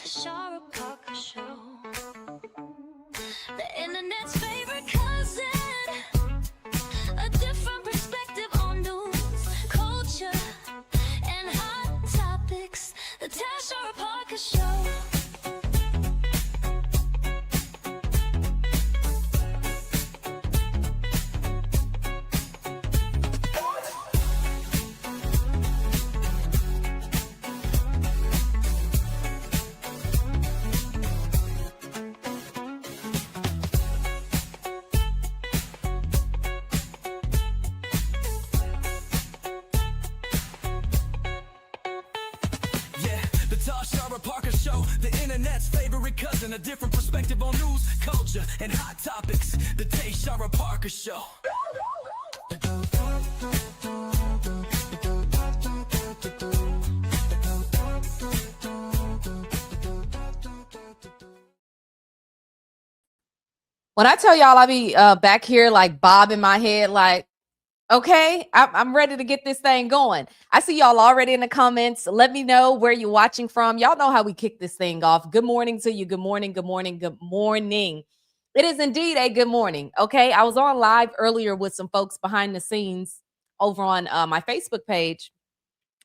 Tashara Parker Show. The internet's favorite cousin. A different perspective on news, culture, and hot topics. The Tashara Parker Show. Tashara Parker Show, the internet's favorite cousin, a different perspective on news, culture, and hot topics. The Tashara Parker Show. When I tell y'all I be back here like bobbing my head like, okay, I'm ready to get this thing going. I see y'all already in the comments. Let me know where you're watching from. Y'all know how we kick this thing off. Good morning to you. Good morning. Good morning. Good morning. It is indeed a good morning. Okay. I was on live earlier with some folks behind the scenes over on my Facebook page.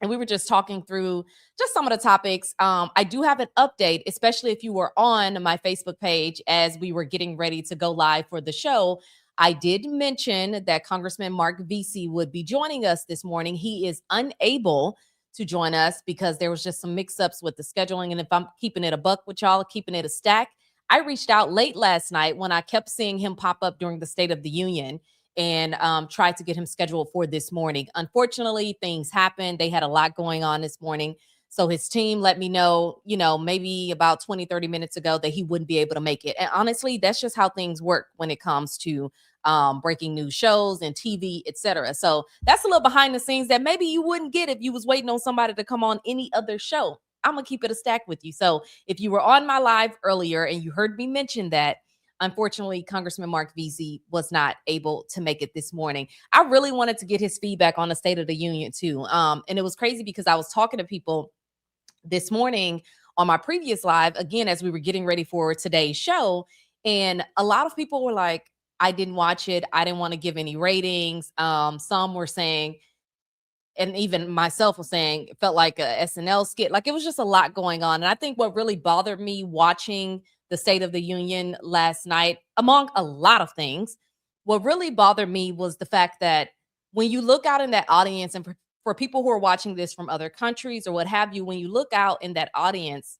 And we were just talking through just some of the topics. I do have an update, especially if you were on my Facebook page as we were getting ready to go live for the show. I did mention that Congressman Mark Vesey would be joining us this morning. He is unable to join us because there was just some mix-ups with the scheduling. And if I'm keeping it a buck with y'all, keeping it a stack, I reached out late last night when I kept seeing him pop up during the State of the Union and tried to get him scheduled for this morning. Unfortunately, things happened. They had a lot going on this morning. So his team let me know, maybe about 20, 30 minutes ago that he wouldn't be able to make it. And honestly, that's just how things work when it comes to breaking news shows and TV, etc. So that's a little behind the scenes that maybe you wouldn't get if you was waiting on somebody to come on any other show. I'm going to keep it a stack with you. So if you were on my live earlier and you heard me mention that, unfortunately, Congressman Mark Vesey was not able to make it this morning. I really wanted to get his feedback on the State of the Union too. And it was crazy because I was talking to people this morning on my previous live, again, as we were getting ready for today's show. And a lot of people were like, I didn't watch it. I didn't want to give any ratings. Some were saying, and even myself was saying, it felt like a SNL skit. Like it was just a lot going on. And I think what really bothered me watching the State of the Union last night, among a lot of things, what really bothered me was the fact that when you look out in that audience, and for people who are watching this from other countries or what have you, when you look out in that audience,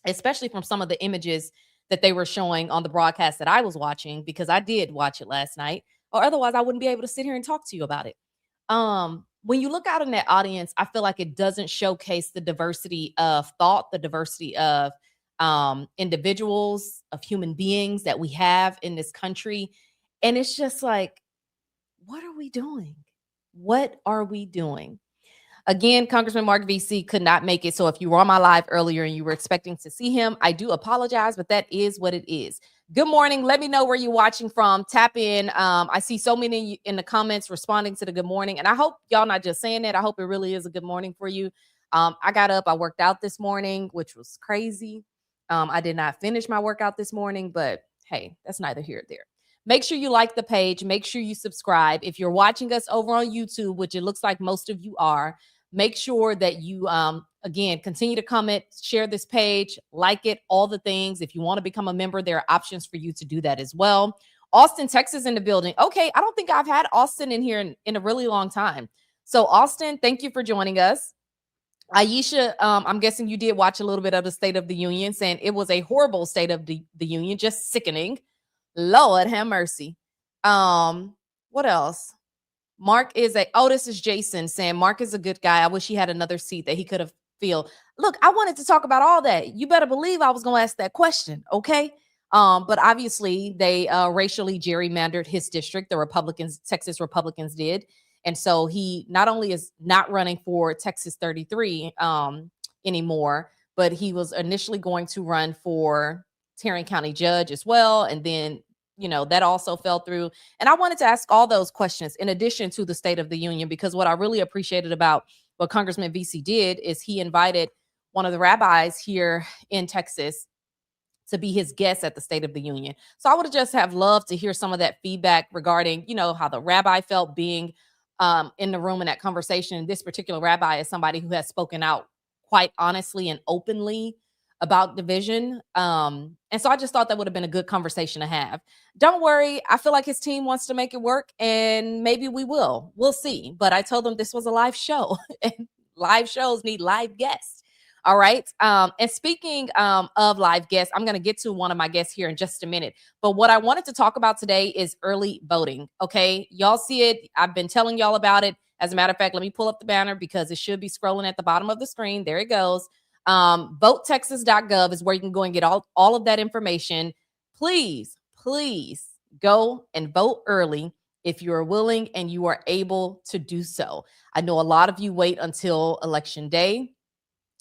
especially from some of the images that they were showing on the broadcast that I was watching, because I did watch it last night, or otherwise I wouldn't be able to sit here and talk to you about it. When you look out in that audience, I feel like it doesn't showcase the diversity of thought, the diversity of individuals, of human beings that we have in this country. And it's just like, what are we doing? What are we doing? Again, Congressman Mark Vesey could not make it. So if you were on my live earlier and you were expecting to see him, I do apologize, but that is what it is. Good morning. Let me know where you're watching from. Tap in. I see so many in the comments responding to the good morning. And I hope y'all not just saying that. I hope it really is a good morning for you. I got up. I worked out this morning, which was crazy. I did not finish my workout this morning, but hey, that's neither here nor there. Make sure you like the page. Make sure you subscribe. If you're watching us over on YouTube, which it looks like most of you are, make sure that you, again, continue to comment, share this page, like it, all the things. If you want to become a member, there are options for you to do that as well. Austin, Texas in the building. Okay, I don't think I've had Austin in here in a really long time. So Austin, thank you for joining us. Aisha, I'm guessing you did watch a little bit of the State of the Union, saying it was a horrible State of the Union, just sickening. Lord have mercy. What else? Mark is this is Jason saying Mark is a good guy. I wish he had another seat that he could have filled. Look, I wanted to talk about all that. You better believe I was going to ask that question. Okay. But obviously they racially gerrymandered his district. The Republicans, Texas Republicans did. And so he not only is not running for Texas 33 anymore, but he was initially going to run for Tarrant County judge as well. And then, that also fell through. And I wanted to ask all those questions in addition to the State of the Union, because what I really appreciated about what Congressman Vesey did is he invited one of the rabbis here in Texas to be his guest at the State of the Union. So I would just have loved to hear some of that feedback regarding, how the rabbi felt being in the room in that conversation. And this particular rabbi is somebody who has spoken out quite honestly and openly about division. And so I just thought that would have been a good conversation to have. Don't worry. I feel like his team wants to make it work, and maybe we will. We'll see. But I told them this was a live show, and live shows need live guests. All right. And speaking of live guests, I'm going to get to one of my guests here in just a minute. But what I wanted to talk about today is early voting. Okay. Y'all see it. I've been telling y'all about it. As a matter of fact, let me pull up the banner because it should be scrolling at the bottom of the screen. There it goes. VoteTexas.gov is where you can go and get all of that information. Please go and vote early if you are willing and you are able to do so. I know a lot of you wait until Election Day.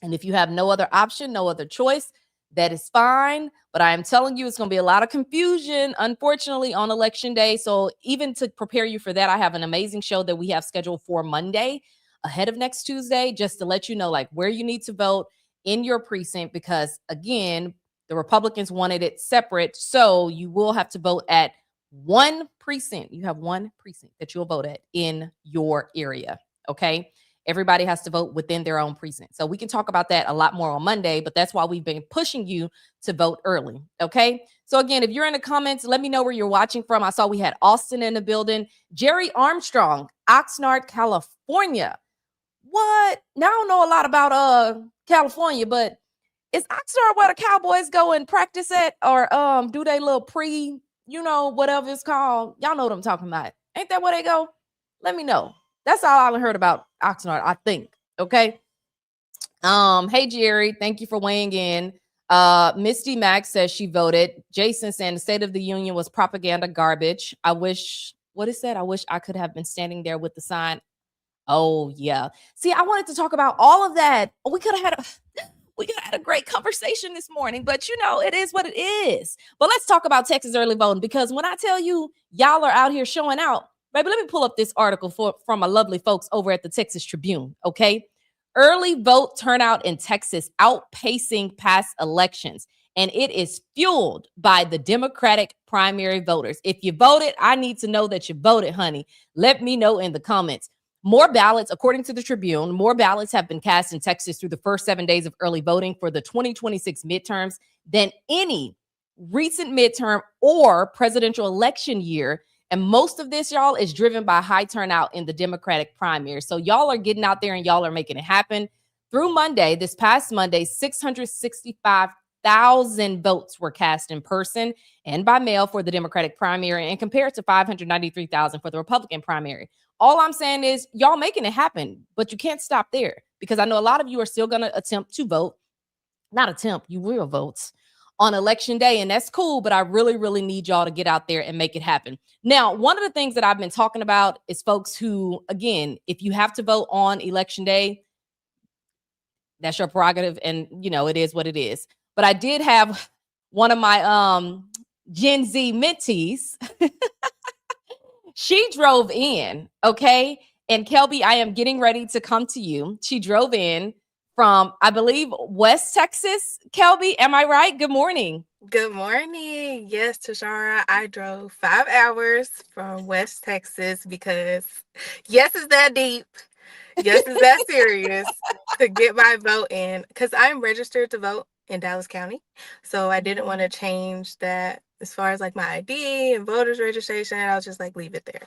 And if you have no other option, no other choice, that is fine. But I am telling you, it's going to be a lot of confusion, unfortunately, on Election Day. So even to prepare you for that, I have an amazing show that we have scheduled for Monday ahead of next Tuesday, just to let you know, like, where you need to vote in your precinct, because again, the Republicans wanted it separate. So you will have to vote at one precinct. You have one precinct that you'll vote at in your area. Okay. Everybody has to vote within their own precinct. So we can talk about that a lot more on Monday, but that's why we've been pushing you to vote early. Okay. So again, if you're in the comments, let me know where you're watching from. I saw we had Austin in the building. Jerry Armstrong, Oxnard, California. What? Now I don't know a lot about California, but is Oxnard where the Cowboys go and practice at, or do they little whatever it's called? Y'all know what I'm talking about. Ain't that where they go? Let me know. That's all I heard about Oxnard, I think. Okay. Hey Jerry, thank you for weighing in. Misty Mack says she voted. Jason saying the State of the Union was propaganda garbage. I wish I could have been standing there with the sign. Oh yeah. See, I wanted to talk about all of that. We could have had a great conversation this morning, but it is what it is. But let's talk about Texas early voting, because when I tell you y'all are out here showing out, baby, let me pull up this article from my lovely folks over at the Texas Tribune. Okay. Early vote turnout in Texas outpacing past elections. And it is fueled by the Democratic primary voters. If you voted, I need to know that you voted, honey. Let me know in the comments. More ballots, according to the Tribune, more ballots have been cast in Texas through the first 7 days of early voting for the 2026 midterms than any recent midterm or presidential election year. And most of this, y'all, is driven by high turnout in the Democratic primary. So y'all are getting out there and y'all are making it happen. Through Monday, this past Monday, 665,000 votes were cast in person and by mail for the Democratic primary, and compared to 593,000 for the Republican primary. All I'm saying is y'all making it happen, but you can't stop there, because I know a lot of you are still going to attempt to vote. Not attempt, you will vote on Election Day, and that's cool, but I really, really need y'all to get out there and make it happen. Now, one of the things that I've been talking about is folks who, again, if you have to vote on Election Day, that's your prerogative, and it is what it is. But I did have one of my Gen Z mentees. She drove in, okay? And Kelby, I am getting ready to come to you. She drove in from, I believe, West Texas. Kelby, am I right? Good morning. Good morning. Yes, Tashara, I drove 5 hours from West Texas because, yes, it's that deep. Yes, it's that serious to get my vote in, because I'm registered to vote in Dallas County. So I didn't want to change that as far as like my ID and voter's registration. I was just like, leave it there.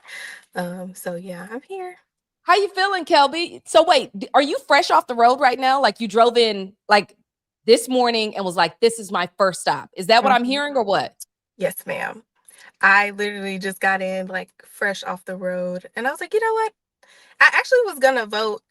So yeah, I'm here. How you feeling, Kelby? So wait, are you fresh off the road right now? Like you drove in like this morning and was like, this is my first stop. Is that what I'm hearing, or what? Yes, ma'am. I literally just got in like fresh off the road, and I was like, you know what? I actually was gonna vote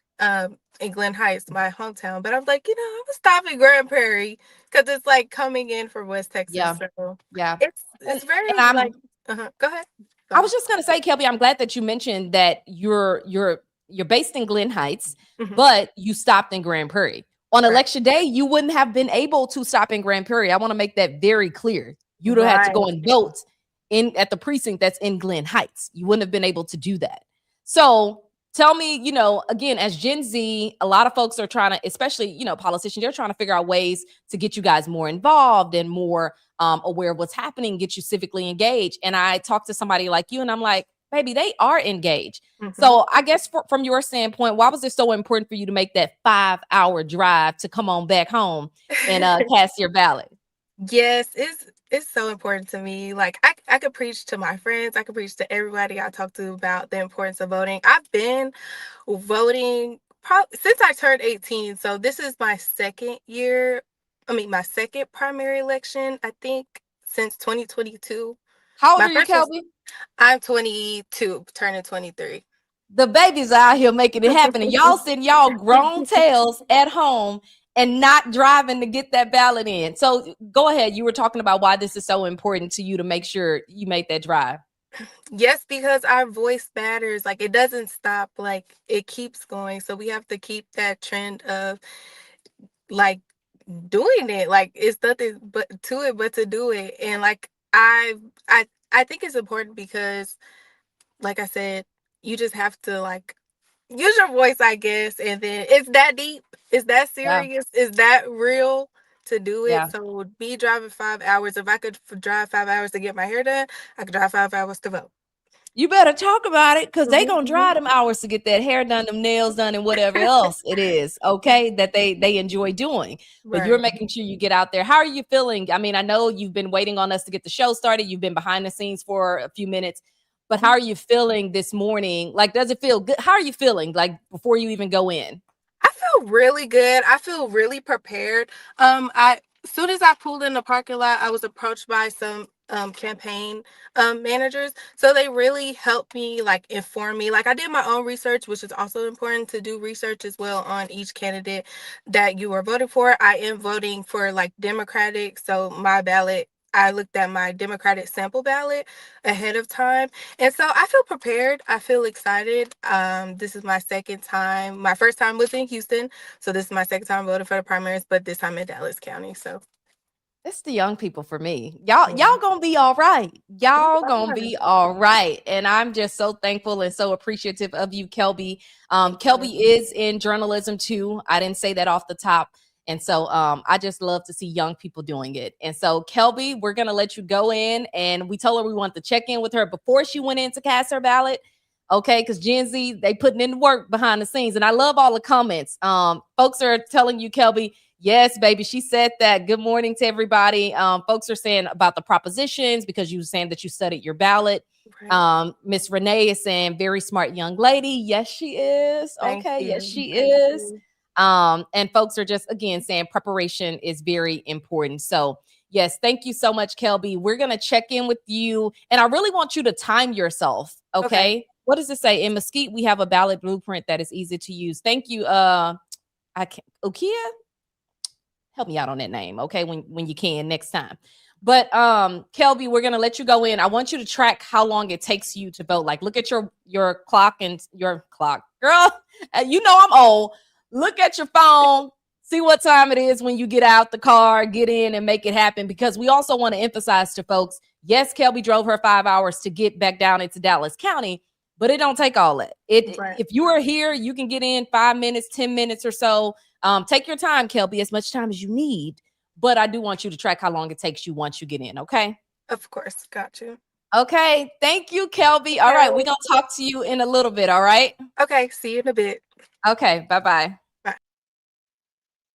in Glen Heights, my hometown, but I was like, I'm gonna stop in Grand Prairie because it's like coming in for West Texas. Yeah. So Yeah. it's very and like. Go ahead. I was just gonna say, Kelby, I'm glad that you mentioned that you're based in Glen Heights, but you stopped in Grand Prairie. On Election Day, you wouldn't have been able to stop in Grand Prairie. I want to make that very clear. You'd have had to go and vote at the precinct that's in Glen Heights. You wouldn't have been able to do that. So tell me, again, as Gen Z, a lot of folks are trying to, especially, politicians, they're trying to figure out ways to get you guys more involved and more aware of what's happening, get you civically engaged. And I talked to somebody like you and I'm like, baby, they are engaged. Mhm. So I guess from your standpoint, why was it so important for you to make that 5-hour drive to come on back home and cast your ballot? Yes, it's so important to me. Like I could preach to my friends, I could preach to everybody I talk to about the importance of voting. I've been voting since I turned 18. So this is my second year. I mean, my second primary election, I think, since 2022. How old My are you, first was Kelby? I'm 22, turning 23. The babies out here making it happen, and y'all sitting y'all grown tails at home and not driving to get that ballot in. So go ahead. You were talking about why this is so important to you to make sure you make that drive. Yes, because our voice matters. Like it doesn't stop. Like it keeps going. So we have to keep that trend of like doing it. Like it's nothing but to it but to do it. And like I think it's important because like I said, you just have to like use your voice, I guess, and then it's that deep, it's that Yeah, serious, is that real to do it. yeah. So me driving 5 hours, if I could drive 5 hours to get my hair done, I could drive 5 hours to vote. You better talk about it because they Mhm, gonna mhm. drive them hours to get that hair done, them nails done, and whatever else it is. Okay, that they enjoy doing. But you're Right. making sure you get out there. How are you feeling? I mean, I know you've been waiting on us to get the show started. You've been behind the scenes for a few minutes, but how are you feeling this morning? Like, does it feel good? How are you feeling? Like before you even go in? I feel really good. I feel really prepared. I as soon as I pulled in the parking lot, I was approached by some campaign managers. So they really helped me, like inform me. Like I did my own research, which is also important to do research as well on each candidate that you are voting for. I am voting for like Democratic, so my ballot. I looked at my Democratic sample ballot ahead of time. And so I feel prepared. I feel excited. This is my second time. My first time was in Houston. So this is my second time voting for the primaries, but this time in Dallas County. So It's the young people for me. Y'all yeah. gonna be all right. We Y'all gonna are. be all right. And I'm just so thankful and so appreciative of you, Kelby. Thank you. Kelby is in journalism too. I didn't say that off the top. And so I just love to see young people doing it. And so Kelby, we're gonna let you go in. And we told her we want to check in with her before she went in to cast her ballot. Okay, because Gen Z, they putting in the work behind the scenes. And I love all the comments. Folks are telling you, Kelby, yes, baby, she said that. Good morning to everybody. Folks are saying about the propositions because you were saying that you studied your ballot. Right. Miss Renee is saying very smart young lady. Yes, she is. Thank Okay, yes, you. she Thank is. you. And folks are just again saying preparation is very important. So yes, thank you so much, Kelby. We're gonna check in with you, and I really want you to time yourself. Okay. Okay. What does it say? In Mesquite, we have a ballot blueprint that is easy to use. Thank you. I can't Okia, help me out on that name, okay, when you can next time. But Kelby, we're gonna let you go in. I want you to track how long it takes you to vote. Like, look at your clock and your clock, girl. You know I'm old. Look at your phone. See what time it is when you get out the car, get in and make it happen. Because we also want to emphasize to folks, yes, Kelby drove her 5 hours to get back down into Dallas County, but it don't take all that. Right. If you are here, you can get in 5 minutes, 10 minutes or so. Take your time, Kelby, as much time as you need. But I do want you to track how long it takes you once you get in. Okay. Of course. Got you. Okay. Thank you, Kelby. All right. We're going to talk to you in a little bit. All right. Okay. See you in a bit. Okay. Bye bye. Bye.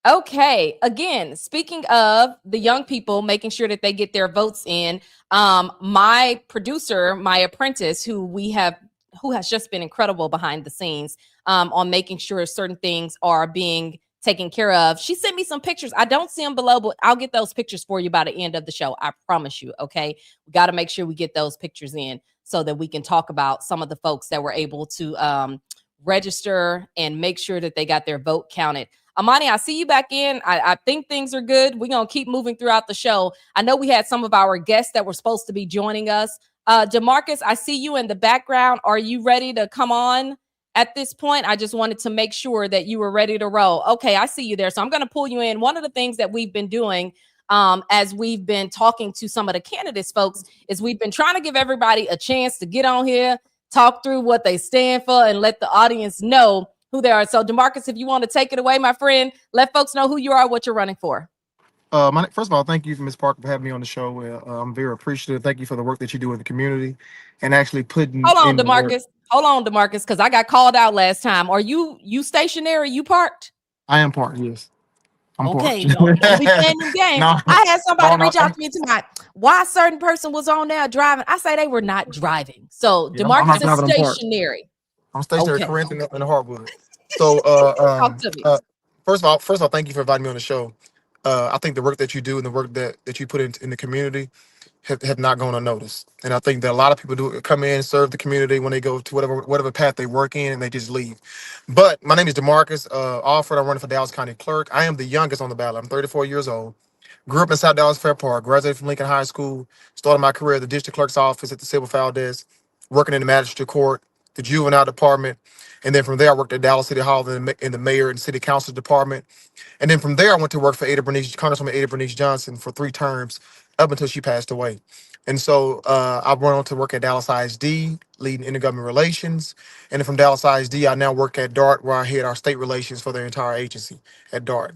Okay. Again, speaking of the young people making sure that they get their votes in, my producer, my apprentice, who has just been incredible behind the scenes on making sure certain things are being taken care of. She sent me some pictures. I don't see them below, but I'll get those pictures for you by the end of the show. I promise you. Okay. We got to make sure we get those pictures in so that we can talk about some of the folks that were able to register and make sure that they got their vote counted. Amani, I see you back in. I think things are good. We're going to keep moving throughout the show. I know we had some of our guests that were supposed to be joining us. DeMarcus, I see you in the background. Are you ready to come on at this point? I just wanted to make sure that you were ready to roll. Okay, I see you there. So I'm going to pull you in. One of the things that we've been doing as we've been talking to some of the candidates, folks, is we've been trying to give everybody a chance to get on here, talk through what they stand for, and let the audience know who they are. So, DeMarcus, if you want to take it away, my friend, let folks know who you are, what you're running for. First of all, thank you, Ms. Parker, for having me on the show. I'm very appreciative. Thank you for the work that you do in the community and actually putting Hold on, in the work. DeMarcus. Hold on, DeMarcus, because I got called out last time. Are you stationary? You parked? I am part, yes. I'm part. Okay, don't be playing them games. No, I had somebody no, reach out to me tonight. Why a certain person was on there driving? I say they were not driving. So yeah, I'm not DeMarcus is driving. I'm part. stationary. I'm stationary, Okay, Corinth, in the Hardwood. So, talk to me. first of all, thank you for inviting me on the show. I think the work that you do and the work that you put in the community have not gone unnoticed. And I think that a lot of people do come in, serve the community when they go to whatever path they work in, and they just leave. But my name is DeMarcus Alford. I'm running for Dallas County Clerk. I am the youngest on the ballot. I'm 34 years old. Grew up in South Dallas Fair Park. Graduated from Lincoln High School. Started my career at the district clerk's office at the civil file desk, working in the magistrate court, the juvenile department, and then from there I worked at Dallas City Hall in the mayor and city council department. And then from there, I went to work for Congresswoman Ada Bernice Johnson for 3 terms up until she passed away. And so I went on to work at Dallas ISD, leading intergovernmental relations. And then from Dallas ISD, I now work at DART, where I head our state relations for the entire agency at DART.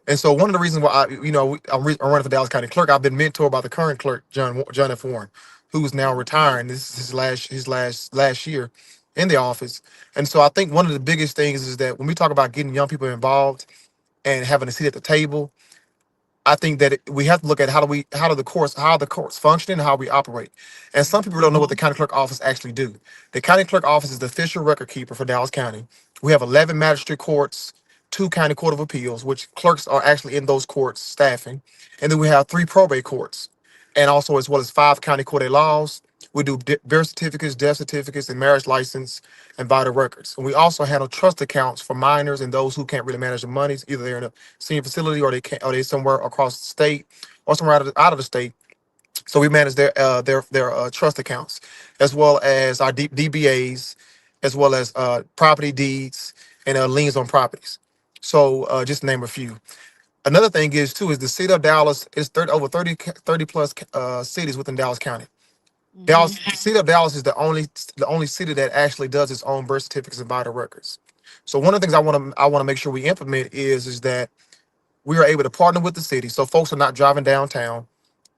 And so one of the reasons why I'm running for Dallas County Clerk, I've been mentored by the current clerk, John F. Warren, who's now retiring. This is his last year in the office. And so I think one of the biggest things is that when we talk about getting young people involved and having a seat at the table, I think that we have to look at how the courts function and how we operate. And some people don't know what the county clerk office actually do. The county clerk office is the official record keeper for Dallas County. We have 11 magistrate courts, 2 county court of appeals, which clerks are actually in those courts staffing, and then we have 3 probate courts, and also as well as 5 county court of laws. We do birth certificates, death certificates, and marriage license and vital records. And we also handle trust accounts for minors and those who can't really manage the monies. Either they're in a senior facility or they somewhere across the state or somewhere out of the state. So we manage their trust accounts, as well as our DBAs, as well as property deeds and liens on properties. So just to name a few. Another thing is the city of Dallas is over 30 plus cities within Dallas County. Dallas, the city of Dallas is the only city that actually does its own birth certificates and vital records. So one of the things I want to make sure we implement is that we are able to partner with the city, so folks are not driving downtown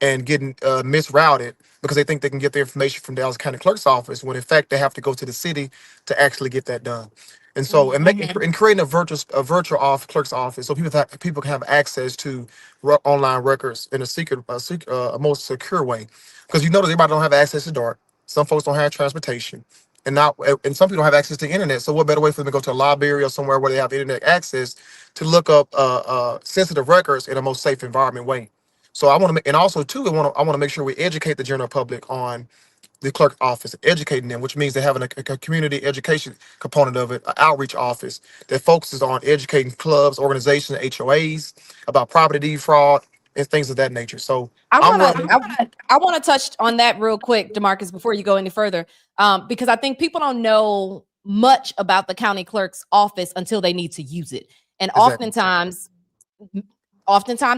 and getting misrouted because they think they can get their information from Dallas County Clerk's office when in fact they have to go to the city to actually get that done. And so and creating a virtual clerk's office so people can have access to online records in a most secure way. Because you notice everybody don't have access to DART. Some folks don't have transportation. And some people don't have access to the internet. So what better way for them to go to a library or somewhere where they have internet access to look up sensitive records in a most safe environment way. So I want to make, and also too, I want to make sure we educate the general public on the clerk office, educating them, which means they're having a community education component of it, an outreach office that focuses on educating clubs, organizations, HOAs about property deed fraud and things of that nature. So I I'm want running. to I want to touch on that real quick, DeMarcus, before you go any further, because I think people don't know much about the county clerk's office until they need to use it, and Exactly. oftentimes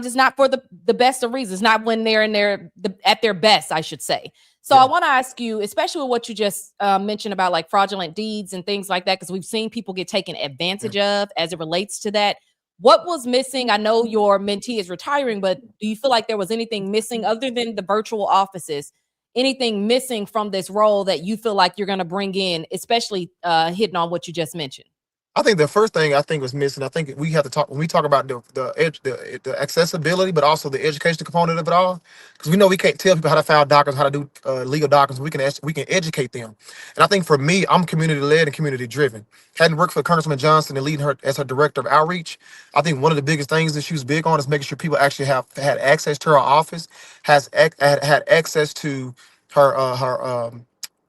it's not for the best of reasons, not when they're at their best, I should say. So Yeah. I want to ask you, especially with what you just mentioned about like fraudulent deeds and things like that, because we've seen people get taken advantage of as it relates to that. What was missing? I know your mentee is retiring, but do you feel like there was anything missing other than the virtual offices? Anything missing from this role that you feel like you're going to bring in, especially hitting on what you just mentioned? I think the first thing I think was missing. I think we have to talk when we talk about the accessibility, but also the education component of it all, because we know we can't tell people how to file documents, how to do legal documents. We can educate them, and I think for me, I'm community led and community driven. Hadn't worked for Congresswoman Johnson and leading her as her director of outreach. I think one of the biggest things that she was big on is making sure people actually have had access to her office, had access to her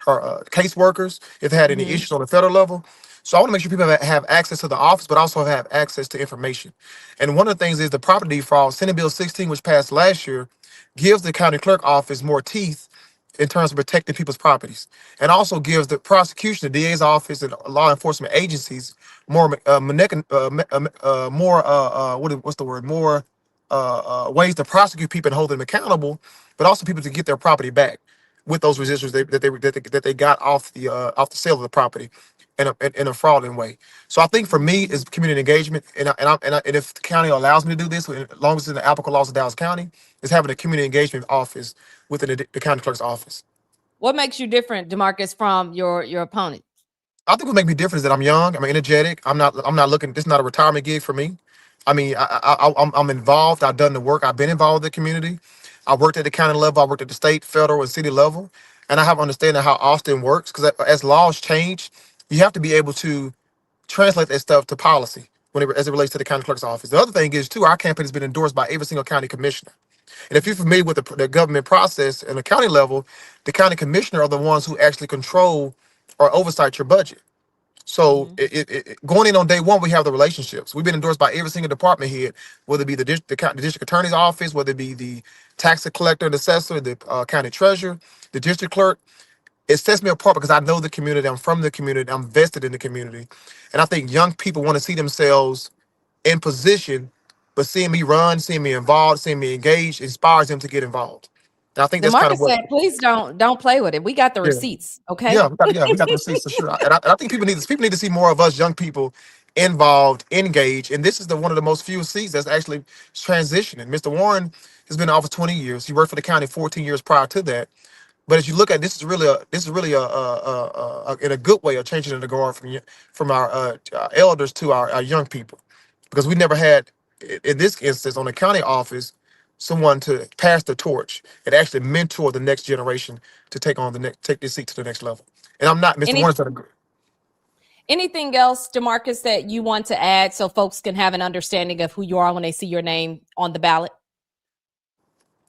caseworkers if they had any issues on the federal level. So I want to make sure people have access to the office, but also have access to information. And one of the things is the property fraud. Senate Bill 16, which passed last year, gives the county clerk office more teeth in terms of protecting people's properties, and also gives the prosecution, the DA's office, and law enforcement agencies more what's the word, more ways to prosecute people and hold them accountable, but also people to get their property back. with those residuals that they got off the sale of the property in a fraudulent way. So I think for me is community engagement, and if the county allows me to do this, as long as it's in the applicable laws of Dallas County, is having a community engagement office within the county clerk's office. What makes you different, DeMarcus, from your opponent? I think what makes me different is that I'm young. I'm energetic. I'm not looking. This is not a retirement gig for me. I mean, I'm involved. I've done the work. I've been involved with the community. I worked at the county level. I worked at the state, federal, and city level, and I have understanding how Austin works. Because as laws change, you have to be able to translate that stuff to policy as it relates to the county clerk's office. The other thing is too, our campaign has been endorsed by every single county commissioner. And if you're familiar with the government process and the county level, the county commissioner are the ones who actually control or oversight your budget. So going in on day one, we have the relationships. We've been endorsed by every single department head, whether it be the district attorney's office, whether it be the tax collector, the assessor, the county treasurer, the district clerk. It sets me apart because I know the community. I'm from the community. I'm vested in the community. And I think young people want to see themselves in position, but seeing me run, seeing me involved, seeing me engaged inspires them to get involved. And I think that's kind DeMarcus of what. said, please don't play with it. We got the Yeah. receipts. Okay. Yeah, we got the receipts for sure. And I think people need to see more of us young people involved, engaged. And this is one of the most few seats that's actually transitioning. Mr. Warren has been in office 20 years. He worked for the county 14 years prior to that. But as you look at this, is really in a good way of changing the guard from our elders to our young people, because we never had in this instance on the county office someone to pass the torch and actually mentor the next generation to take this seat to the next level. And I'm not Mr. Warren's done a good. Anything else, DeMarcus, that you want to add so folks can have an understanding of who you are when they see your name on the ballot?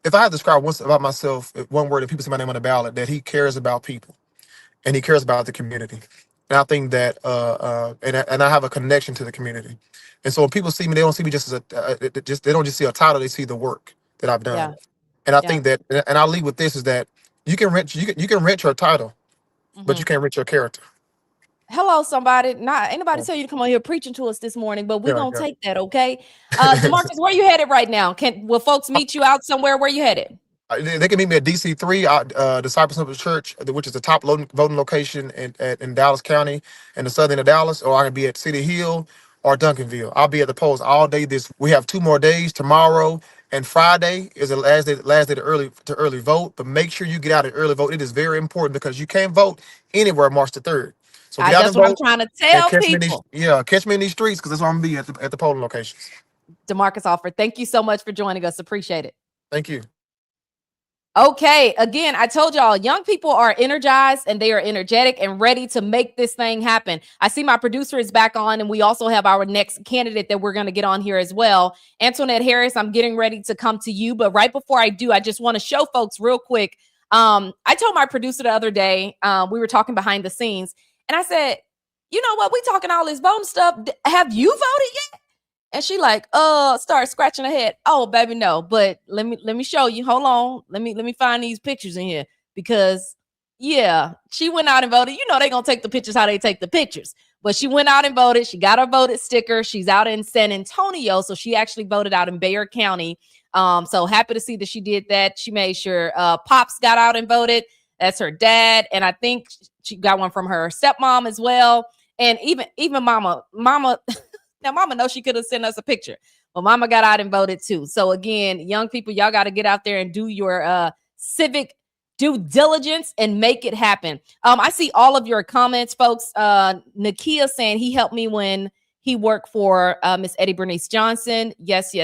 If I had to describe once about myself, one word, if people see my name on the ballot, that he cares about people and he cares about the community. And I think that, and I have a connection to the community. And so when people see me, they don't see me just as they don't just see a title, they see the work that I've done. Yeah. And I think that, and I'll leave with this, is that you can rent your title, but you can't rent your character. Hello, somebody. Ain't nobody tell you to come on here preaching to us this morning, but we're gonna take that, okay? DeMarcus, where you headed right now? Will folks meet you out somewhere? Where you headed? They can meet me at DC3, Disciples of the Church, which is the top voting location in Dallas County and the southern of Dallas, or I can be at City Hill or Duncanville. I'll be at the polls all day. We have 2 more days. Tomorrow and Friday is the last day to early vote. But make sure you get out and early vote. It is very important because you can't vote anywhere March the 3rd. So get out that's and what vote, I'm trying to tell catch people. catch me in these streets, because that's where I'm gonna be at the polling locations. DeMarcus Alford, thank you so much for joining us. Appreciate it. Thank you. Okay, again, I told y'all, young people are energized and they are energetic and ready to make this thing happen. I see my producer is back on, and we also have our next candidate that we're going to get on here as well. Antoinette Harris, I'm getting ready to come to you, but right before I do, I just want to show folks real quick. I told my producer the other day, we were talking behind the scenes, and I said, you know what, we talking all this voting stuff. Have you voted yet? And she like, start scratching her head. Oh, baby, no. But let me show you. Hold on. Let me find these pictures in here, because yeah, she went out and voted. You know, they gonna take the pictures how they take the pictures. But she went out and voted. She got her voted sticker. She's out in San Antonio, so she actually voted out in Bexar County. So happy to see that she did that. She made sure Pops got out and voted. That's her dad, and I think she got one from her stepmom as well. And even mama. Now, mama knows she could have sent us a picture, but mama got out and voted too. So again, young people, y'all got to get out there and do your civic due diligence and make it happen. I see all of your comments, folks. Nakia saying he helped me when he worked for Miss Eddie Bernice Johnson. Yes.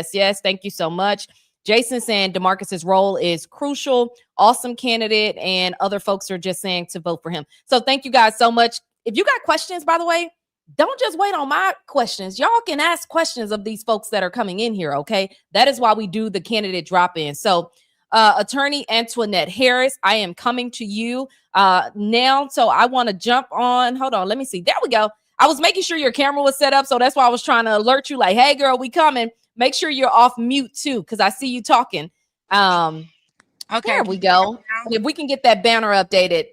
Thank you so much. Jason saying DeMarcus's role is crucial. Awesome candidate. And other folks are just saying to vote for him. So thank you guys so much. If you got questions, by the way, don't just wait on my questions. Y'all can ask questions of these folks that are coming in here, okay? That is why we do the candidate drop-in. So, Attorney Antoinette Harris, I am coming to you now. So I want to jump on. Hold on. Let me see. There we go. I was making sure your camera was set up, so that's why I was trying to alert you like, hey, girl, we coming. Make sure you're off mute, too, because I see you talking. Okay. There we go. If we can get that banner updated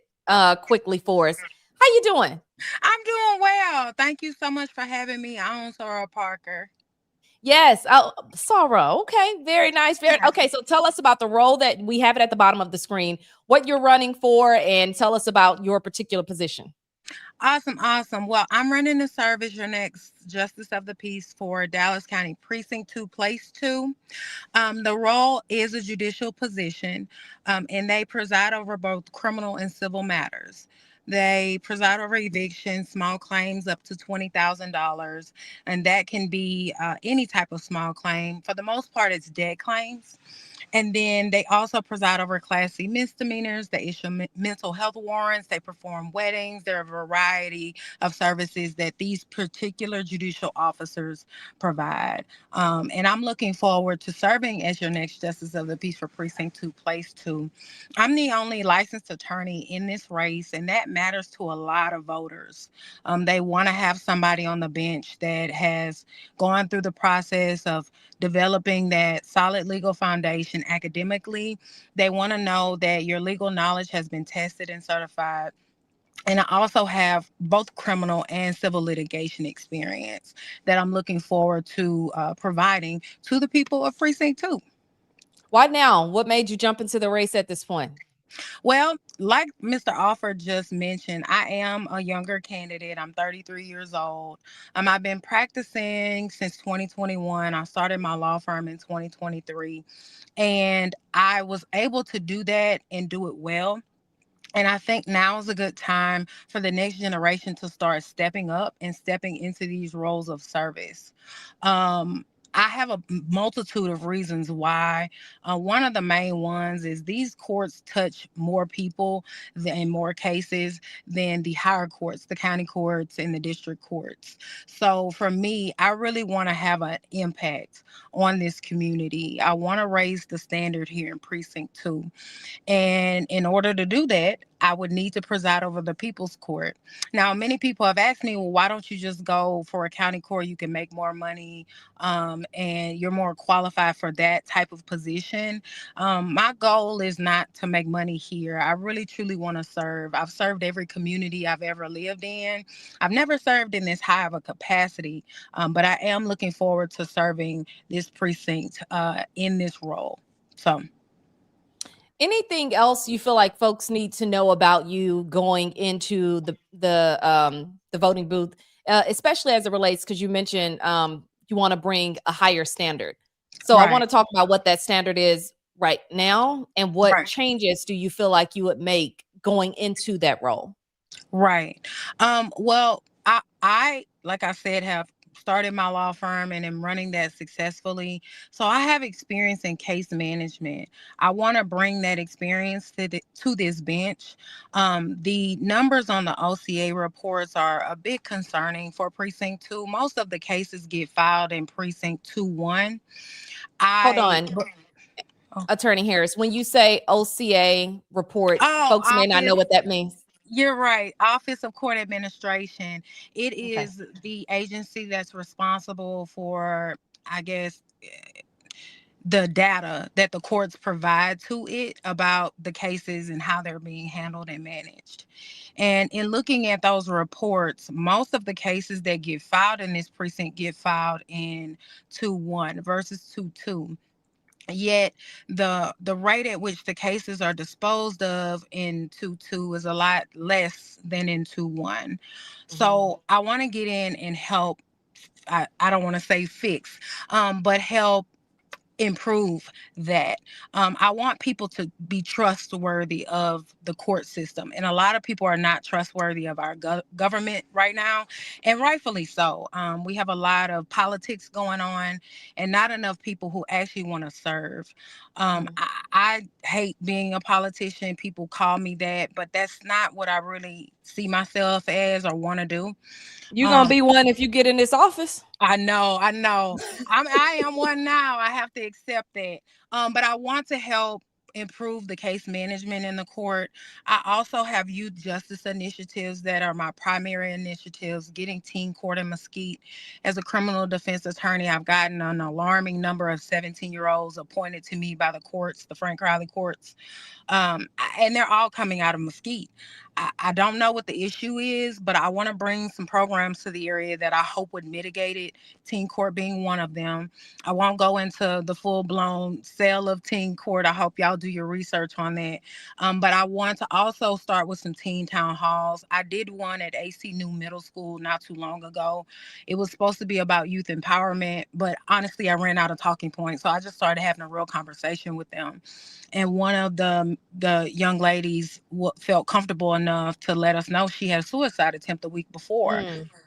quickly for us. How you doing? I'm doing well. Thank you so much for having me on, Tashara Parker. Yes. Oh, Sarah. Okay. Very nice. Very Yeah. okay. So tell us about the role that we have it at the bottom of the screen, what you're running for, and tell us about your particular position. Awesome, awesome. Well, I'm running to serve as your next Justice of the Peace for Dallas County Precinct 2, Place 2. The role is a judicial position, and they preside over both criminal and civil matters. They preside over eviction, small claims up to $20,000, and that can be any type of small claim. For the most part, it's debt claims. And then they also preside over Class C misdemeanors. They issue mental health warrants. They perform weddings. There are a variety of services that these particular judicial officers provide. And I'm looking forward to serving as your next Justice of the Peace for Precinct 2, Place 2. I'm the only licensed attorney in this race, and that matters to a lot of voters. They want to have somebody on the bench that has gone through the process of developing that solid legal foundation academically. They want to know that your legal knowledge has been tested and certified. And I also have both criminal and civil litigation experience that I'm looking forward to providing to the people of Precinct 2. Why now? What made you jump into the race at this point? Well, like Mr. Offer just mentioned, I am a younger candidate. I'm 33 years old. I've been practicing since 2021. I started my law firm in 2023, and I was able to do that and do it well. And I think now is a good time for the next generation to start stepping up and stepping into these roles of service. I have a multitude of reasons why. One of the main ones is these courts touch more people in more cases than the higher courts, the county courts and the district courts. So for me, I really want to have an impact on this community. I want to raise the standard here in Precinct 2. And in order to do that, I would need to preside over the People's Court. Now, many people have asked me, well, why don't you just go for a county court? You can make more money, and you're more qualified for that type of position. My goal is not to make money here. I really, truly want to serve. I've served every community I've ever lived in. I've never served in this high of a capacity, but I am looking forward to serving this precinct in this role. So. Anything else you feel like folks need to know about you going into the voting booth, especially as it relates, because you mentioned you want to bring a higher standard. So I want to Right. talk about what that standard is right now and what Right. changes do you feel like you would make going into that role? Right. Well, I, like I said, have started my law firm and am running that successfully. So I have experience in case management. I want to bring that experience to this bench. The numbers on the OCA reports are a bit concerning for Precinct 2. Most of the cases get filed in Precinct 2-1. Hold I, on, oh, Attorney Harris. When you say OCA reports, oh, folks may not know what that means. You're right. Office of Court Administration. It Okay. is the agency that's responsible for, I guess, the data that the courts provide to it about the cases and how they're being handled and managed. And in looking at those reports, most of the cases that get filed in this precinct get filed in 2-1 versus 2-2. Yet the rate at which the cases are disposed of in 2-2 is a lot less than in 2-1. So I want to get in and help. I don't want to say fix, but help improve that. I want people to be trustworthy of the court system. And a lot of people are not trustworthy of our government right now, and rightfully so. We have a lot of politics going on and not enough people who actually want to serve. I hate being a politician. People call me that, but that's not what I really see myself as or want to do. You're gonna Um, be one if you get in this office. I know, I know. I am one now. I have to accept that. But I want to help improve the case management in the court. I also have youth justice initiatives that are my primary initiatives, getting teen court in Mesquite. As a criminal defense attorney, I've gotten an alarming number of 17-year-olds appointed to me by the courts, the Frank Riley courts. And they're all coming out of Mesquite. I don't know what the issue is, but I want to bring some programs to the area that I hope would mitigate it, teen court being one of them. I won't go into the full-blown sale of teen court. I hope y'all do your research on that. But I want to also start with some teen town halls. I did one at AC New Middle School not too long ago. It was supposed to be about youth empowerment, but honestly, I ran out of talking points. So I just started having a real conversation with them. And one of the young ladies felt comfortable enough to let us know she had a suicide attempt the week before,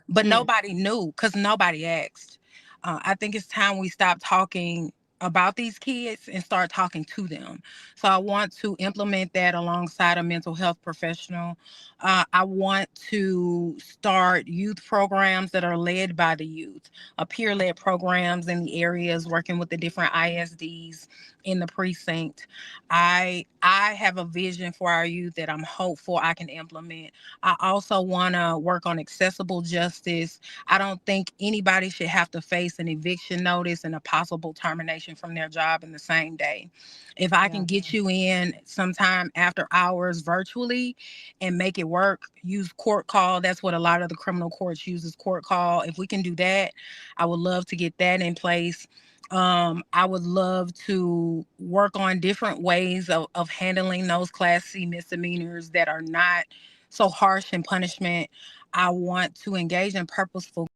but nobody knew because nobody asked. I think it's time we stop talking about these kids and start talking to them. So I want to implement that alongside a mental health professional. I want to start youth programs that are led by the youth, peer-led programs in the areas, working with the different ISDs in the precinct. I have a vision for our youth that I'm hopeful I can implement. I also want to work on accessible justice. I don't think anybody should have to face an eviction notice and a possible termination from their job in the same day. If I can get you in sometime after hours virtually and make it work, use court call. That's what a lot of the criminal courts use, is court call. If we can do that, I would love to get that in place. I would love to work on different ways of handling those Class C misdemeanors that are not so harsh in punishment. I want to engage in purposeful.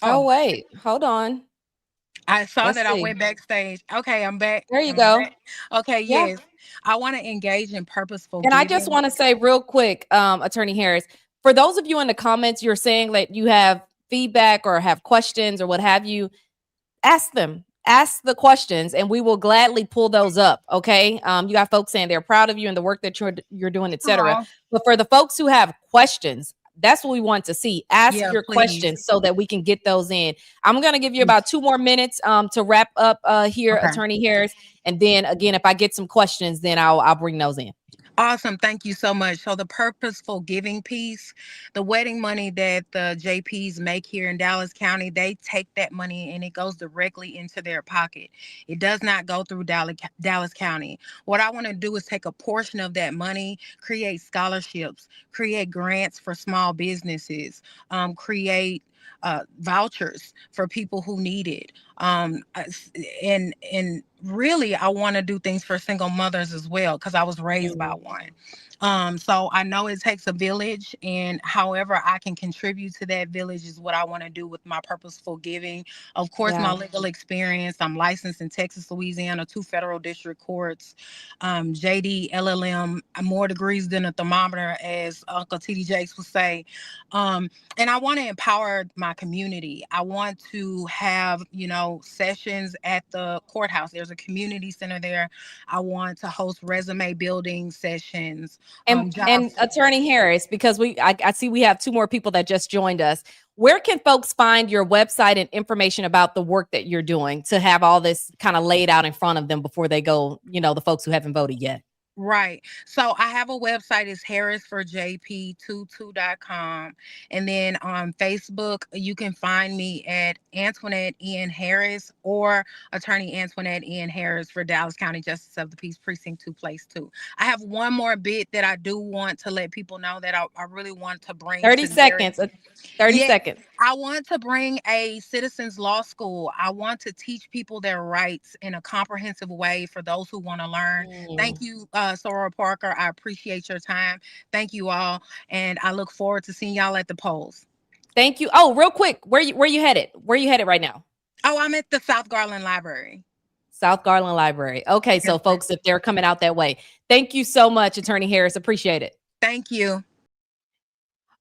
Oh, wait, hold on. I saw Let's that I see. went backstage. Okay, I'm back. There you I'm go. back. Okay, Yeah. yes. I want to engage in purposeful And I just giving. want to say real quick, Attorney Harris, for those of you in the comments, you're saying that you have feedback or have questions or what have you, ask them. Ask the questions and we will gladly pull those up. Okay. You got folks saying they're proud of you and the work that you're doing, etc. Aw. But for the folks who have questions, that's what we want to see. Ask Yeah, your please. questions so that we can get those in. I'm going to give you about 2 more minutes to wrap up here, Okay. Attorney Harris. And then again, if I get some questions, then I'll bring those in. Awesome. Thank you so much. So the purposeful giving piece, the wedding money that the JPs make here in Dallas County, they take that money and it goes directly into their pocket. It does not go through Dallas County. What I want to do is take a portion of that money, create scholarships, create grants for small businesses, create vouchers for people who need it. And really, I want to do things for single mothers as well, because I was raised by one. So I know it takes a village, and however I can contribute to that village is what I want to do with my purposeful giving. Of course, my legal experience, I'm licensed in Texas, Louisiana, 2 federal district courts, JD, LLM, more degrees than a thermometer, as Uncle TD Jakes would say. And I want to empower my community. I want to have, sessions at the courthouse. There's a community center there. I want to host resume building sessions. And Attorney Harris, because I see we have 2 more people that just joined us. Where can folks find your website and information about the work that you're doing to have all this kind of laid out in front of them before they go, the folks who haven't voted yet? Right. So I have a website. It's harrisforjp22.com. And then on Facebook, you can find me at Antoinette Ian Harris or Attorney Antoinette Ian Harris for Dallas County Justice of the Peace Precinct 2, Place 2. I have one more bit that I do want to let people know that I really want to bring. 30 seconds. 30 seconds. I want to bring a citizens law school. I want to teach people their rights in a comprehensive way for those who want to learn. Thank you, Tashara Parker. I appreciate your time. Thank you all. And I look forward to seeing y'all at the polls. Thank you. Oh, real quick. Where you headed? Where you headed right now? Oh, I'm at the South Garland Library. South Garland Library. Okay. So folks, if they're coming out that way, thank you so much, Attorney Harris. Appreciate it. Thank you.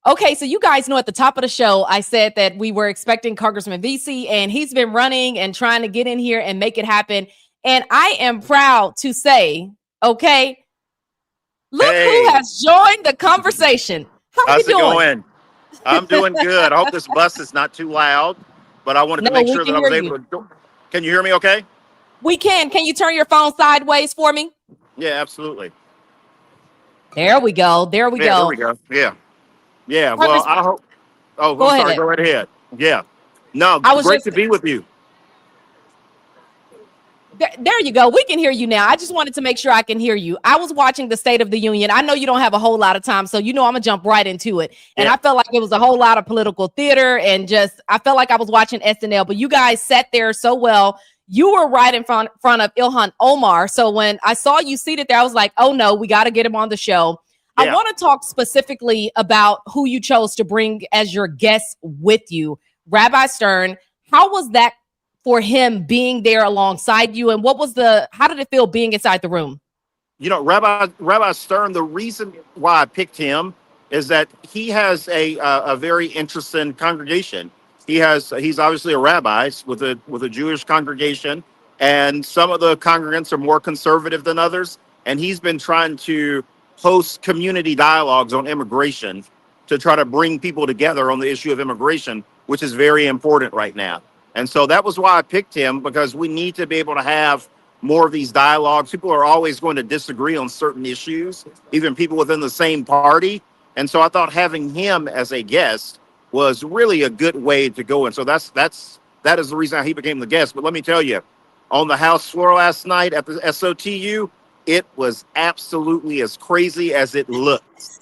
Okay, so you guys know at the top of the show, I said that we were expecting Congressman VC, and he's been running and trying to get in here and make it happen. And I am proud to say, okay, look who has joined the conversation. How's you doing? Going? I'm doing good. I hope this bus is not too loud, but I wanted to make sure that I was able to. Can you hear me okay? We can. Can you turn your phone sideways for me? Yeah, absolutely. There we go. There we Yeah, there go. we go. Yeah. Yeah. Well, Congressman, I hope. Oh, go I'm sorry. ahead. Go right ahead. Yeah. No, I was great just to be with you. there you go. We can hear you now. I just wanted to make sure I can hear you. I was watching the State of the Union. I know you don't have a whole lot of time, so I'm gonna jump right into it. And Yeah. I felt like it was a whole lot of political theater and just I felt like I was watching SNL. But you guys sat there so well. You were right in front of Ilhan Omar. So when I saw you seated there, I was like, oh no, we got to get him on the show. I Yeah. want to talk specifically about who you chose to bring as your guest with you, Rabbi Stern. How was that for him being there alongside you? And how did it feel being inside the room? Rabbi Stern. The reason why I picked him is that he has a very interesting congregation. He's obviously a rabbi with a Jewish congregation, and some of the congregants are more conservative than others. And he's been trying to host community dialogues on immigration to try to bring people together on the issue of immigration, which is very important right now. And so that was why I picked him, because we need to be able to have more of these dialogues. People are always going to disagree on certain issues, even people within the same party. And so I thought having him as a guest was really a good way to go. And so that is the reason he became the guest. But let me tell you, on the House floor last night at the SOTU, it was absolutely as crazy as it looked.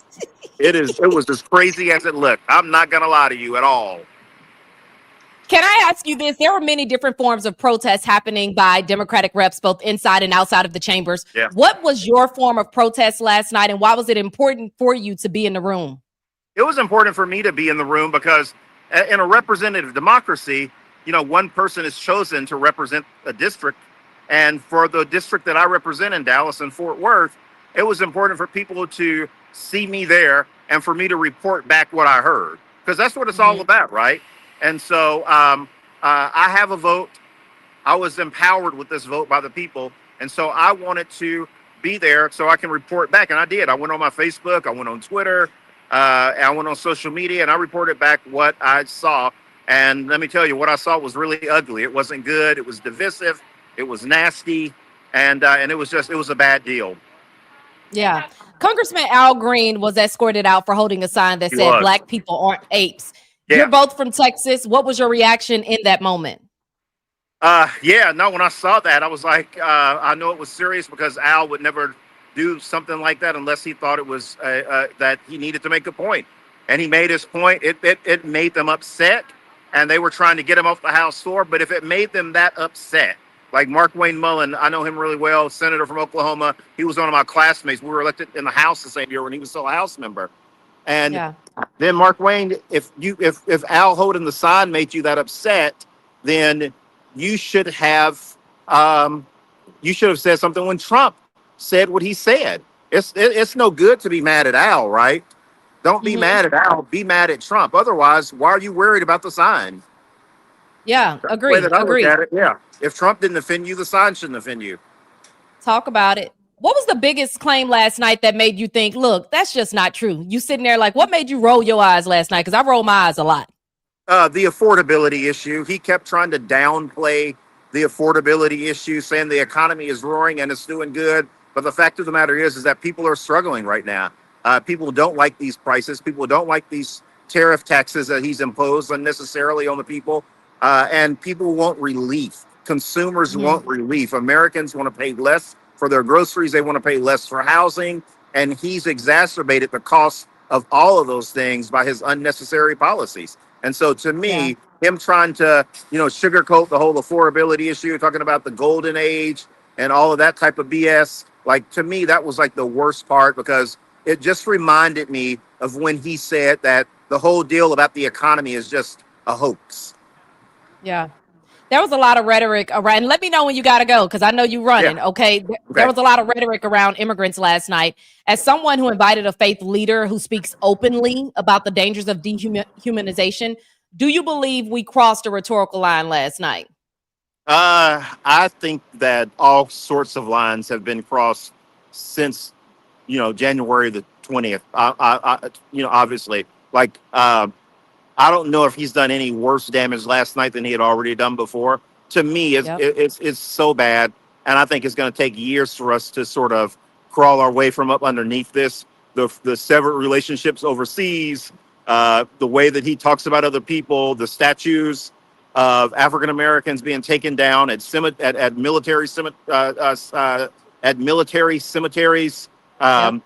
It was as crazy as it looked. I'm not gonna lie to you at all. Can I ask you this? There were many different forms of protests happening by Democratic reps, both inside and outside of the chambers. Yeah. What was your form of protest last night, and why was it important for you to be in the room? It was important for me to be in the room because in a representative democracy, one person is chosen to represent a district. And for the district that I represent in Dallas and Fort Worth, it was important for people to see me there and for me to report back what I heard, because that's what it's all about, right? And so I have a vote. I was empowered with this vote by the people. And so I wanted to be there so I can report back. And I did. I went on my Facebook. I went on Twitter. I went on social media, and I reported back what I saw. And let me tell you, what I saw was really ugly. It wasn't good. It was divisive. It was nasty. And it was a bad deal. Yeah. Congressman Al Green was escorted out for holding a sign that He said was. Black people aren't apes. Yeah. You're both from Texas. What was your reaction in that moment? When I saw that, I was like, I know it was serious, because Al would never do something like that unless he thought it was that he needed to make a point. And he made his point. It made them upset, and they were trying to get him off the House floor. But if it made them that upset, like Mark Wayne Mullen, I know him really well, senator from Oklahoma. He was one of my classmates. We were elected in the House the same year when he was still a House member. And Yeah. then Mark Wayne, if Al holding the sign made you that upset, then you should have said something when Trump said what he said. It's no good to be mad at Al, right? Don't be mad at Al. Be mad at Trump. Otherwise, why are you worried about the sign? Yeah. That's the way Agree. that I look Agree. at it. Yeah. If Trump didn't offend you, the sign shouldn't offend you. Talk about it. What was the biggest claim last night that made you think, look, that's just not true? You sitting there like, what made you roll your eyes last night? Because I roll my eyes a lot. The affordability issue. He kept trying to downplay the affordability issue, saying the economy is roaring and it's doing good. But the fact of the matter is that people are struggling right now. People don't like these prices. People don't like these tariff taxes that he's imposed unnecessarily on the people. And people want relief. Consumers want relief. Americans want to pay less for their groceries. They want to pay less for housing. And he's exacerbated the cost of all of those things by his unnecessary policies. And so to me, him trying to, sugarcoat the whole affordability issue, talking about the golden age and all of that type of BS, like, to me, that was like the worst part, because it just reminded me of when he said that the whole deal about the economy is just a hoax. Yeah. There was a lot of rhetoric around. And let me know when you got to go, because I know you running. Yeah. Okay. There was a lot of rhetoric around immigrants last night. As someone who invited a faith leader who speaks openly about the dangers of dehumanization, do you believe we crossed a rhetorical line last night? I think that all sorts of lines have been crossed since, January the 20th. Obviously, like, I don't know if he's done any worse damage last night than he had already done before. to me, Yep. it's so bad, and I think it's going to take years for us to sort of crawl our way from up underneath this. The severed relationships overseas, the way that he talks about other people, the statues of African Americans being taken down at military cemeteries. Yep.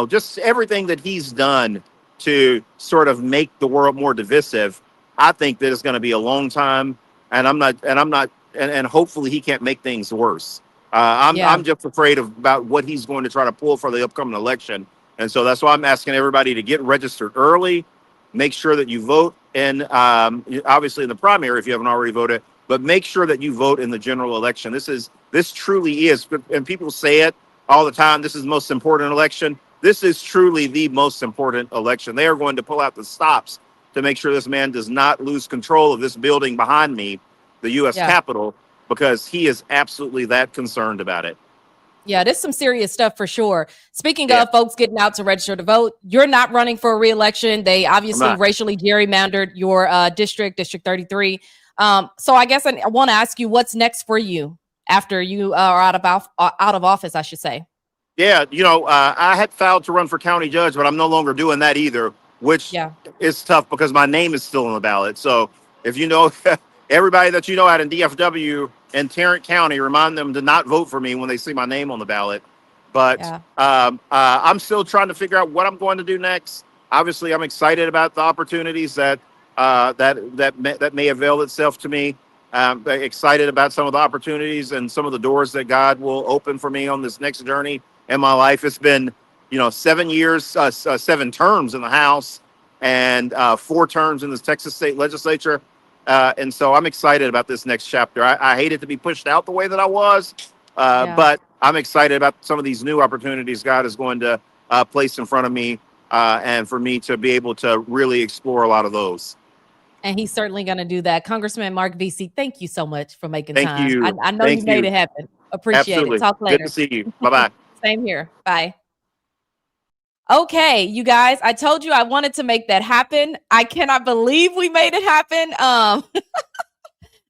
Just everything that he's done to sort of make the world more divisive. I think that it's going to be a long time, and hopefully he can't make things worse. Yeah. I'm just afraid about what he's going to try to pull for the upcoming election, and so that's why I'm asking everybody to get registered early. Make sure that you vote, and obviously in the primary if you haven't already voted, but make sure that you vote in the general election. This truly is, and people say it all the time. This is the most important election. This is truly the most important election. They are going to pull out the stops to make sure this man does not lose control of this building behind me, the U.S. Yeah. Capitol, because he is absolutely that concerned about it. Yeah, there's some serious stuff for sure. Speaking Yeah. of folks getting out to register to vote, you're not running for a re-election. They obviously not. racially gerrymandered your District 33. So I guess I want to ask you, what's next for you after you are out of office, I should say. Yeah, I had filed to run for county judge, but I'm no longer doing that either, which Yeah. is tough because my name is still on the ballot. So if you know everybody that you know out in DFW and Tarrant County, remind them to not vote for me when they see my name on the ballot. But Yeah. I'm still trying to figure out what I'm going to do next. Obviously, I'm excited about the opportunities that may avail itself to me. Excited about some of the opportunities and some of the doors that God will open for me on this next journey in my life. It's been, 7 years, 7 terms in the House, and 4 terms in the Texas State Legislature. And so I'm excited about this next chapter. I hate it to be pushed out the way that I was, Yeah. but I'm excited about some of these new opportunities God is going to place in front of me, and for me to be able to really explore a lot of those. And he's certainly going to do that. Congressman Mark VC, thank you so much for making Thank time. you. I know Thank you made you. it happen. Appreciate Absolutely. it. Talk Good later. to see you. Bye-bye. Same here. Bye. Okay, you guys, I told you I wanted to make that happen. I cannot believe we made it happen.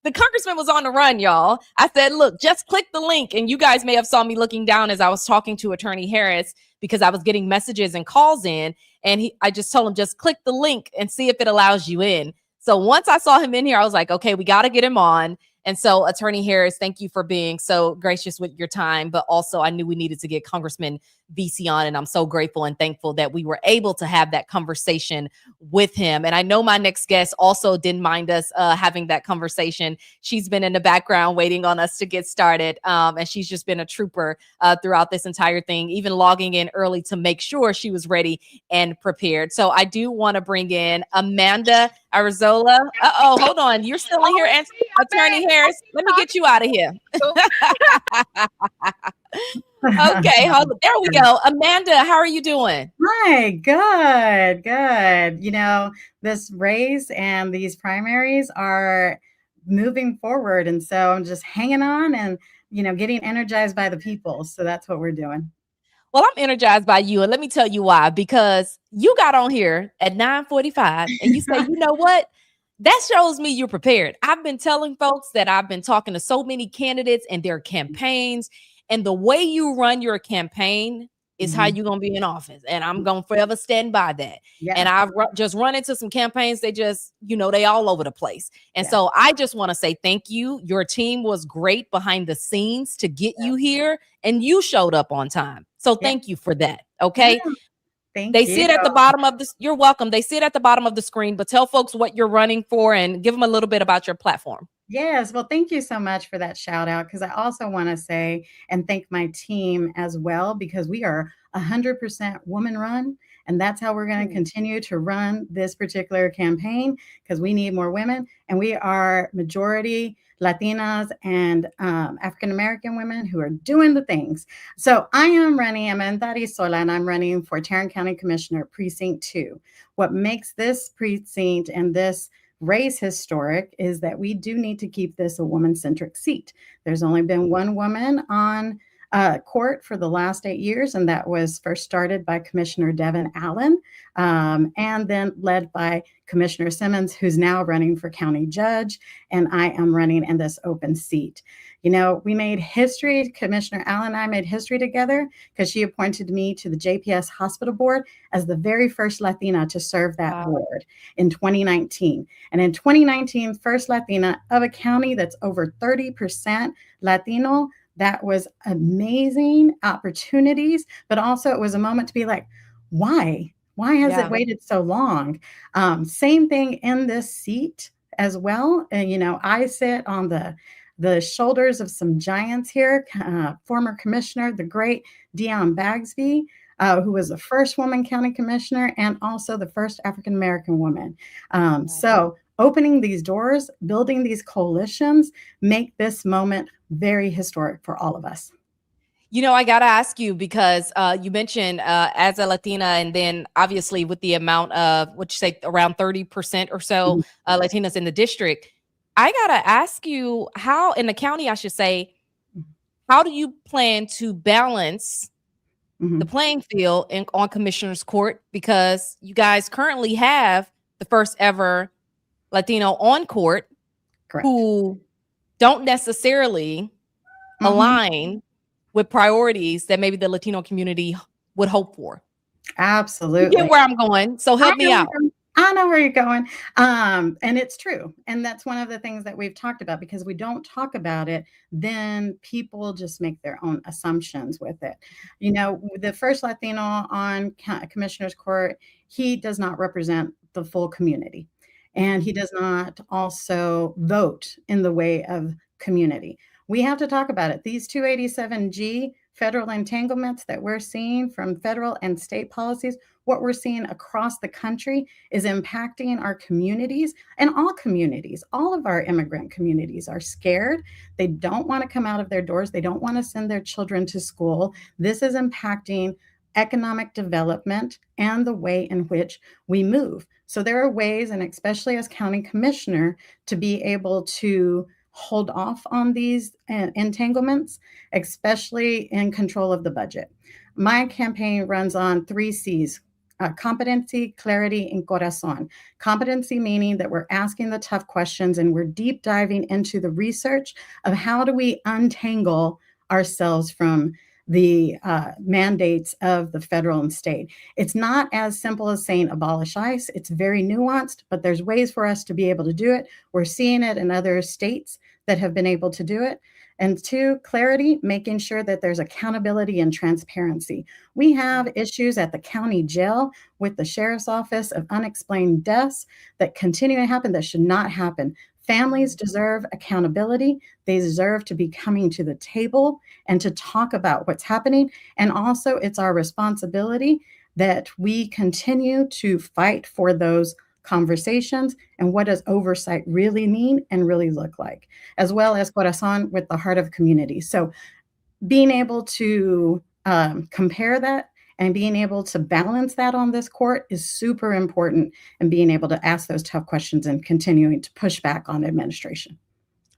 The congressman was on the run, y'all. I said, look, just click the link. And you guys may have saw me looking down as I was talking to Attorney Harris because I was getting messages and calls in. And I just told him, just click the link and see if it allows you in. So once I saw him in here, I was like, okay, we got to get him on. And so, Attorney Harris, thank you for being so gracious with your time. But also, I knew we needed to get Congressman VC on. And I'm so grateful and thankful that we were able to have that conversation with him. And I know my next guest also didn't mind us having that conversation. She's been in the background waiting on us to get started. And she's just been a trooper throughout this entire thing, even logging in early to make sure she was ready and prepared. So I do want to bring in Amanda Arzola. Hold on. You're still in here, Attorney Harris. Let me get you out of here. Okay, hold on. There we go. Amanda, how are you doing? Hi, good. This race and these primaries are moving forward. And so I'm just hanging on and, getting energized by the people. So that's what we're doing. Well, I'm energized by you. And let me tell you why. Because you got on here at 9:45 and you say, you know what? That shows me you're prepared. I've been telling folks that I've been talking to so many candidates and their campaigns. And the way you run your campaign is how you're going to be in office. And I'm going to forever stand by that. Yeah. And I've just run into some campaigns. They just, they all over the place. And so I just want to say thank you. Your team was great behind the scenes to get you here, and you showed up on time. So thank you for that. Okay. Yeah. Thank They you. sit at the bottom of this. You're welcome. They sit at the bottom of the screen, but tell folks what you're running for and give them a little bit about your platform. Yes. Well, thank you so much for that shout out. Because I also want to say and thank my team as well, because we are 100% woman run. And that's how we're going to continue to run this particular campaign, because we need more women. And we are majority Latinas and African-American women who are doing the things. So I'm Amanda Arzola, and I'm running for Tarrant County Commissioner, Precinct 2. What makes this precinct and this race historic is that we do need to keep this a woman-centric seat. There's only been one woman on court for the last 8 years, and that was first started by Commissioner Devin Allen, and then led by Commissioner Simmons, who's now running for county judge, and I am running in this open seat. You know, we made history. Commissioner Allen and I made history together because she appointed me to the JPS Hospital Board as the very first Latina to serve that board in 2019. And in 2019, first Latina of a county that's over 30% Latino. That was amazing opportunities, but also it was a moment to be like, why? Why has it waited so long? Same thing in this seat as well. And, you know, I sit on the shoulders of some giants here. Former commissioner, the great Dion Bagsby, who was the first woman county commissioner and also the first African-American woman. So opening these doors, building these coalitions, make this moment very historic for all of us. You know, I got to ask you because you mentioned as a Latina, and then obviously with the amount of, what you say, around 30% or so Latinas in the district, I got to ask you how, in the county, I should say, how do you plan to balance the playing field on Commissioner's Court? Because you guys currently have the first ever Latino on court who don't necessarily align with priorities that maybe the Latino community would hope for. Absolutely. You get where I'm going. So help me out. I know where you're going. And it's true. And that's one of the things that we've talked about, because we don't talk about it, then people just make their own assumptions with it. You know, the first Latino on Commissioner's Court, he does not represent the full community. And he does not also vote in the way of community. We have to talk about it. These 287G federal entanglements that we're seeing from federal and state policies, what we're seeing across the country is impacting our communities, and all communities. All of our immigrant communities are scared. They don't want to come out of their doors. They don't want to send their children to school. This is impacting economic development and the way in which we move. So there are ways, and especially as county commissioner, to be able to hold off on these entanglements, especially in control of the budget. My campaign runs on 3 C's: competency, clarity, and corazon. Competency meaning that we're asking the tough questions and we're deep diving into the research of how do we untangle ourselves from the mandates of the federal and state. It's not as simple as saying abolish ICE. It's very nuanced, but there's ways for us to be able to do it. We're seeing it in other states that have been able to do it. And 2, clarity, making sure that there's accountability and transparency. We have issues at the county jail with the sheriff's office of unexplained deaths that continue to happen that should not happen. Families deserve accountability. They deserve to be coming to the table and to talk about what's happening. And also, it's our responsibility that we continue to fight for those conversations and what does oversight really mean and really look like, as well as corazon, with the heart of community. So being able to compare that and being able to balance that on this court is super important, and being able to ask those tough questions and continuing to push back on administration.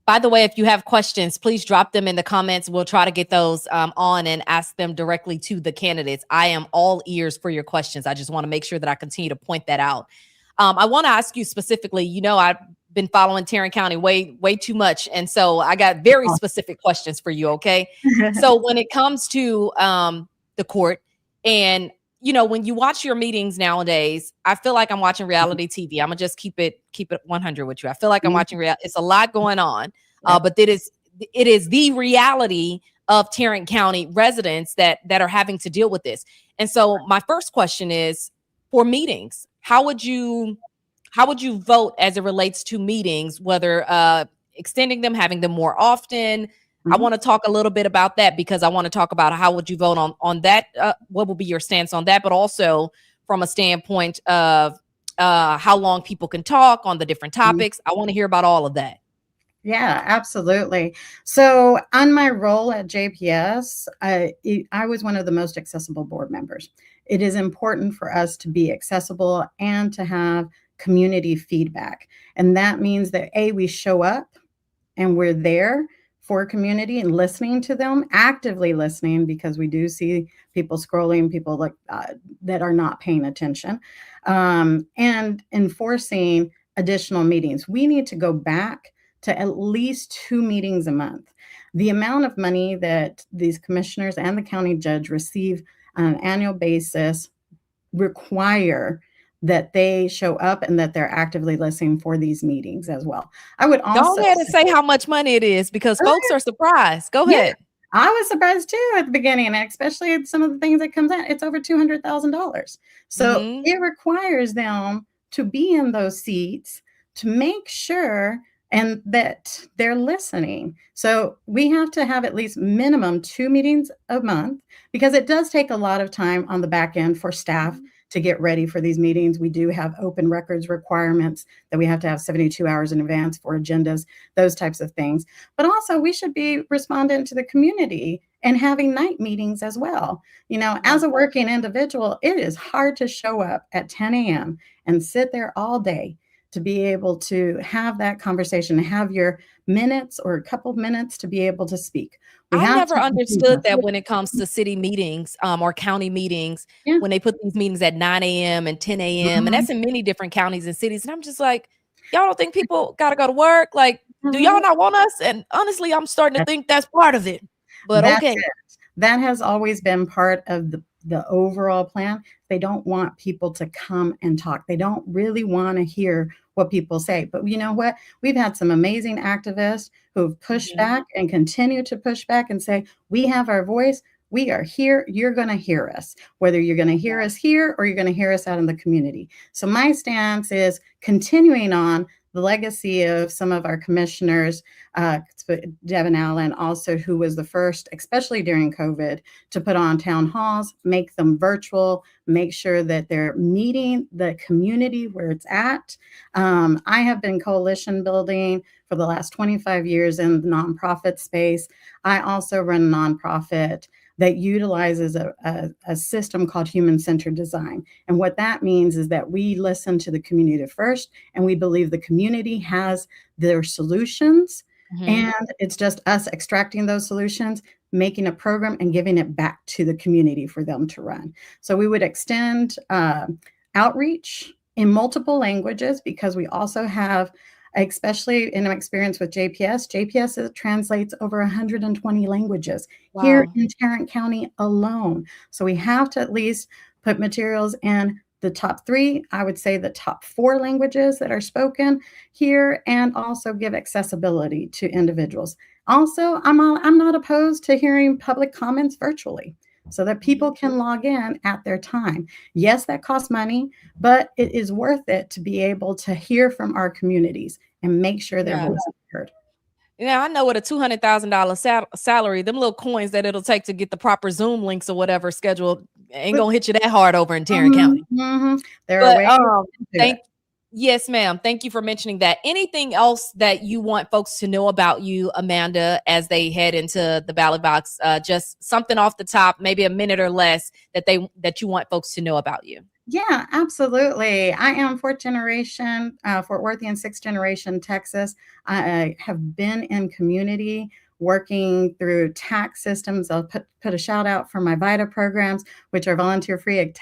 By the way, if you have questions, please drop them in the comments. We'll try to get those on and ask them directly to the candidates. I am all ears for your questions. I just want to make sure that I continue to point that out. I want to ask you specifically, you know, I've been following Tarrant County way too much. And so I got very specific questions for you. Okay. So when it comes to the court, and, you know, when you watch your meetings nowadays, I feel like I'm watching reality TV. I'm gonna just keep it 100 with you. I feel like I'm watching it's a lot going on, but it is the reality of Tarrant County residents that are having to deal with this. And so my first question is, for meetings, how would you vote as it relates to meetings, whether extending them, having them more often? I want to talk a little bit about that, because I want to talk about how would you vote on that? What will be your stance on that? But also from a standpoint of how long people can talk on the different topics. I want to hear about all of that. Yeah, absolutely. So on my role at JPS, I was one of the most accessible board members. It is important for us to be accessible and to have community feedback. And that means that we show up and we're there for community and listening to them, actively listening, because we do see people scrolling, people like that are not paying attention, and enforcing additional meetings. We need to go back to at least 2 meetings a month. The amount of money that these commissioners and the county judge receive on an annual basis require that they show up and that they're actively listening for these meetings as well. I would also Go ahead and say how much money it is because folks are surprised. Go Yeah. ahead. I was surprised too at the beginning, and especially some of the things that comes out. It's over $200,000. So Mhm. it requires them to be in those seats to make sure and that they're listening. So we have to have at least minimum 2 meetings a month, because it does take a lot of time on the back end for staff to get ready for these meetings. We do have open records requirements that we have to have 72 hours in advance for agendas, those types of things. But also, we should be responding to the community and having night meetings as well. You know, as a working individual, it is hard to show up at 10 a.m. and sit there all day to be able to have that conversation, have your minutes or a couple of minutes to be able to speak. We I have never to understood that when it comes to city meetings, or county meetings, Yeah. when they put these meetings at 9 a.m. and 10 a.m. And Mhm. that's in many different counties and cities. And I'm just like, y'all don't think people gotta go to work? Like, do Mhm. y'all not want us? And honestly, I'm starting to think that's part of it. But That's okay. it. That has always been part of the overall plan. They don't want people to come and talk. They don't really want to hear what people say. But you know what? We've had some amazing activists who have pushed Mhm. back and continue to push back and say, we have our voice. We are here. You're going to hear us, whether you're going to hear us here or you're going to hear us out in the community. So my stance is continuing on the legacy of some of our commissioners, Devin Allen, also, who was the first, especially during COVID, to put on town halls, make them virtual, make sure that they're meeting the community where it's at. I have been coalition building for the last 25 years in the nonprofit space. I also run a nonprofit that utilizes a system called human-centered design. And what that means is that we listen to the community first, and we believe the community has their solutions, Mhm. and it's just us extracting those solutions, making a program, and giving it back to the community for them to run. So we would extend outreach in multiple languages, because we also have, especially in my experience with JPS translates over 120 languages here Wow. in Tarrant County alone. So we have to at least put materials in the top 3, I would say the top 4 languages that are spoken here, and also give accessibility to individuals. Also, I'm not opposed to hearing public comments virtually so that people can log in at their time. Yes, that costs money, but it is worth it to be able to hear from our communities and make sure their Yeah. voice is heard. Yeah, I know with a $200,000 salary, them little coins that it'll take to get the proper Zoom links or whatever scheduled ain't gonna hit you that hard over in Tarrant County. There are But, ways to do it. yes, ma'am. Thank you for mentioning that. Anything else that you want folks to know about you, Amanda, as they head into the ballot box? Just something off the top, maybe a minute or less that you want folks to know about you. Yeah, absolutely. I am 4th generation, Fort Worthian, 6th generation Texas. I have been in community working through tax systems. I'll put a shout out for my VITA programs, which are volunteer free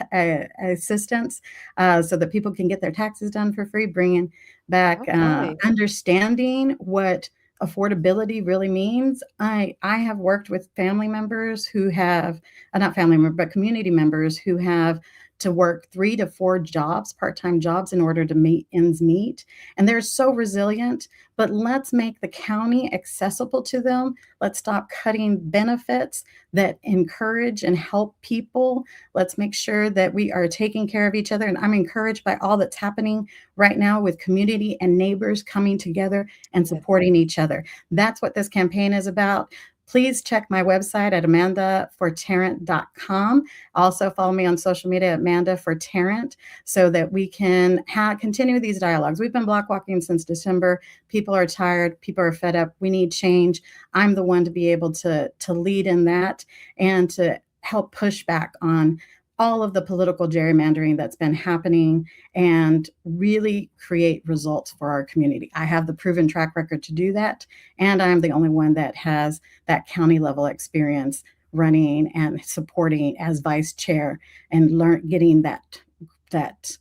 assistance, so that people can get their taxes done for free, bringing back Okay. understanding what affordability really means. I have worked with family members who have, not family members, but community members who have to work 3 to 4 jobs, part-time jobs, in order to meet ends meet. And they're so resilient, but let's make the county accessible to them. Let's stop cutting benefits that encourage and help people. Let's make sure that we are taking care of each other. And I'm encouraged by all that's happening right now with community and neighbors coming together and supporting each other. That's what this campaign is about. Please check my website at amandafortarrant.com. Also follow me on social media at Amanda for Tarrant, so that we can continue these dialogues. We've been block walking since December. People are tired. People are fed up. We need change. I'm the one to be able to lead in that and to help push back on all of the political gerrymandering that's been happening and really create results for our community. I have the proven track record to do that, and I'm the only one that has that county level experience running and supporting as vice chair and getting that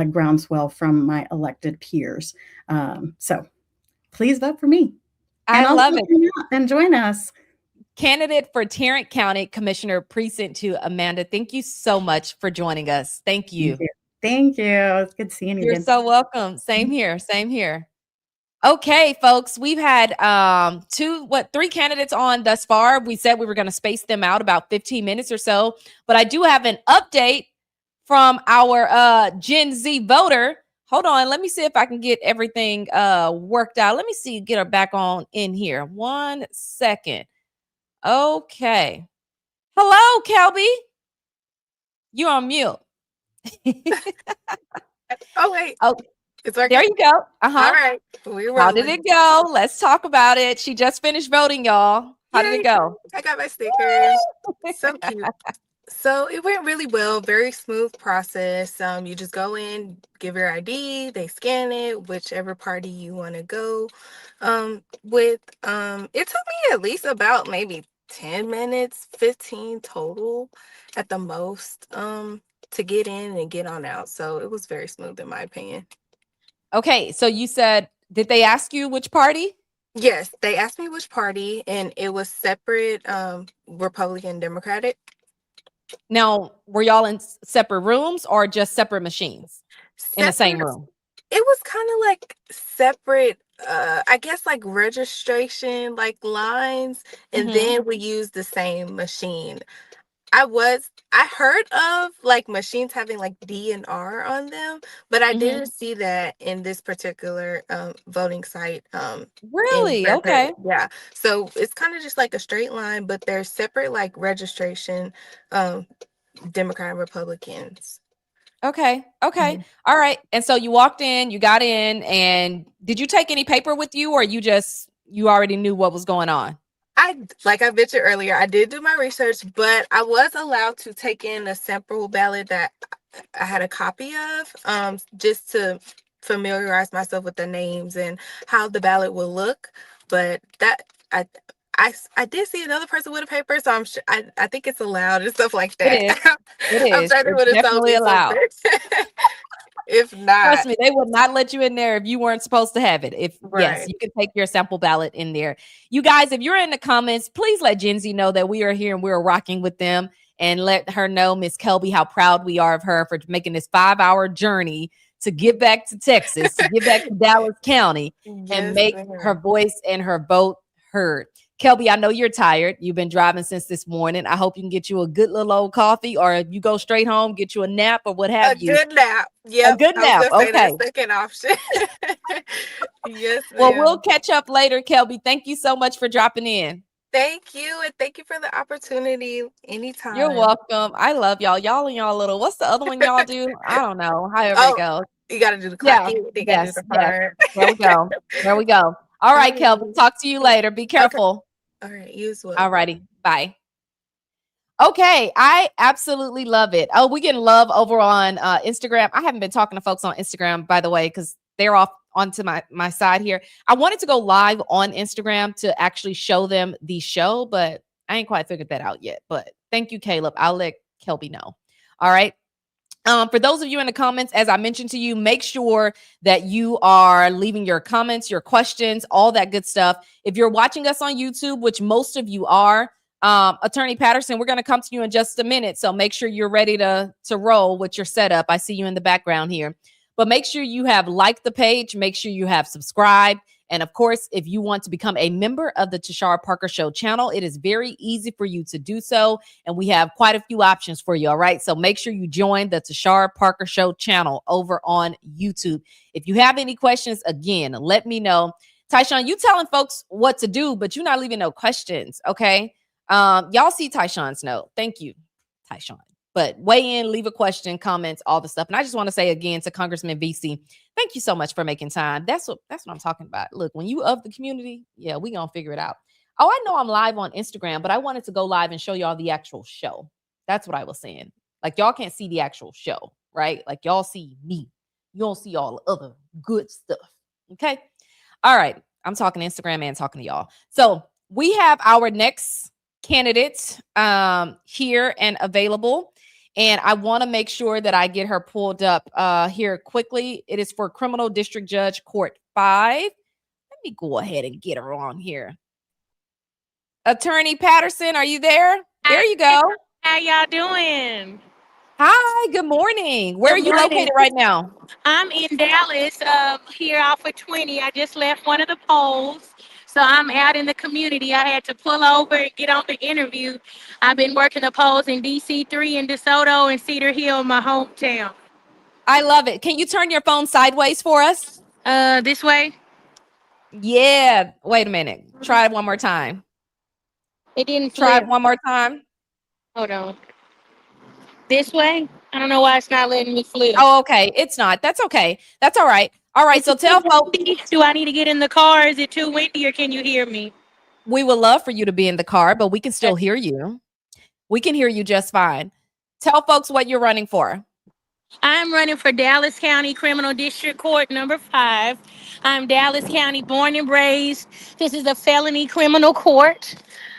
groundswell from my elected peers. So please vote for me. I And also love it. come out and join us. Candidate for Tarrant County Commissioner Precinct 2, Amanda, thank you so much for joining us. Thank you. Thank you. It's good seeing you You're again. so welcome. Same here. Same here. Okay, folks, we've had 3 candidates on thus far. We said we were going to space them out about 15 minutes or so, but I do have an update from our Gen Z voter. Hold on, let me see if I can get everything worked out. Let me see, get her back on in here. 1 second. Okay. Hello, Kelby. You're on mute. Oh, wait. Oh, It's working. there you go. Uh-huh. All right. We're How did it go? Let's talk about it. She just finished voting, y'all. How did it go? I got my stickers. So cute. So it went really well. Very smooth process. You just go in, give your ID, they scan it, whichever party you want to go with. It took me at least about maybe 10 minutes, 15 total at the most, to get in and get on out. So it was very smooth in my opinion. Okay, so you said, did they ask you which party? Yes, they asked me which party, and it was separate, Republican, Democratic. Now, were y'all in separate rooms or just separate machines in the same Separate- room? It was kind of like separate, I guess like registration, like lines, and Mhm. then we used the same machine. I heard of like machines having like DNR on them, but I Mhm. didn't see that in this particular voting site. In Really? Grand Okay. Prairie. Yeah. So it's kind of just like a straight line, but there's separate like registration, Democrat and Republicans. Okay. Okay. Mhm. All right. And so you walked in, you got in, and did you take any paper with you, or you already knew what was going on? Like I mentioned earlier, I did do my research, but I was allowed to take in a sample ballot that I had a copy of, just to familiarize myself with the names and how the ballot will look. But that I did see another person with a paper, so I think it's allowed and stuff like It that. is. It I'm is. sure they It's would have told definitely me allowed. something. If not, Trust me, they would not let you in there if you weren't supposed to have it. Yes, right. you can take your sample ballot in there. You guys, if you're in the comments, please let Gen Z know that we are here and we're rocking with them, and let her know, Miss Kelby, how proud we are of her for making this 5-hour journey to get back to Texas, to get back to Dallas County, and Yes, make ma'am. her voice and her vote heard. Kelby, I know you're tired. You've been driving since this morning. I hope you can get you a good little old coffee, or if you go straight home, get you a nap or what A have you. good nap. A Yep. good I was nap. gonna say Okay. that second option. Yes, Well, ma'am. we'll catch up later, Kelby. Thank you so much for dropping in. Thank you, and thank you for the opportunity anytime. You're welcome. I love y'all. Y'all and y'all little, what's the other one y'all do? I don't know. However it Oh, goes. you gotta do the Yeah. clapping. You gotta do Yes. the Yes. part. There we go. There we go. All right, Kelby. Alrighty. Talk to you later. Be careful. All right, you as well. All righty. Bye. Okay, I absolutely love it. Oh, we getting love over on Instagram. I haven't been talking to folks on Instagram, by the way, because they're off onto my side here. I wanted to go live on Instagram to actually show them the show, but I ain't quite figured that out yet. But thank you, Caleb. I'll let Kelby know. All right. For those of you in the comments, as I mentioned to you, make sure that you are leaving your comments, your questions, all that good stuff. If you're watching us on YouTube, which most of you are, Attorney Patterson, we're going to come to you in just a minute. So make sure you're ready to roll with your setup. I see you in the background here. But make sure you have liked the page. Make sure you have subscribed. And of course, if you want to become a member of the Tashara Parker Show channel, it is very easy for you to do so. And we have quite a few options for you. All right. So make sure you join the Tashara Parker Show channel over on YouTube. If you have any questions, again, let me know. Tyshawn, you telling folks what to do, but you're not leaving no questions. Okay. Y'all see Tyshawn's note. Thank you, Tyshawn. But weigh in, leave a question, comments, all the stuff. And I just want to say again to Congressman VC, thank you so much for making time. That's what I'm talking about. Look, when you of the community, yeah, we gonna figure it out. Oh, I know I'm live on Instagram, but I wanted to go live and show y'all the actual show. That's what I was saying. Like y'all can't see the actual show, right? Like y'all see me. You don't see all the other good stuff. Okay. All right. I'm talking to Instagram and talking to y'all. So we have our next candidate here and available. And I want to make sure that I get her pulled up here quickly. It is for Criminal District Judge Court 5. Let me go ahead and get her on here. Attorney Patterson, are you there? There you go. How y'all doing? Hi, good morning. Where are Good you morning. located right now? I'm in Dallas, here off of 20. I just left one of the polls. So I'm out in the community. I had to pull over and get on the interview. I've been working the polls in DC3 and DeSoto and Cedar Hill, my hometown. I love it. Can you turn your phone sideways for us? This way? Yeah. Wait a minute. Try it one more time. It didn't Try it flip. one more time. Hold on. This way? I don't know why it's not letting me flip. Oh, okay. It's not. That's okay. That's all right. All right. Is So it too tell folks, windy? Do I need to get in the car? Is it too windy or can you hear me? we would love for you to be in the car, but we can still hear you. We can hear you just fine. Tell folks what you're running for. I'm running for Dallas County Criminal District Court number 5. I'm Dallas County born and raised. This is a felony criminal court.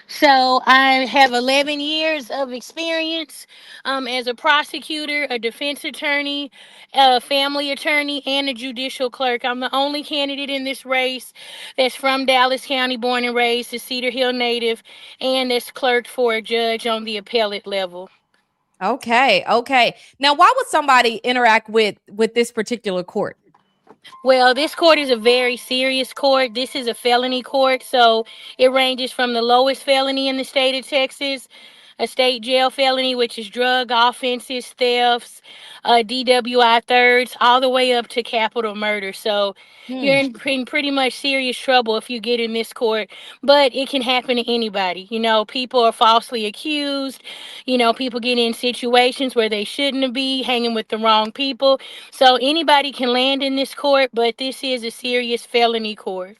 So I have 11 years of experience as a prosecutor, a defense attorney, a family attorney, and a judicial clerk. I'm the only candidate in this race that's from Dallas County, born and raised, a Cedar Hill native, and that's clerked for a judge on the appellate level. Okay. Okay. Now, why would somebody interact with this particular court? Well, this court is a very serious court. This is a felony court, so it ranges from the lowest felony in the state of Texas, a state jail felony, which is drug offenses, thefts, DWI thirds, all the way up to capital murder. So you're Hmm. in pretty much serious trouble if you get in this court, but it can happen to anybody. You know, people are falsely accused. You know, people get in situations where they shouldn't be, hanging with the wrong people. So anybody can land in this court, but this is a serious felony court.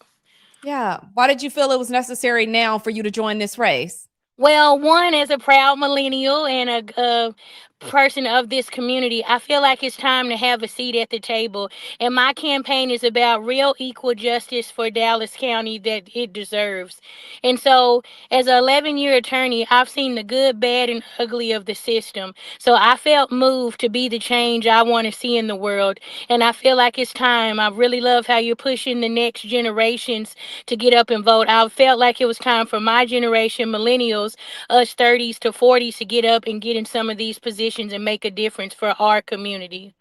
Yeah. Why did you feel it was necessary now for you to join this race? Well, one, as a proud millennial and a person of this community, I feel like it's time to have a seat at the table. And my campaign is about real equal justice for Dallas County that it deserves. And so, as an 11-year attorney, I've seen the good, bad, and ugly of the system. So I felt moved to be the change I want to see in the world. And I feel like it's time. I really love how you're pushing the next generations to get up and vote. I felt like it was time for my generation, millennials, us 30s to 40s, to get up and get in some of these positions and make a difference for our community.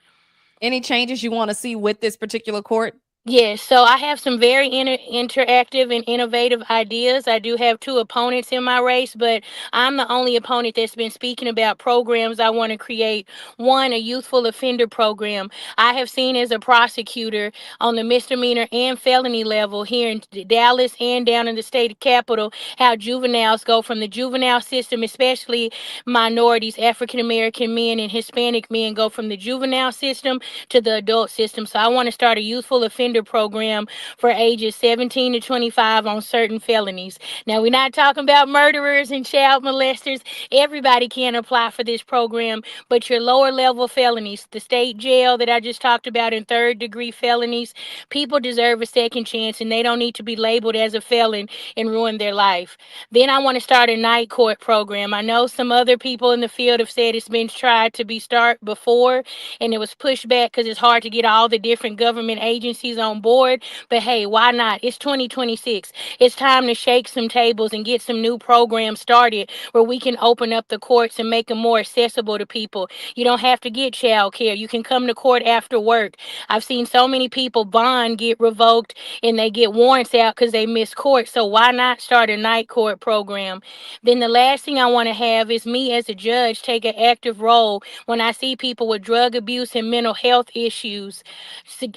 Any changes you want to see with this particular court? Yes, so I have some very interactive and innovative ideas. I do have two opponents in my race, but I'm the only opponent that's been speaking about programs I want to create. One, a youthful offender program. I have seen as a prosecutor on the misdemeanor and felony level here in Dallas and down in the state capital, how juveniles go from the juvenile system, especially minorities, African American men and Hispanic men, go from the juvenile system to the adult system. So I want to start a youthful offender program for ages 17 to 25 on certain felonies. Now, we're not talking about murderers and child molesters. Everybody can apply for this program, but your lower level felonies, the state jail that I just talked about, in third degree felonies, people deserve a second chance and they don't need to be labeled as a felon and ruin their life. Then I want to start a night court program. I know some other people in the field have said it's been tried to be start before and it was pushed back because it's hard to get all the different government agencies on board. But hey, why not? It's 2026. It's time to shake some tables and get some new programs started where we can open up the courts and make them more accessible to people. You don't have to get child care. You can come to court after work. I've seen so many people bond get revoked and they get warrants out because they miss court. So why not start a night court program? Then the last thing I want to have is me as a judge take an active role when I see people with drug abuse and mental health issues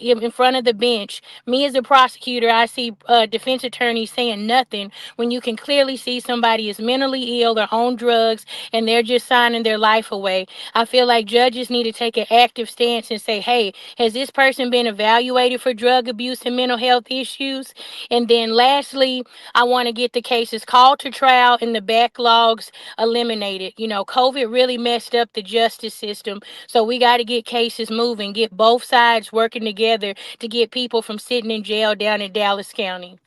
in front of the bench. bench. Me as a prosecutor, I see defense attorneys saying nothing when you can clearly see somebody is mentally ill or on drugs and they're just signing their life away. I feel like judges need to take an active stance and say, hey, has this person been evaluated for drug abuse and mental health issues? And then lastly, I want to get the cases called to trial and the backlogs eliminated. You know, COVID really messed up the justice system. So we got to get cases moving, get both sides working together to get people from sitting in jail down in Dallas County.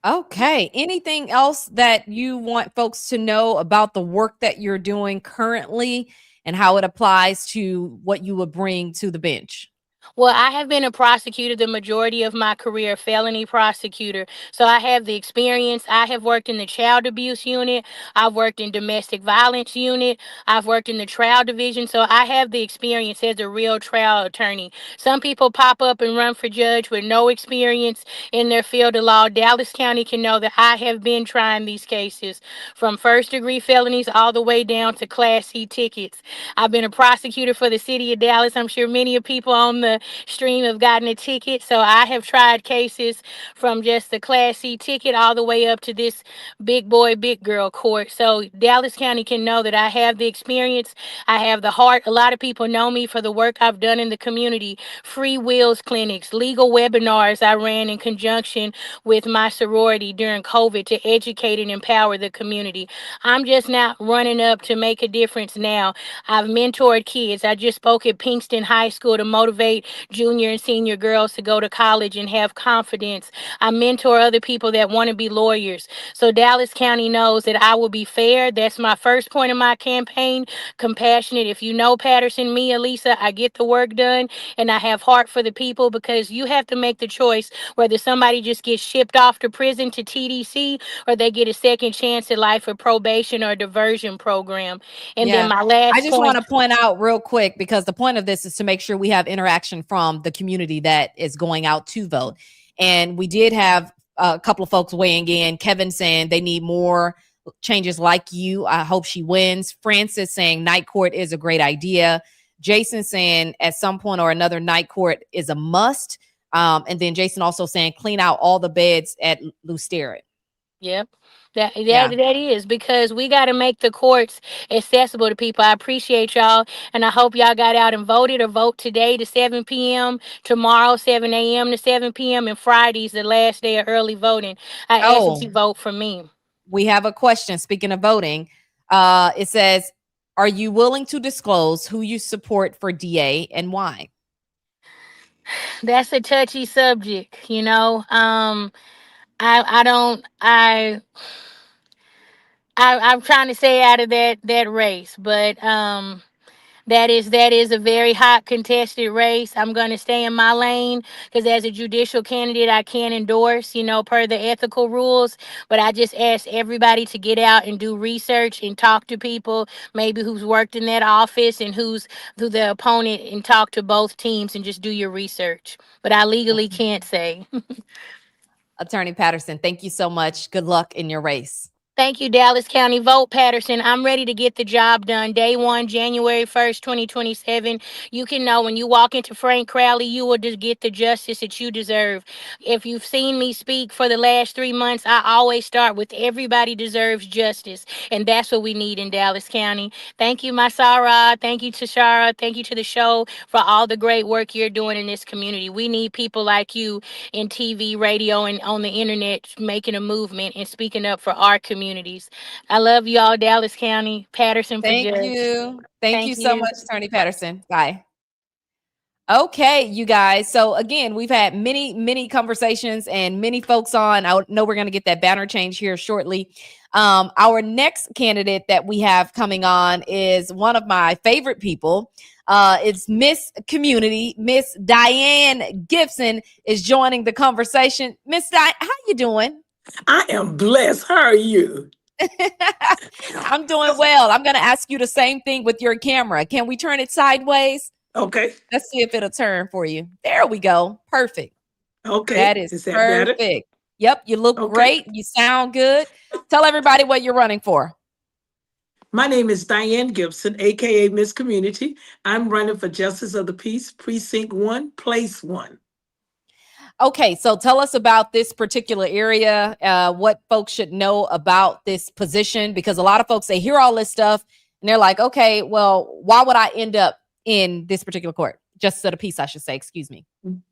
Okay. Anything else that you want folks to know about the work that you're doing currently and how it applies to what you would bring to the bench? Well, I have been a prosecutor the majority of my career, felony prosecutor. So I have the experience. I have worked in the child abuse unit. I've worked in domestic violence unit. I've worked in the trial division. So I have the experience as a real trial attorney. Some people pop up and run for judge with no experience in their field of law. Dallas County can know that I have been trying these cases from first degree felonies all the way down to Class C tickets. I've been a prosecutor for the city of Dallas. I'm sure many of people on the stream have gotten a ticket. So I have tried cases from just the Class C ticket all the way up to this big boy, big girl court. So Dallas County can know that I have the experience. I have the heart. A lot of people know me for the work I've done in the community, free wills clinics, legal webinars I ran in conjunction with my sorority during COVID to educate and empower the community. I'm just not running up to make a difference now. I've mentored kids. I just spoke at Pinkston High School to motivate junior and senior girls to go to college and have confidence. I mentor other people that want to be lawyers. So Dallas County knows that I will be fair. That's my first point of my campaign. Compassionate. If you know Patterson, me, Elisa, I get the work done and I have heart for the people because you have to make the choice whether somebody just gets shipped off to prison to TDC or they get a second chance at life or probation or a diversion program. And then Yeah. my I last just want point. to point out real quick because the point of this is to make sure we have interaction from the community that is going out to vote. And we did have a couple of folks weighing in. Kevin saying they need more changes like you. I hope she wins. Francis saying night court is a great idea. Jason saying at some point or another, night court is a must. And then Jason also saying clean out all the beds at Lusterit. Yep. That Yeah. that is because we got to make the courts accessible to people. I appreciate y'all, and I hope y'all got out and voted or vote today to 7 p.m., tomorrow 7 a.m. to 7 p.m., and Friday's the last day of early voting. I ask that you Oh, vote for me. we have a question. Speaking of voting, it says, are you willing to disclose who you support for DA and why? That's a touchy subject, you know. I don't I'm trying to stay out of that race, but that is a very hot contested race. I'm going to stay in my lane because as a judicial candidate, I can't endorse, you know, per the ethical rules. But I just ask everybody to get out and do research and talk to people, maybe who's worked in that office and who's who the opponent, and talk to both teams and just do your research. But I legally can't say. Attorney Patterson, thank you so much. Good luck in your race. Thank you, Dallas County. Vote Patterson. I'm ready to get the job done. Day one, January 1st, 2027. You can know when you walk into Frank Crowley, you will just get the justice that you deserve. If you've seen me speak for the last 3 months, I always start with everybody deserves justice. And that's what we need in Dallas County. Thank you, my Sarah. Thank you, Tashara. Thank you to the show for all the great work you're doing in this community. We need people like you in TV, radio, and on the internet making a movement and speaking up for our communities. I love you all, Dallas County. Patterson for Thank judge. you. Thank you Thank so you. much, Attorney Patterson. Bye. Okay, you guys. So again, we've had many conversations and many folks on. I know we're going to get that banner change here shortly. Our next candidate that we have coming on is one of my favorite people. It's Miss Community. Miss Diane Gibson is joining the conversation. Miss Diane, how you doing? I am blessed. How are you? I'm doing well. I'm going to ask you the same thing with your camera. Can we turn it sideways? Okay. Let's see if it'll turn for you. There we go. Perfect. Okay. That is that better? perfect. Yep. You look Okay. great. You sound good. Tell everybody what you're running for. My name is Diane Gibson, aka Miss Community. I'm running for Justice of the Peace, Precinct 1, Place 1. Okay, so tell us about this particular area, what folks should know about this position, because a lot of folks, they hear all this stuff and they're like, okay, well, why would I end up in this particular court? Justice of the peace, I should say, excuse me.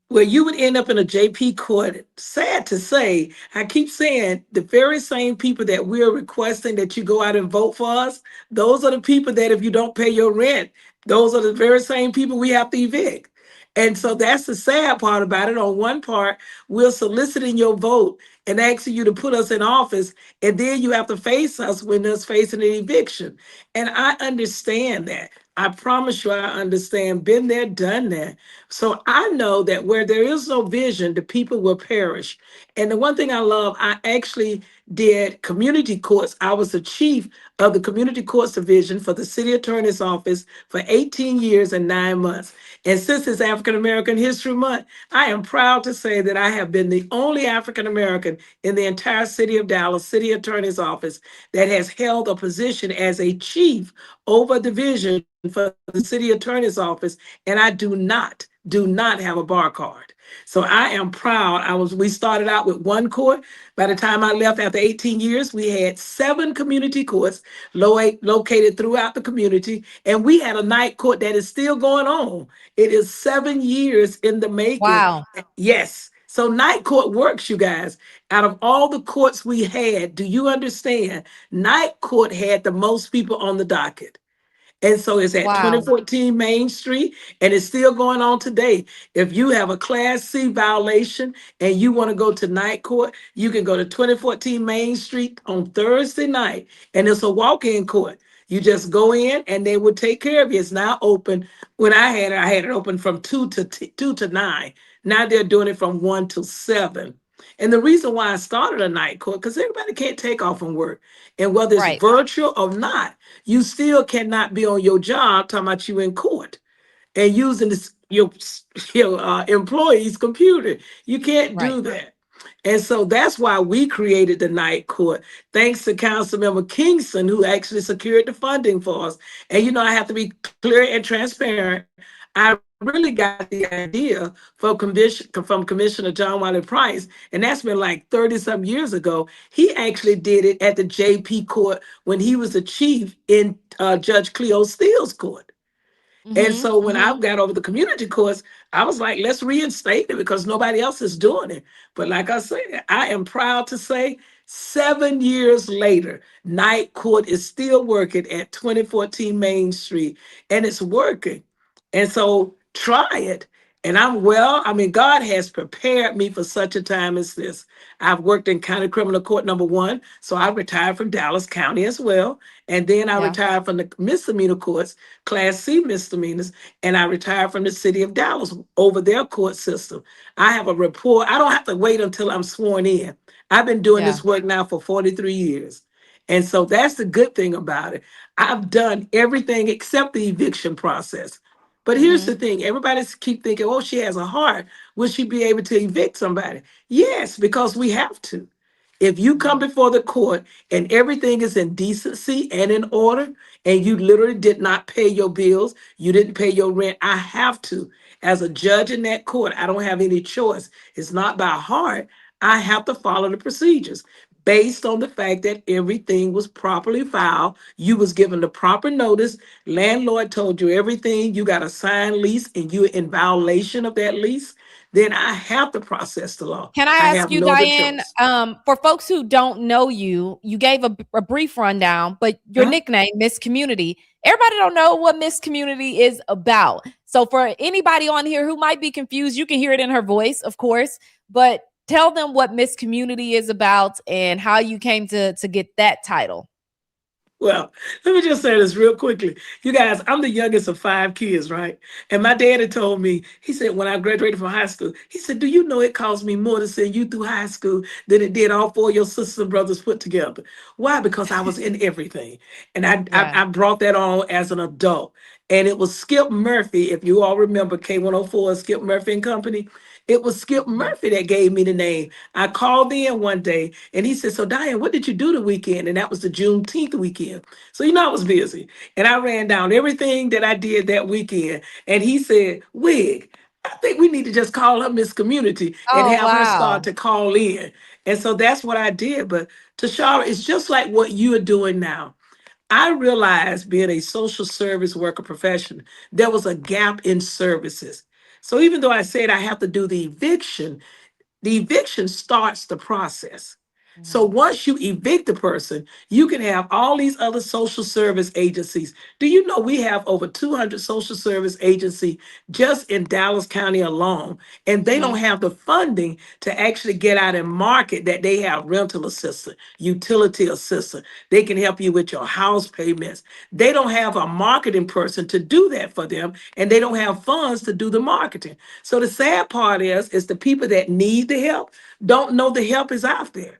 Where you would end up in a JP court. Sad to say, I keep saying the very same people that we're requesting that you go out and vote for us, those are the people that if you don't pay your rent, those are the very same people we have to evict. And so that's the sad part about it. On one part, we're soliciting your vote and asking you to put us in office, and then you have to face us when us facing an eviction. And I understand that. I promise you, I understand. Been there, done that. So I know that where there is no vision, the people will perish. And the one thing I love, I actually did community courts. I was the chief of the community courts division for the city attorney's office for 18 years and 9 months. And since it's African American History Month, I am proud to say that I have been the only African American in the entire city of Dallas city attorney's office that has held a position as a chief over division for the city attorney's office. And I do not have a bar card. So I am proud. We started out with one court. By the time I left after 18 years, we had 7 community courts located throughout the community. And we had a night court that is still going on. It is 7 years in the making. Wow. Yes. So night court works, you guys. Out of all the courts we had, do you understand? Night court had the most people on the docket. And so it's at Wow. 2014 Main Street, and it's still going on today. If you have a Class C violation and you want to go to night court, you can go to 2014 Main Street on Thursday night, and it's a walk-in court. You just go in, and they will take care of you. It's now open. When I had it open from 2 to 9. Now they're doing it from 1 to 7. And the reason why I started a night court, because everybody can't take off from work. And whether it's Right. virtual or not, you still cannot be on your job talking about you in court and using your employee's computer. You can't Right. do that. And so that's why we created the night court, thanks to Councilmember Kingston, who actually secured the funding for us. And I have to be clear and transparent. I really got the idea from Commissioner John Wiley Price, and that's been like 30 some years ago. He actually did it at the JP court when he was the chief in Judge Cleo Steele's court. And Mm-hmm. so when I Mm-hmm. got over the community courts, I was like, let's reinstate it because nobody else is doing it. But like I said, I am proud to say 7 years later, night court is still working at 2014 Main Street, and it's working. And so try it. And God has prepared me for such a time as this. I've worked in county criminal court number 1. So I retired from Dallas County as well. And then I Yeah. retired from the misdemeanor courts, Class C misdemeanors, and I retired from the city of Dallas over their court system. I have a report. I don't have to wait until I'm sworn in. I've been doing Yeah. this work now for 43 years. And so that's the good thing about it. I've done everything except the eviction process. But here's Mm-hmm. the thing, everybody keep thinking, oh, she has a heart. Will she be able to evict somebody? Yes, because we have to. If you come before the court and everything is in decency and in order, and you literally did not pay your bills, you didn't pay your rent, I have to. As a judge in that court, I don't have any choice. It's not by heart. I have to follow the procedures based on the fact that everything was properly filed. You was given the proper notice. Landlord told you everything. You got a signed lease and you're in violation of that lease. Then I have to process the law. Can I I ask have you, no other Diane, choice. for folks who don't know you, you gave a brief rundown, but your Huh? nickname, Miss Community, everybody don't know what Miss Community is about. So for anybody on here who might be confused, you can hear it in her voice, of course, but tell them what Miss Community is about and how you came to get that title. Well, let me just say this real quickly. You guys, I'm the youngest of 5 kids, right? And my daddy told me, he said, when I graduated from high school, he said, do you know it cost me more to send you through high school than it did all 4 of your sisters and brothers put together? Why? Because I was in everything. And Yeah. I brought that on as an adult. And it was Skip Murphy, if you all remember K104, Skip Murphy and Company. It was Skip Mhm. Murphy that gave me the name. I called in one day and he said, so Diane, what did you do the weekend? And that was the Juneteenth weekend. So I was busy. And I ran down everything that I did that weekend. And he said, Wig, I think we need to just call her Miss Community and Oh, have her start wow. to call in. And so that's what I did. But Tashara, it's just like what you are doing now. I realized being a social service worker profession, there was a gap in services. So even though I said I have to do the eviction starts the process. So Mhm. once you evict the person, you can have all these other social service agencies. Do you know we have over 200 social service agencies just in Dallas County alone, and they don't Mhm. have the funding to actually get out and market that they have rental assistance, utility assistance. They can help you with your house payments. They don't have a marketing person to do that for them, and they don't have funds to do the marketing. So the sad part is the people that need the help don't know the help is out there.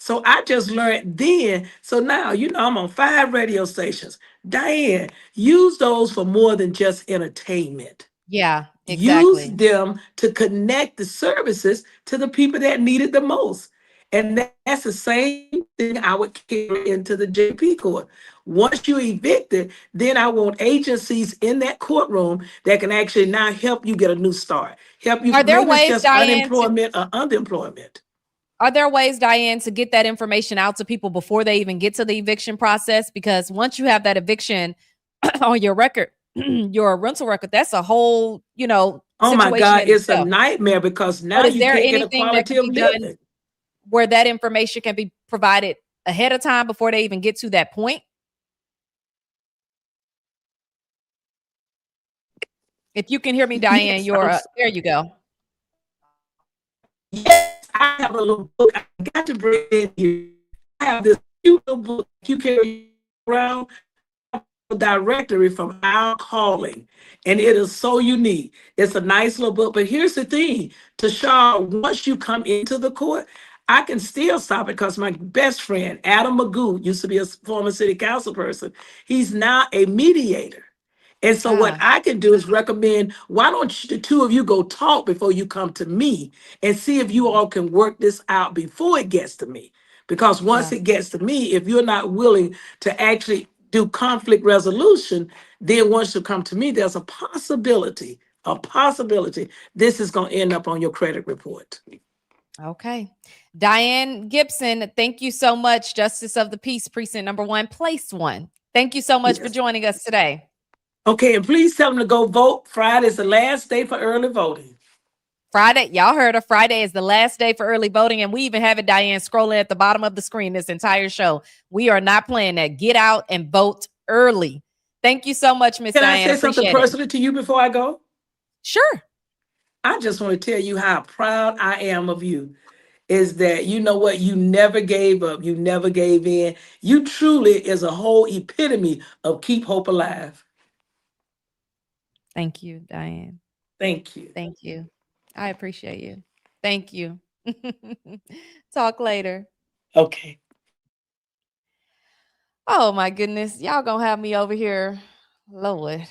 So I just learned then. So now, I'm on 5 radio stations. Diane, use those for more than just entertainment. Yeah, Use exactly. them to connect the services to the people that need it the most. And that's the same thing I would carry into the JP court. Once you evict it, then I want agencies in that courtroom that can actually now help you get a new start. Help you, Are there maybe it's ways, just Diane, to unemployment or underemployment. Are there ways, Diane, to get that information out to people before they even get to the eviction process? Because once you have that eviction on your record, your rental record, that's a whole, Oh my situation God, in it's a itself. nightmare because But now is you there can't get a anything that quality can of be done living. where that information can be provided ahead of time before they even get to that point? If you can hear me, Diane, Yes, you're there you go. yes, I have a little book. I got to bring it in here. I have this cute little book you carry around, a directory from our calling, and it is so unique. It's a nice little book, but here's the thing, Tashar, once you come into the court, I can still stop it because my best friend, Adam Magoo, used to be a former city council person. He's now a mediator. And so what Ah, I can do is recommend, why don't the two of you go talk before you come to me and see if you mhm, all can work this out before it gets to me. Because once yeah. it gets to me, if you're not willing to actually do conflict resolution, then once you come to me, there's a possibility this is going to end up on your credit report. Okay. Diane Gibson, thank you so much. Justice of the Peace, Precinct number 1, Place 1. Thank you so much for Yes. joining us today. Okay, and please tell them to go vote. Friday is the last day for early voting. Friday, y'all heard her. Friday is the last day for early voting, and we even have it, Diane, scrolling at the bottom of the screen this entire show. We are not playing that. Get out and vote early. Thank you so much, Miss Can I Diane. say something Appreciate it. personal to you before I go? Sure. I just want to tell you how proud I am of you. Is that you know what? You never gave up. You never gave in. You truly is a whole epitome of keep hope alive. Thank you, Diane. Thank you. Thank you. I appreciate you. Thank you. Talk later. Okay. Oh my goodness. Y'all gonna have me over here. Lord.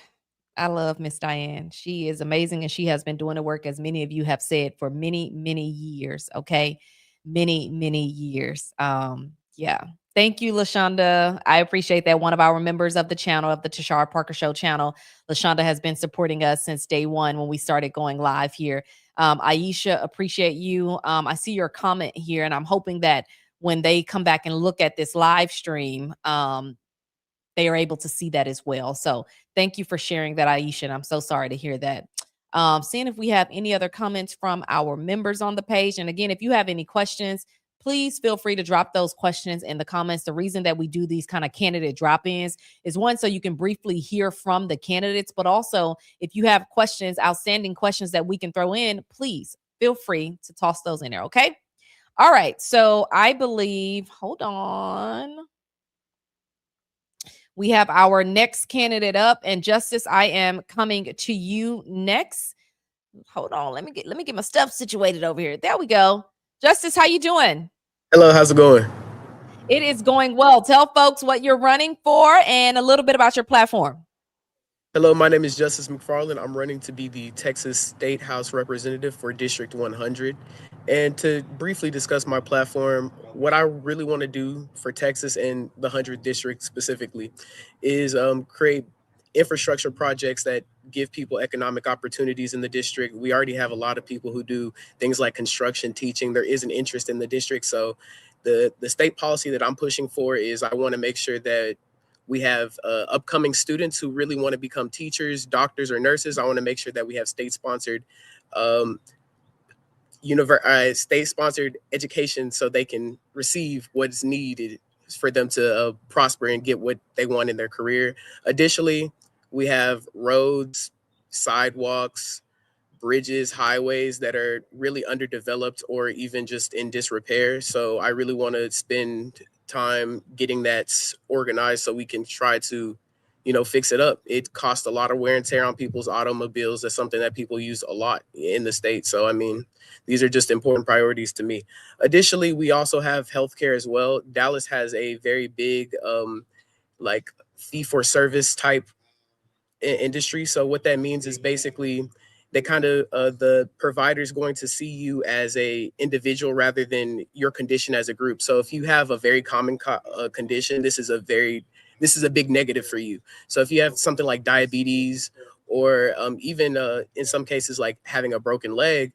I love Miss Diane. She is amazing and she has been doing the work, as many of you have said, for many, many years. Okay. Many, many years. Yeah. Thank you, LaShonda. I appreciate that. One of our members of the channel, of the Tashara Parker Show channel, LaShonda has been supporting us since day one when we started going live here. Aisha, appreciate you. I see your comment here, and I'm hoping that when they come back and look at this live stream, they are able to see that as well. So thank you for sharing that, Aisha. And I'm so sorry to hear that. Seeing if we have any other comments from our members on the page. And again, if you have any questions, please feel free to drop those questions in the comments. The reason that we do these kind of candidate drop-ins is, one, so you can briefly hear from the candidates, but also if you have questions, outstanding questions that we can throw in, please feel free to toss those in there. Okay. All right. So I believe, hold on. We have our next candidate up, and Justice, I am coming to you next. Hold on, let me get my stuff situated over here. There we go. Justice, how you doing? Hello, how's it going? It is going well. Tell folks what you're running for and a little bit about your platform. Hello, my name is Justice McFarland. I'm running to be the Texas State House Representative for District 100. And to briefly discuss my platform, what I really want to do for Texas and the 100th district specifically is create infrastructure projects that give people economic opportunities in the district. We already have a lot of people who do things like construction, teaching. There is an interest in the district. So the state policy that I'm pushing for is I want to make sure that we have upcoming students who really want to become teachers, doctors, or nurses. I want to make sure that we have state-sponsored state-sponsored education so they can receive what's needed for them to prosper and get what they want in their career. Additionally, we have roads, sidewalks, bridges, highways that are really underdeveloped or even just in disrepair. So I really want to spend time getting that organized so we can try to, fix it up. It costs a lot of wear and tear on people's automobiles. That's something that people use a lot in the state. So, I mean, these are just important priorities to me. Additionally, we also have healthcare as well. Dallas has a very big, like fee-for-service type industry. So what that means is basically they kind of the provider is going to see you as a individual rather than your condition as a group. So if you have a very common condition, this is a big negative for you. So if you have something like diabetes or even in some cases like having a broken leg,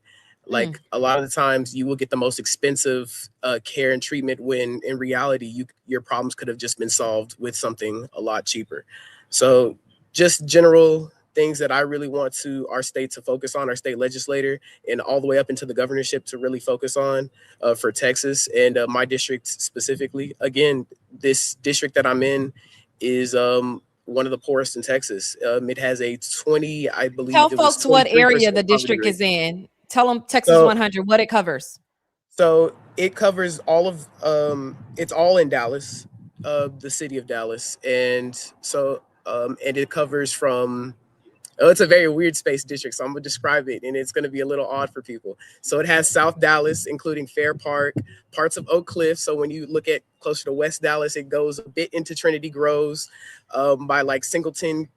like a lot of the times you will get the most expensive care and treatment when in reality your problems could have just been solved with something a lot cheaper. So just general things that I really want our state to focus on, our state legislator, and all the way up into the governorship to really focus on for Texas and my district specifically. Again, this district that I'm in is one of the poorest in Texas. It has a 20, I believe. Tell it was folks what area 23% the poverty district rate. is in. Tell them Texas 100, what it covers. So it covers all of, it's all in Dallas, the city of Dallas. And so, and it covers from, it's a very weird space district, so I'm gonna describe it, and it's gonna be a little odd for people. So it has South Dallas, including Fair Park, parts of Oak Cliff. So when you look at closer to West Dallas, it goes a bit into Trinity Groves, by like Singleton,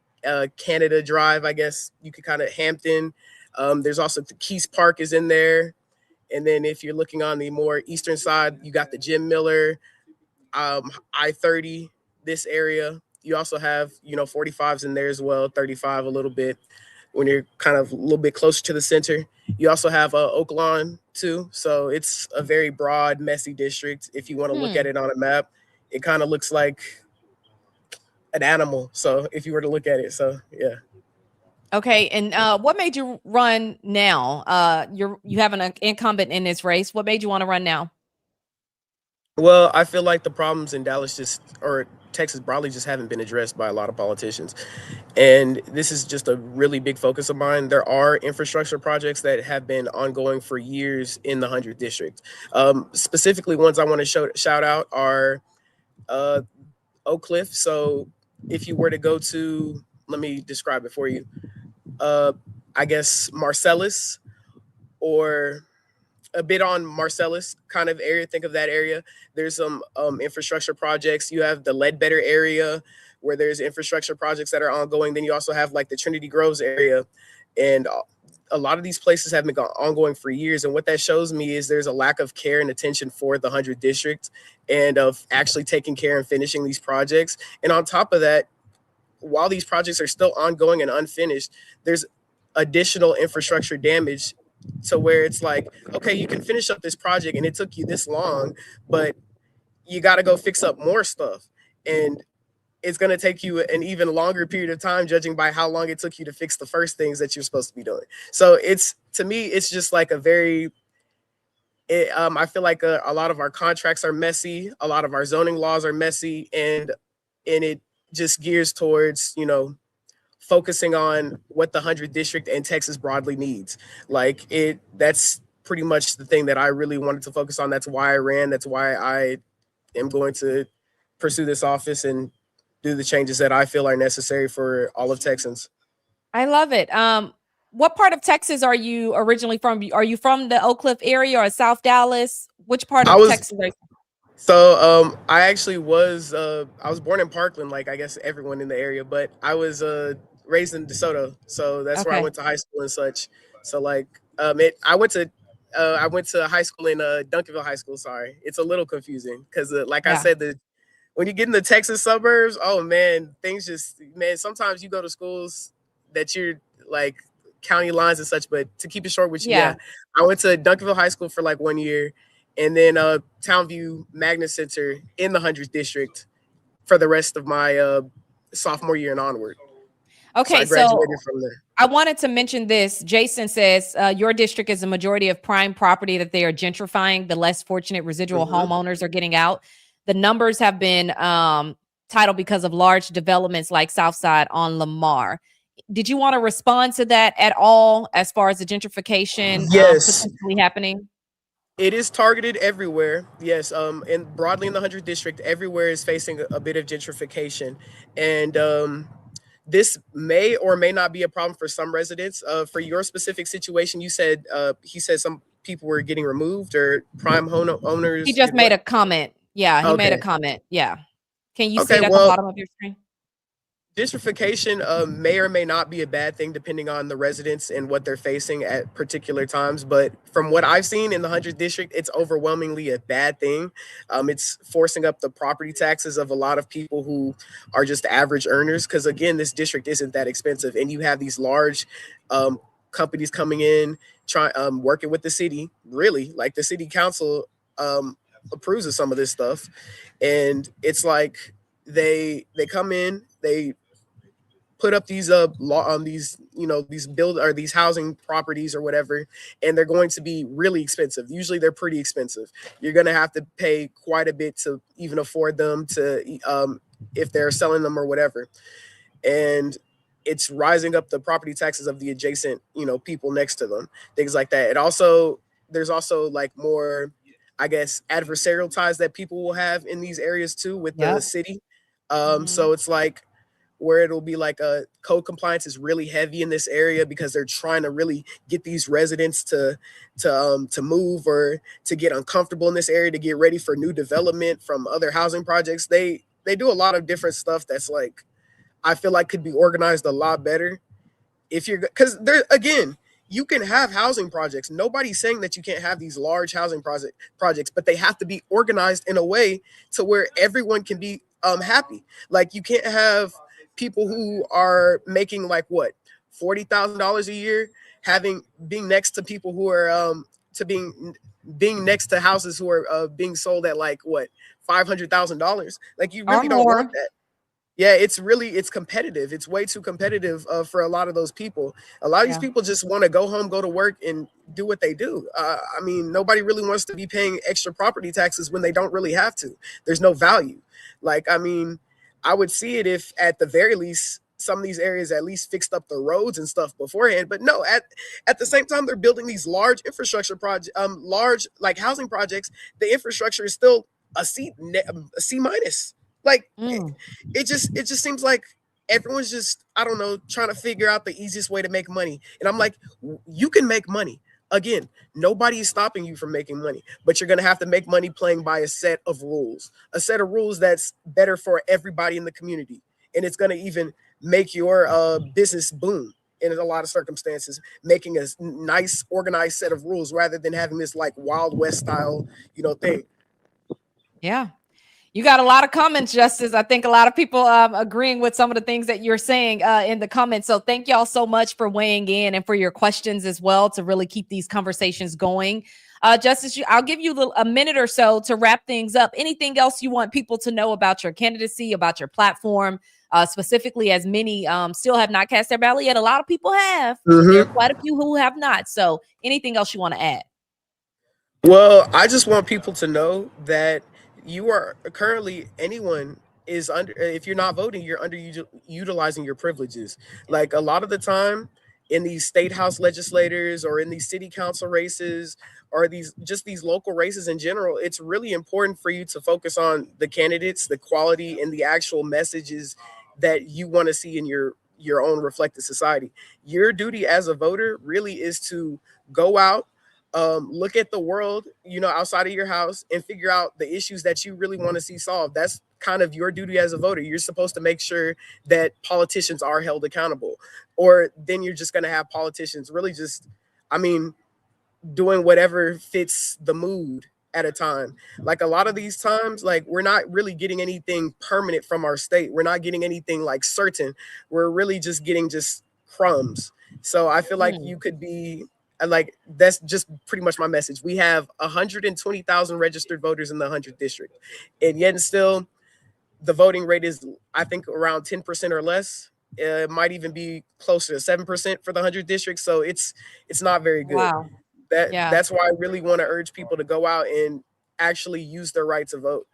Canada Drive, I guess you could kind of Hampton. There's also the Keys Park is in there. And then if you're looking on the more eastern side, you got the Jim Miller, I-30, this area. You also have, 45s in there as well, 35 a little bit when you're kind of a little bit closer to the center. You also have Oak Lawn too. So it's a very broad, messy district. If you want to look at it on a map, it kind of looks like an animal. So if you were to look at it, so yeah. Okay, and what made you run now? You have an incumbent in this race. What made you want to run now? Well, I feel like the problems in Dallas or Texas broadly just haven't been addressed by a lot of politicians. And this is just a really big focus of mine. There are infrastructure projects that have been ongoing for years in the 100th district. Specifically, ones I want to shout out are Oak Cliff. So if you were to go to, let me describe it for you. I guess Marcellus or a bit on Marcellus kind of area. Think of that area. There's some infrastructure projects. You have the Ledbetter area where there's infrastructure projects that are ongoing. Then you also have like the Trinity Groves area. And a lot of these places have been ongoing for years. And what that shows me is there's a lack of care and attention for the 100th district and of actually taking care and finishing these projects. And on top of that, while these projects are still ongoing and unfinished, there's additional infrastructure damage to where it's like, okay, you can finish up this project and it took you this long, but you got to go fix up more stuff. And it's going to take you an even longer period of time, judging by how long it took you to fix the first things that you're supposed to be doing. So to me, it's just like I feel like a lot of our contracts are messy. A lot of our zoning laws are messy, and it just gears towards, focusing on what the 100th district and Texas broadly needs. That's pretty much the thing that I really wanted to focus on. That's why I ran. That's why I am going to pursue this office and do the changes that I feel are necessary for all of Texans. I love it. What part of Texas are you originally from? Are you from the Oak Cliff area or South Dallas? Which part of Texas are you from? So I actually I was born in Parkland, like I guess everyone in the area, but I was raised in DeSoto, so that's where I went to high school and such. So I went to high school in Duncanville High School. Sorry, it's a little confusing because I said, when you get in the Texas suburbs, oh man, sometimes you go to schools that you're like county lines and such. But to keep it short with you, Yeah. yeah, I went to Duncanville High School for like 1 year, and then Townview Magnet Center in the 100th district for the rest of my sophomore year and onward. So Okay, I so graduated from there. I wanted to mention this. Jason says your district is a majority of prime property that they are gentrifying. The less fortunate residual homeowners are getting out. The numbers have been titled because of large developments like Southside on Lamar. Did you want to respond to that at all as far as the gentrification Yes, potentially happening? it is targeted everywhere. Yes, and broadly in the 100th district, everywhere is facing a bit of gentrification, and this may or may not be a problem for some residents. For your specific situation, you said he said some people were getting removed or prime owners He just did made what? a comment. Yeah, he made a Okay. comment. Yeah. Can you see Okay. it at the Well, bottom of your screen? gentrification may or may not be a bad thing depending on the residents and what they're facing at particular times. But from what I've seen in the 100th district, it's overwhelmingly a bad thing. It's forcing up the property taxes of a lot of people who are just average earners. Because again, this district isn't that expensive, and you have these large companies coming in, working with the city. Really, like the city council approves of some of this stuff, and it's like they come in, they put up these these these build or these housing properties or whatever, and they're going to be really expensive. Usually they're pretty expensive. You're going to have to pay quite a bit to even afford them to if they're selling them or whatever, and it's rising up the property taxes of the adjacent people next to them, things like that. There's also like more, I guess, adversarial ties that people will have in these areas too with the Yep. city. Mhm. So it's like where it'll be like a code compliance is really heavy in this area because they're trying to really get these residents to move or to get uncomfortable in this area, to get ready for new development from other housing projects. They do a lot of different stuff that's like I feel like could be organized a lot better if you're, because there again, you can have housing projects. Nobody's saying that you can't have these large housing projects, but they have to be organized in a way to where everyone can be happy. Like you can't have people who are making like what $40,000 a year being next to people who are to being next to houses who are being sold at like what $500,000. Like you Or really don't want more. that. Yeah, it's competitive. It's way too competitive for a lot of those people. A lot of these Yeah. people just want to go home, go to work, and do what they do. I mean, nobody really wants to be paying extra property taxes when they don't really have to. There's no value. Like, I mean, I would see it if at the very least some of these areas at least fixed up the roads and stuff beforehand. But no, at the same time they're building these large infrastructure projects, large like housing projects. The infrastructure is still a C minus. Like Mm. it just seems like everyone's just I don't know trying to figure out the easiest way to make money. And I'm like, you can make money. Again, nobody is stopping you from making money, but you're going to have to make money playing by a set of rules that's better for everybody in the community. And it's going to even make your business boom in a lot of circumstances, making a nice organized set of rules rather than having this like Wild West style, thing. Yeah. You got a lot of comments, Justice. I think a lot of people agreeing with some of the things that you're saying in the comments. So thank y'all so much for weighing in and for your questions as well to really keep these conversations going. Justice, I'll give you a minute or so to wrap things up. Anything else you want people to know about your candidacy, about your platform, specifically as many still have not cast their ballot yet? A lot of people have. There are quite a few who have not. So anything else you want to add? Well, I just want people to know that you are currently anyone is under if you're not voting, you're underutilizing your privileges. Like a lot of the time in these state house legislators or in these city council races or these local races in general, it's really important for you to focus on the candidates, the quality and the actual messages that you want to see in your own reflected society. Your duty as a voter really is to go out, look at the world, outside of your house and figure out the issues that you really want to see solved. That's kind of your duty as a voter. You're supposed to make sure that politicians are held accountable, or then you're just going to have politicians really just, I mean, doing whatever fits the mood at a time. Like a lot of these times, like we're not really getting anything permanent from our state. We're not getting anything like certain. We're really just getting just crumbs. So I feel like Mm. you could be like, that's just pretty much my message. We have 120,000 registered voters in the 100th district, and yet and still the voting rate is, I think, around 10% or less. It might even be closer to 7% for the 100th district. So it's not very good. Wow. Yeah. That's why I really want to urge people to go out and actually use their right to vote.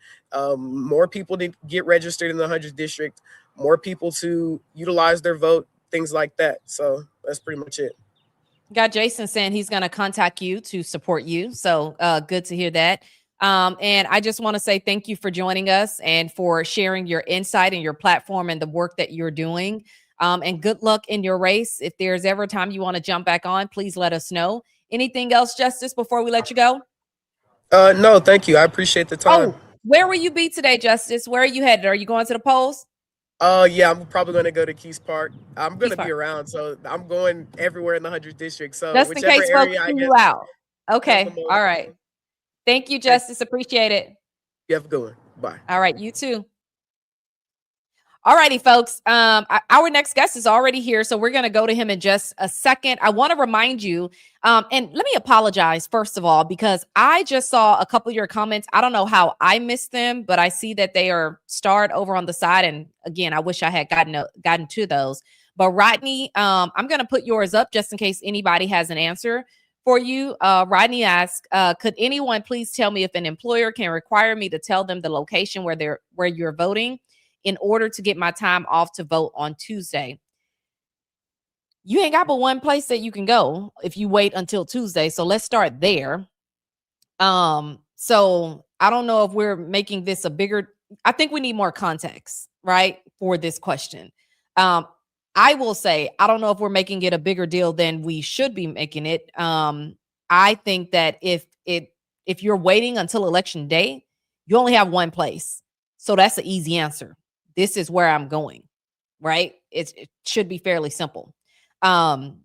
More people to get registered in the 100th district, more people to utilize their vote, things like that. So that's pretty much it. Got Jason saying he's going to contact you to support you. So good to hear that. And I just want to say thank you for joining us and for sharing your insight and your platform and the work that you're doing. And good luck in your race. If there's ever a time you want to jump back on, please let us know. Anything else, Justice, before we let you go? No, thank you. I appreciate the time. Oh, where will you be today, Justice? Where are you headed? Are you going to the polls? Yeah, I'm probably going to go to Keys Park. I'm going to Park. be around, so I'm going everywhere in the 100th district. So Just in whichever case folks area I see get you out. has the Okay. most All right. fun. Thank you, Justice. Appreciate it. You have a good one. Bye. All right. You too. All righty, folks. Our next guest is already here, so we're going to go to him in just a second. I want to remind you, and let me apologize, first of all, because I just saw a couple of your comments. I don't know how I missed them, but I see that they are starred over on the side. And again, I wish I had gotten to those. But Rodney, I'm going to put yours up just in case anybody has an answer for you. Rodney asked, could anyone please tell me if an employer can require me to tell them the location where you're voting in order to get my time off to vote on Tuesday? You ain't got but one place that you can go if you wait until Tuesday. So let's start there. So I don't know if we're making this a bigger, I think we need more context, right, for this question. I will say, I don't know if we're making it a bigger deal than we should be making it. I think that if you're waiting until election day, you only have one place. So that's an easy answer. This is where I'm going, right? It should be fairly simple. But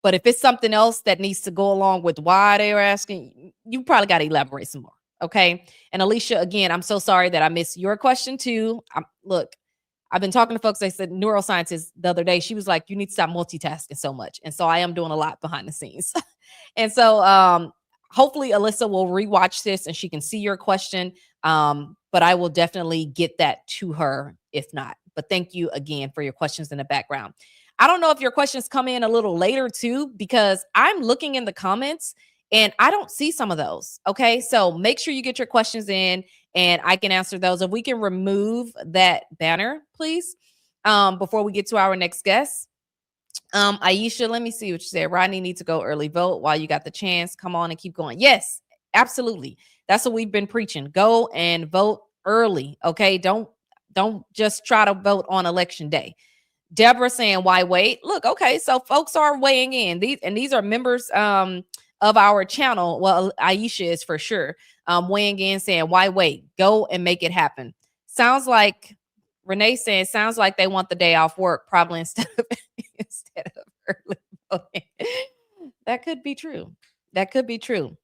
if it's something else that needs to go along with why they were asking, you probably got to elaborate some more. Okay. And Alicia, again, I'm so sorry that I missed your question too. Look, I've been talking to folks. They said neuroscientist the other day. She was like, you need to stop multitasking so much. And so I am doing a lot behind the scenes. And so hopefully Alyssa will rewatch this and she can see your question. But I will definitely get that to her if not. But thank you again for your questions in the background. I don't know if your questions come in a little later too, because I'm looking in the comments and I don't see some of those. Okay. So make sure you get your questions in and I can answer those. If we can remove that banner, please, before we get to our next guest. Aisha, let me see what you said. Rodney needs to go early vote while you got the chance. Come on and keep going. Yes, absolutely. That's what we've been preaching. Go and vote early. Okay. Don't just try to vote on election day. Deborah saying, why wait? Look, okay. So folks are weighing in. These are members of our channel. Well, Aisha is for sure weighing in saying, why wait? Go and make it happen. Sounds like Renee saying, sounds like they want the day off work, probably instead of early voting. That could be true. That could be true.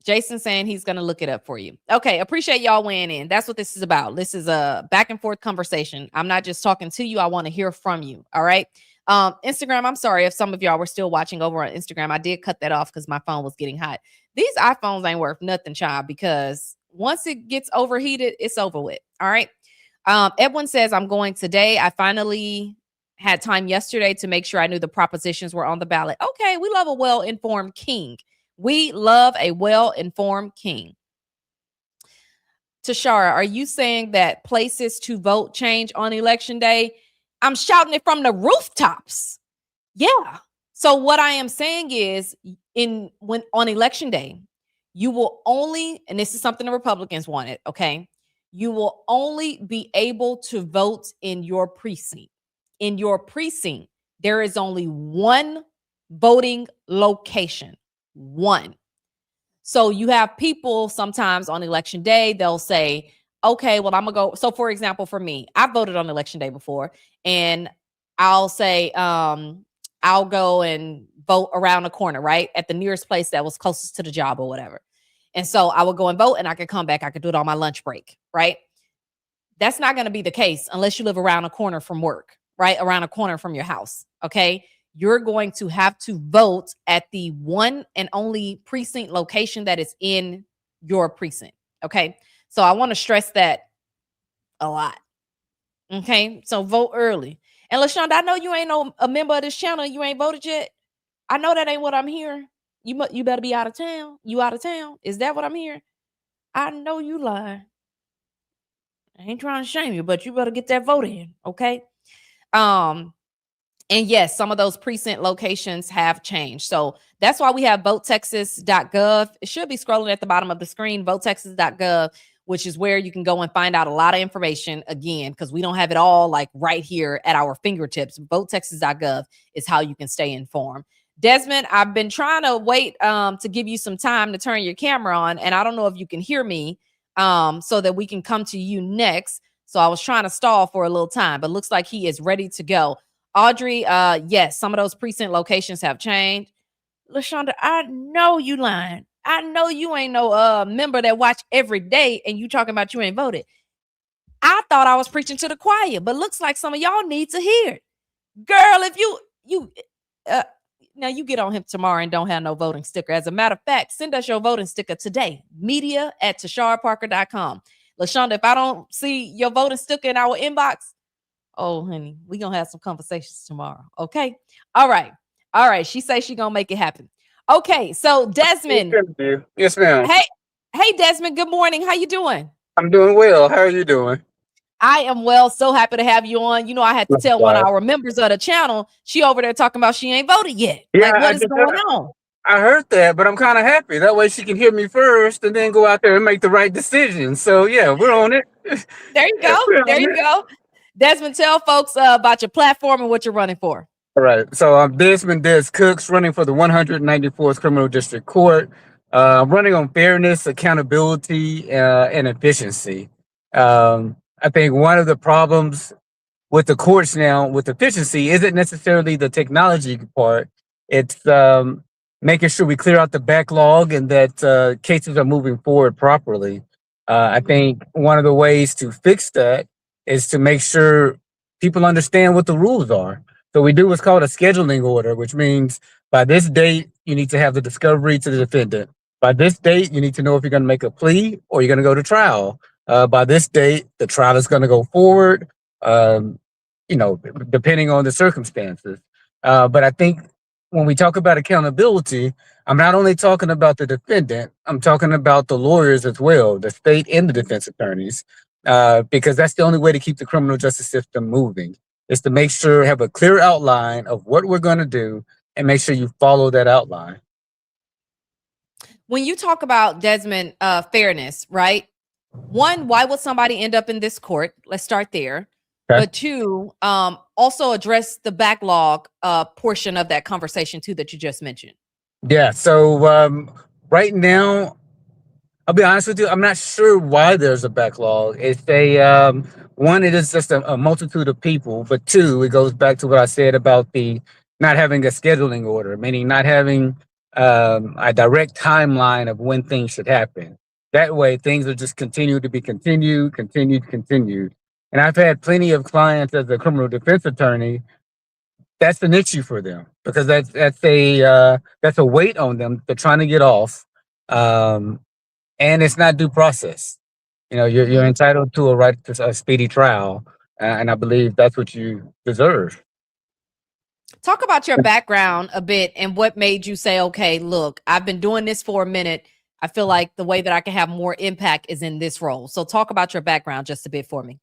Jason saying he's going to look it up for you. Okay. Appreciate y'all weighing in. That's what this is about. This is a back and forth conversation. I'm not just talking to you. I want to hear from you. All right. Instagram. I'm sorry if some of y'all were still watching over on Instagram. I did cut that off because my phone was getting hot. These iPhones ain't worth nothing, child, because once it gets overheated, it's over with. All right. Edwin says, I'm going today. I finally had time yesterday to make sure I knew the propositions were on the ballot. Okay. We love a well-informed king. We love a well-informed king. Tashara, are you saying that places to vote change on election day? I'm shouting it from the rooftops. Yeah. So what I am saying is when on election day, you will only, and this is something the Republicans wanted, okay? You will only be able to vote in your precinct. In your precinct, there is only one voting location. One. So you have people sometimes on election day, they'll say, okay, well, I'm gonna go. So for example, for me, I voted on election day before, and I'll say, I'll go and vote around the corner, right? At the nearest place that was closest to the job or whatever. And so I would go and vote and I could come back. I could do it on my lunch break, right? That's not going to be the case unless you live around a corner from work. right around a corner from your house. Okay. You're going to have to vote at the one and only precinct location that is in your precinct. Okay. So I want to stress that a lot. Okay. So vote early. And LaShonda, I know you ain't a member of this channel. You ain't voted yet. I know that ain't what I'm hearing. You better be out of town. You out of town? Is that what I'm hearing? I know you lying. I ain't trying to shame you, but you better get that vote in, okay? And yes, some of those precinct locations have changed. So that's why we have votetexas.gov. It should be scrolling at the bottom of the screen, votetexas.gov, which is where you can go and find out a lot of information again, because we don't have it all like right here at our fingertips. Votetexas.gov is how you can stay informed. Desmond, I've been trying to wait to give you some time to turn your camera on, and I don't know if you can hear me so that we can come to you next. So I was trying to stall for a little time, but looks like he is ready to go. Audrey, yes, some of those precinct locations have changed. LaShonda, I know you lying. I know you ain't no member that watch every day and you talking about you ain't voted. I thought I was preaching to the choir, but looks like some of y'all need to hear it. Girl, if you now you get on him tomorrow and don't have no voting sticker. As a matter of fact, send us your voting sticker today. media@tasharaparker.com. LaShonda, if I don't see your voting sticker in our inbox, oh, honey, we gonna have some conversations tomorrow. Okay. All right. All right. She says she gonna make it happen. Okay. So Desmond. Yes, ma'am. Hey, Desmond. Good morning. How you doing? I'm doing well. How are you doing? I am well. So happy to have you on. You know, I had to tell one of our members of the channel. She over there talking about she ain't voted yet. Yeah, like, what is going on? I heard that, but I'm kind of happy. That way she can hear me first and then go out there and make the right decision. So yeah, we're on it. There you go. There you go. Desmond, tell folks about your platform and what you're running for. All right. So I'm Desmond Des Cooks, running for the 194th Criminal District Court. I'm running on fairness, accountability, and efficiency. I think one of the problems with the courts now with efficiency isn't necessarily the technology part. It's making sure we clear out the backlog and that cases are moving forward properly. I think one of the ways to fix that is to make sure people understand what the rules are. So we do what's called a scheduling order, which means by this date, you need to have the discovery to the defendant. By this date, you need to know if you're going to make a plea or you're going to go to trial. By this date, the trial is going to go forward, depending on the circumstances. But I think when we talk about accountability, I'm not only talking about the defendant, I'm talking about the lawyers as well, the state and the defense attorneys, because that's the only way to keep the criminal justice system moving, is to make sure, have a clear outline of what we're going to do and make sure you follow that outline. When you talk about, Desmond, fairness, right? One, why would somebody end up in this court? Let's start there. Okay. But two, also address the backlog portion of that conversation too that you just mentioned. Yeah. So right now, I'll be honest with you, I'm not sure why there's a backlog. It's one, it is just a multitude of people, but two, it goes back to what I said about the not having a scheduling order, meaning not having a direct timeline of when things should happen. That way, things will just continue to be continued. And I've had plenty of clients as a criminal defense attorney. That's an issue for them because that's a weight on them. They're trying to get off, and it's not due process. You know, you're entitled to a right to a speedy trial, and I believe that's what you deserve. Talk about your background a bit and what made you say, okay, look, I've been doing this for a minute. I feel like the way that I can have more impact is in this role. So talk about your background just a bit for me.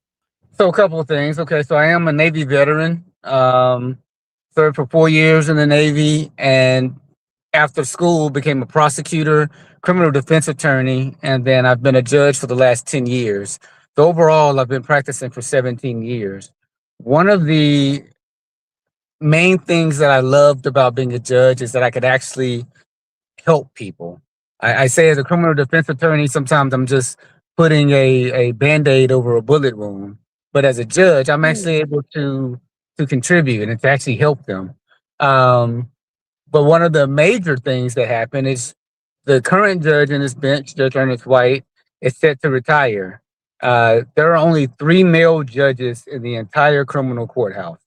So a couple of things. Okay, so I am a Navy veteran, served for 4 years in the Navy, and after school became a prosecutor, criminal defense attorney, and then I've been a judge for the last 10 years. So overall, I've been practicing for 17 years. One of the main things that I loved about being a judge is that I could actually help people. I say as a criminal defense attorney, sometimes I'm just putting a Band-Aid over a bullet wound. But as a judge, I'm actually able to contribute and to actually help them. But one of the major things that happen is the current judge in this bench, Judge Ernest White, is set to retire. There are only 3 male judges in the entire criminal courthouse.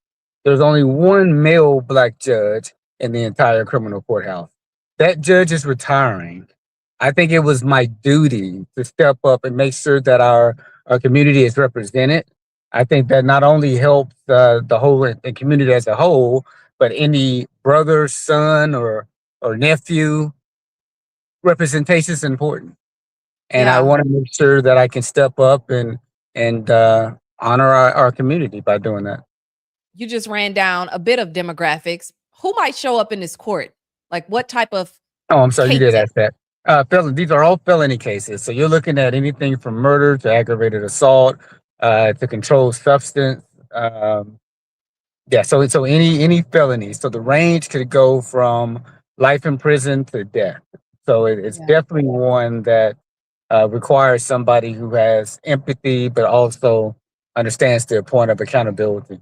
there's only one male black judge in the entire criminal courthouse. That judge is retiring. I think it was my duty to step up and make sure that our community is represented. I think that not only helps the whole the community as a whole, but any brother, son, or nephew representation is important. And I Yeah. want to make sure that I can step up and honor our community by doing that. You just ran down a bit of demographics. Who might show up in this court? Like what type of Oh, I'm sorry, you did cases? ask that. These are all felony cases. So you're looking at anything from murder to aggravated assault to controlled substance. Yeah, so any felony. So the range could go from life in prison to death. So it's Yeah. definitely one that requires somebody who has empathy, but also understands their point of accountability.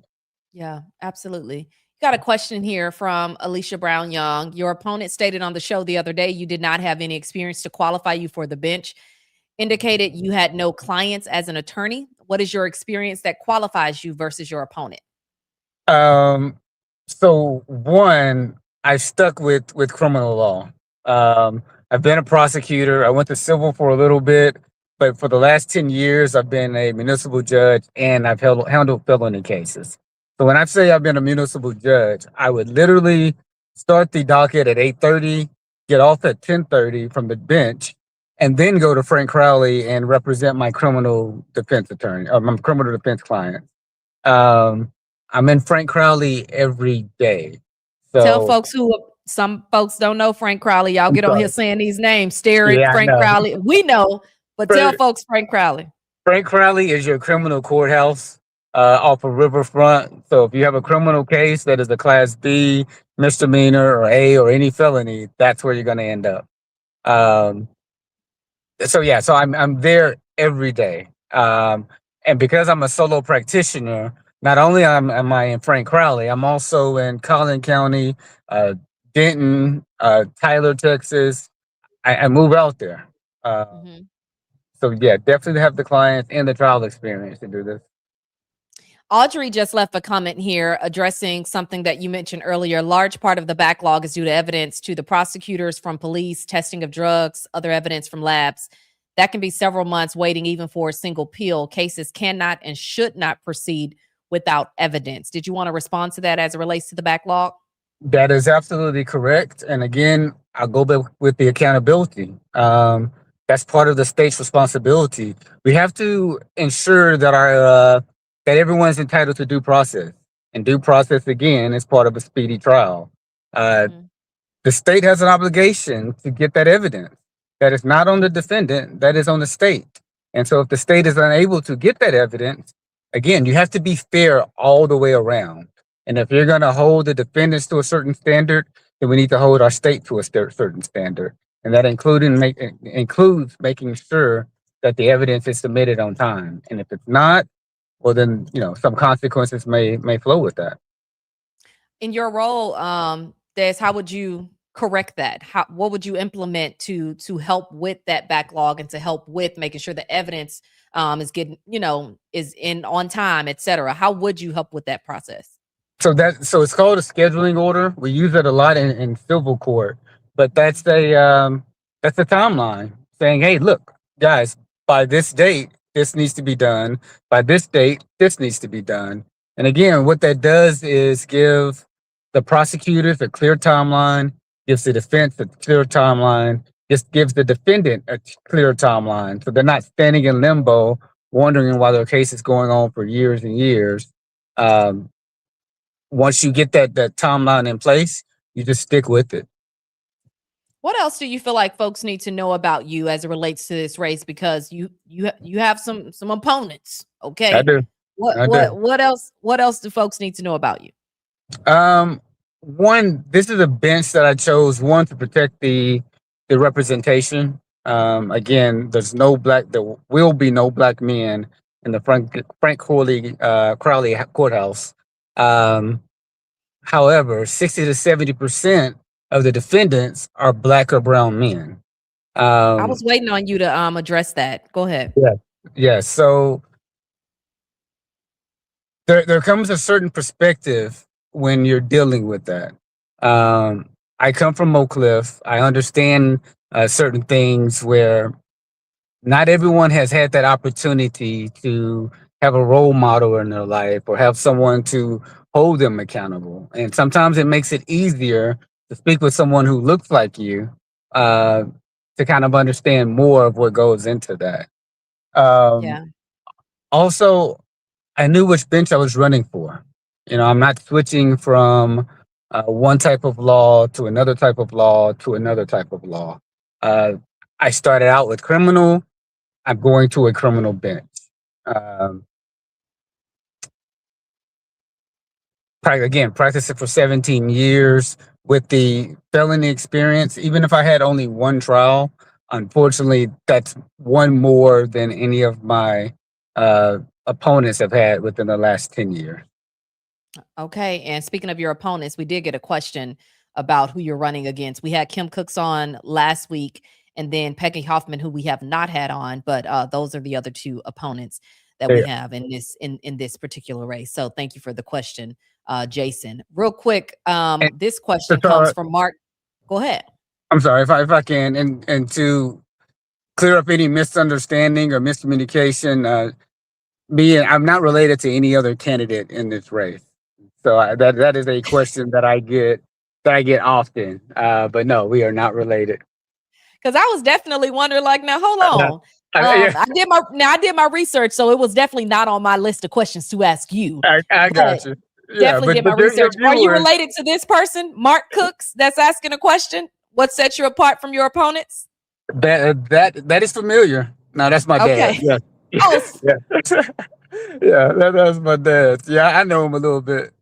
Yeah, absolutely. Got a question here from Alicia Brown Young. Your opponent stated on the show the other day you did not have any experience to qualify you for the bench, indicated you had no clients as an attorney. What is your experience that qualifies you versus your opponent? Um, so one, I stuck with criminal law. I've been a prosecutor. I went to civil for a little bit, but for the last 10 years, I've been a municipal judge and I've handled felony cases. So when I say I've been a municipal judge, I would literally start the docket at 8:30, get off at 10:30 from the bench, and then go to Frank Crowley and represent my criminal defense attorney or my criminal defense client. Um, I'm in Frank Crowley every day. Tell So folks who some folks don't know Frank Crowley. Y'all I'm get on here sorry. saying these names, staring Yeah, I Frank know. Crowley. We know, but tell folks Frank Crowley. Frank Crowley is your criminal courthouse off of Riverfront. So if you have a criminal case that is a Class B, misdemeanor, or A, or any felony, that's where you're going to end up. Um, so I'm there every day. And because I'm a solo practitioner, not only am I in Frank Crowley, I'm also in Collin County, uh, Denton, Tyler, Texas. I move out there. Mhm. So yeah, definitely have the clients and the trial experience to do this. Audrey just left a comment here addressing something that you mentioned earlier. A large part of the backlog is due to evidence to the prosecutors from police, testing of drugs, other evidence from labs. That can be several months waiting even for a single pill. Cases cannot and should not proceed without evidence. Did you want to respond to that as it relates to the backlog? That is absolutely correct. And again, I'll go back with the accountability. That's part of the state's responsibility. We have to ensure that that everyone's entitled to due process. And due process, again, is part of a speedy trial. Mhm. The state has an obligation to get that evidence. That is not on the defendant, that is on the state. And so if the state is unable to get that evidence, again, you have to be fair all the way around. And if you're going to hold the defendants to a certain standard, then we need to hold our state to a certain standard. And that includes making sure that the evidence is submitted on time. And if it's not, well, then, some consequences may flow with that. In your role, Des, how would you correct that? What would you implement to help with that backlog and to help with making sure the evidence is getting, is in on time, et cetera? How would you help with that process? So it's called a scheduling order. We use it a lot in civil court, but that's a timeline saying, hey, look, guys, by this date, this needs to be done. By this date, this needs to be done. And again, what that does is give the prosecutors a clear timeline, gives the defense a clear timeline, just gives the defendant a clear timeline. So they're not standing in limbo, wondering why their case is going on for years and years. Once you get that timeline in place, you just stick with it. What else do you feel like folks need to know about you as it relates to this race? Because you have some opponents. Okay. I do. What else do folks need to know about you? One, this is a bench that I chose, one, to protect the representation. Again, there will be no black men in the Frank Crowley courthouse. However, 60 to 70% of the defendants are black or brown men. I was waiting on you to address that. Go ahead. Yeah. So there comes a certain perspective when you're dealing with that. I come from Oak Cliff. I understand certain things where not everyone has had that opportunity to have a role model in their life or have someone to hold them accountable. And sometimes it makes it easier to speak with someone who looks like you uh, to kind of understand more of what goes into that. Um, Yeah. Also, I knew which bench I was running for. I'm not switching from one type of law to another type of law to another type of law. Uh, I started out with criminal. I'm going to a criminal bench. Um, Again, practicing for 17 years with the felony experience. Even if I had only one trial, unfortunately, that's one more than any of my opponents have had within the last 10 years. Okay. And speaking of your opponents, we did get a question about who you're running against. We had Kim Cooks on last week, and then Peggy Hoffman, who we have not had on, but those are the other two opponents that we Yeah. have in this particular race. So thank you for the question, Jason. Real quick, And this so, question comes from Mark. Go ahead. I'm sorry if I can, and to clear up any misunderstanding or miscommunication, I'm not related to any other candidate in this race. So that is a question that I get often. But no, we are not related. Because I was definitely wondering, like, now hold Uh, on. yeah, I did my research, so it was definitely not on my list of questions to ask you. I But got you. Yeah, definitely but did my your research. Are you viewers, related to this person, Mark Cooks, that's asking a question? What sets you apart from your opponents? that is familiar. No, that's my dad. Okay. Yeah, Oh, yeah, yeah. That's my dad. Yeah, I know him a little bit.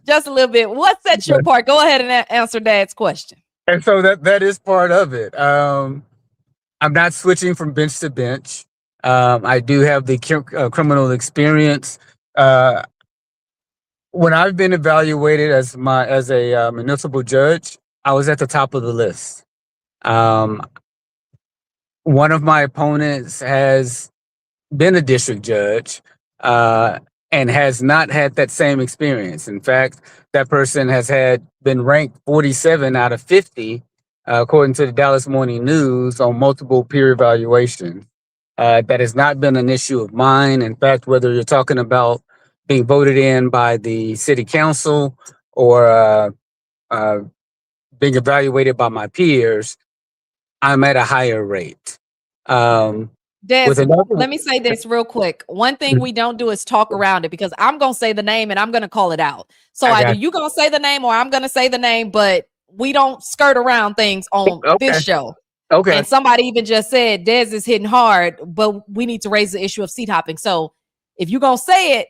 just a little bit. What sets you Yeah. apart? Go ahead and answer Dad's question. And so that is part of it. I'm not switching from bench to bench. I do have the criminal experience. Uh, when I've been evaluated as a municipal judge, I was at the top of the list. Um, One of my opponents has been a district judge uh, and has not had that same experience. In fact, that person has been ranked 47 out of 50, according to the Dallas Morning News, on multiple peer evaluations. That has not been an issue of mine. In fact, whether you're talking about being voted in by the city council or uh, being evaluated by my peers, I'm at a higher rate. Um, Des, with another, let me say this real quick. One thing we don't do is talk around it because I'm going to say the name and I'm going to call it out. So I either got you going to say the name or I'm going to say the name, but we don't skirt around things on this okay, show. okay. And somebody even just said Des is hitting hard, but we need to raise the issue of seat hopping. So if you're going to say it,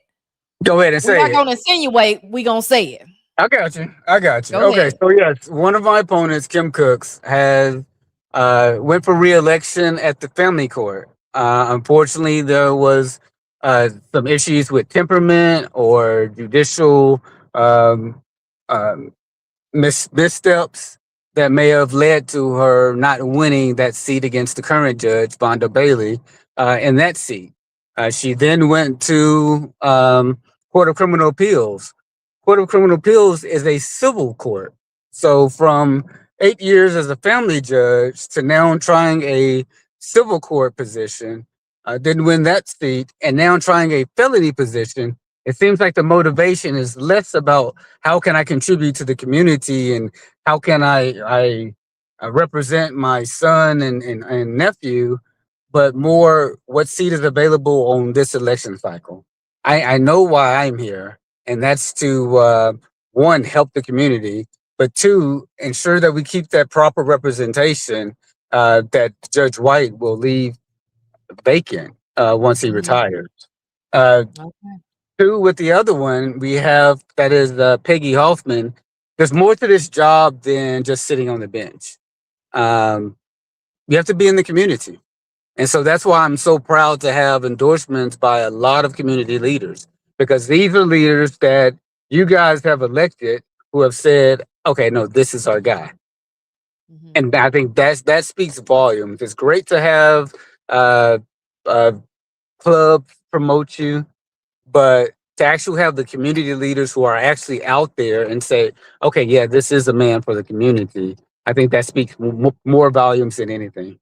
Go ahead and we're say not it. going to insinuate. We're going to say it. I got you. I got you. Go Okay, ahead. so yes, one of my opponents, Kim Cooks, has went for re-election at the family court. Unfortunately, there was some issues with temperament or judicial um, um, missteps that may have led to her not winning that seat against the current judge, Vonda Bailey, in that seat. She then went to Court of Criminal Appeals. Court of Criminal Appeals is a civil court. So from 8 years as a family judge to now trying a civil court position, didn't win that seat, and now trying a felony position, it seems like the motivation is less about how can I contribute to the community and how can I represent my son and nephew, but more what seat is available on this election cycle. I know why I'm here, and that's to one, help the community, but two, ensure that we keep that proper representation that Judge White will leave vacant once he Mhm. retires. Uh, Okay. Two, with the other one, we have that is Peggy Hoffman. There's more to this job than just sitting on the bench. Um, you have to be in the community. And so that's why I'm so proud to have endorsements by a lot of community leaders, because these are leaders that you guys have elected who have said, okay, no, this is our guy. Mhm. And I think that speaks volumes. It's great to have uh, uh, clubs promote you, but to actually have the community leaders who are actually out there and say, okay, yeah, this is a man for the community. I think that speaks more volumes than anything.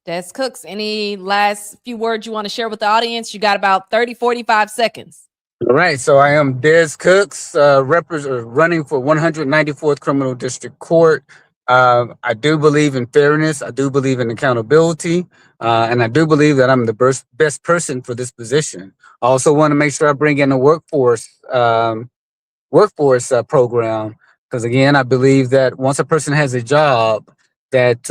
Des Cooks, any last few words you want to share with the audience? You got about 30, 45 seconds. All right, so I am Des Cooks, running for 194th Criminal District Court. I do believe in fairness. I do believe in accountability, and I do believe that I'm the best person for this position. I also want to make sure I bring in a workforce program, because again, I believe that once a person has a job, that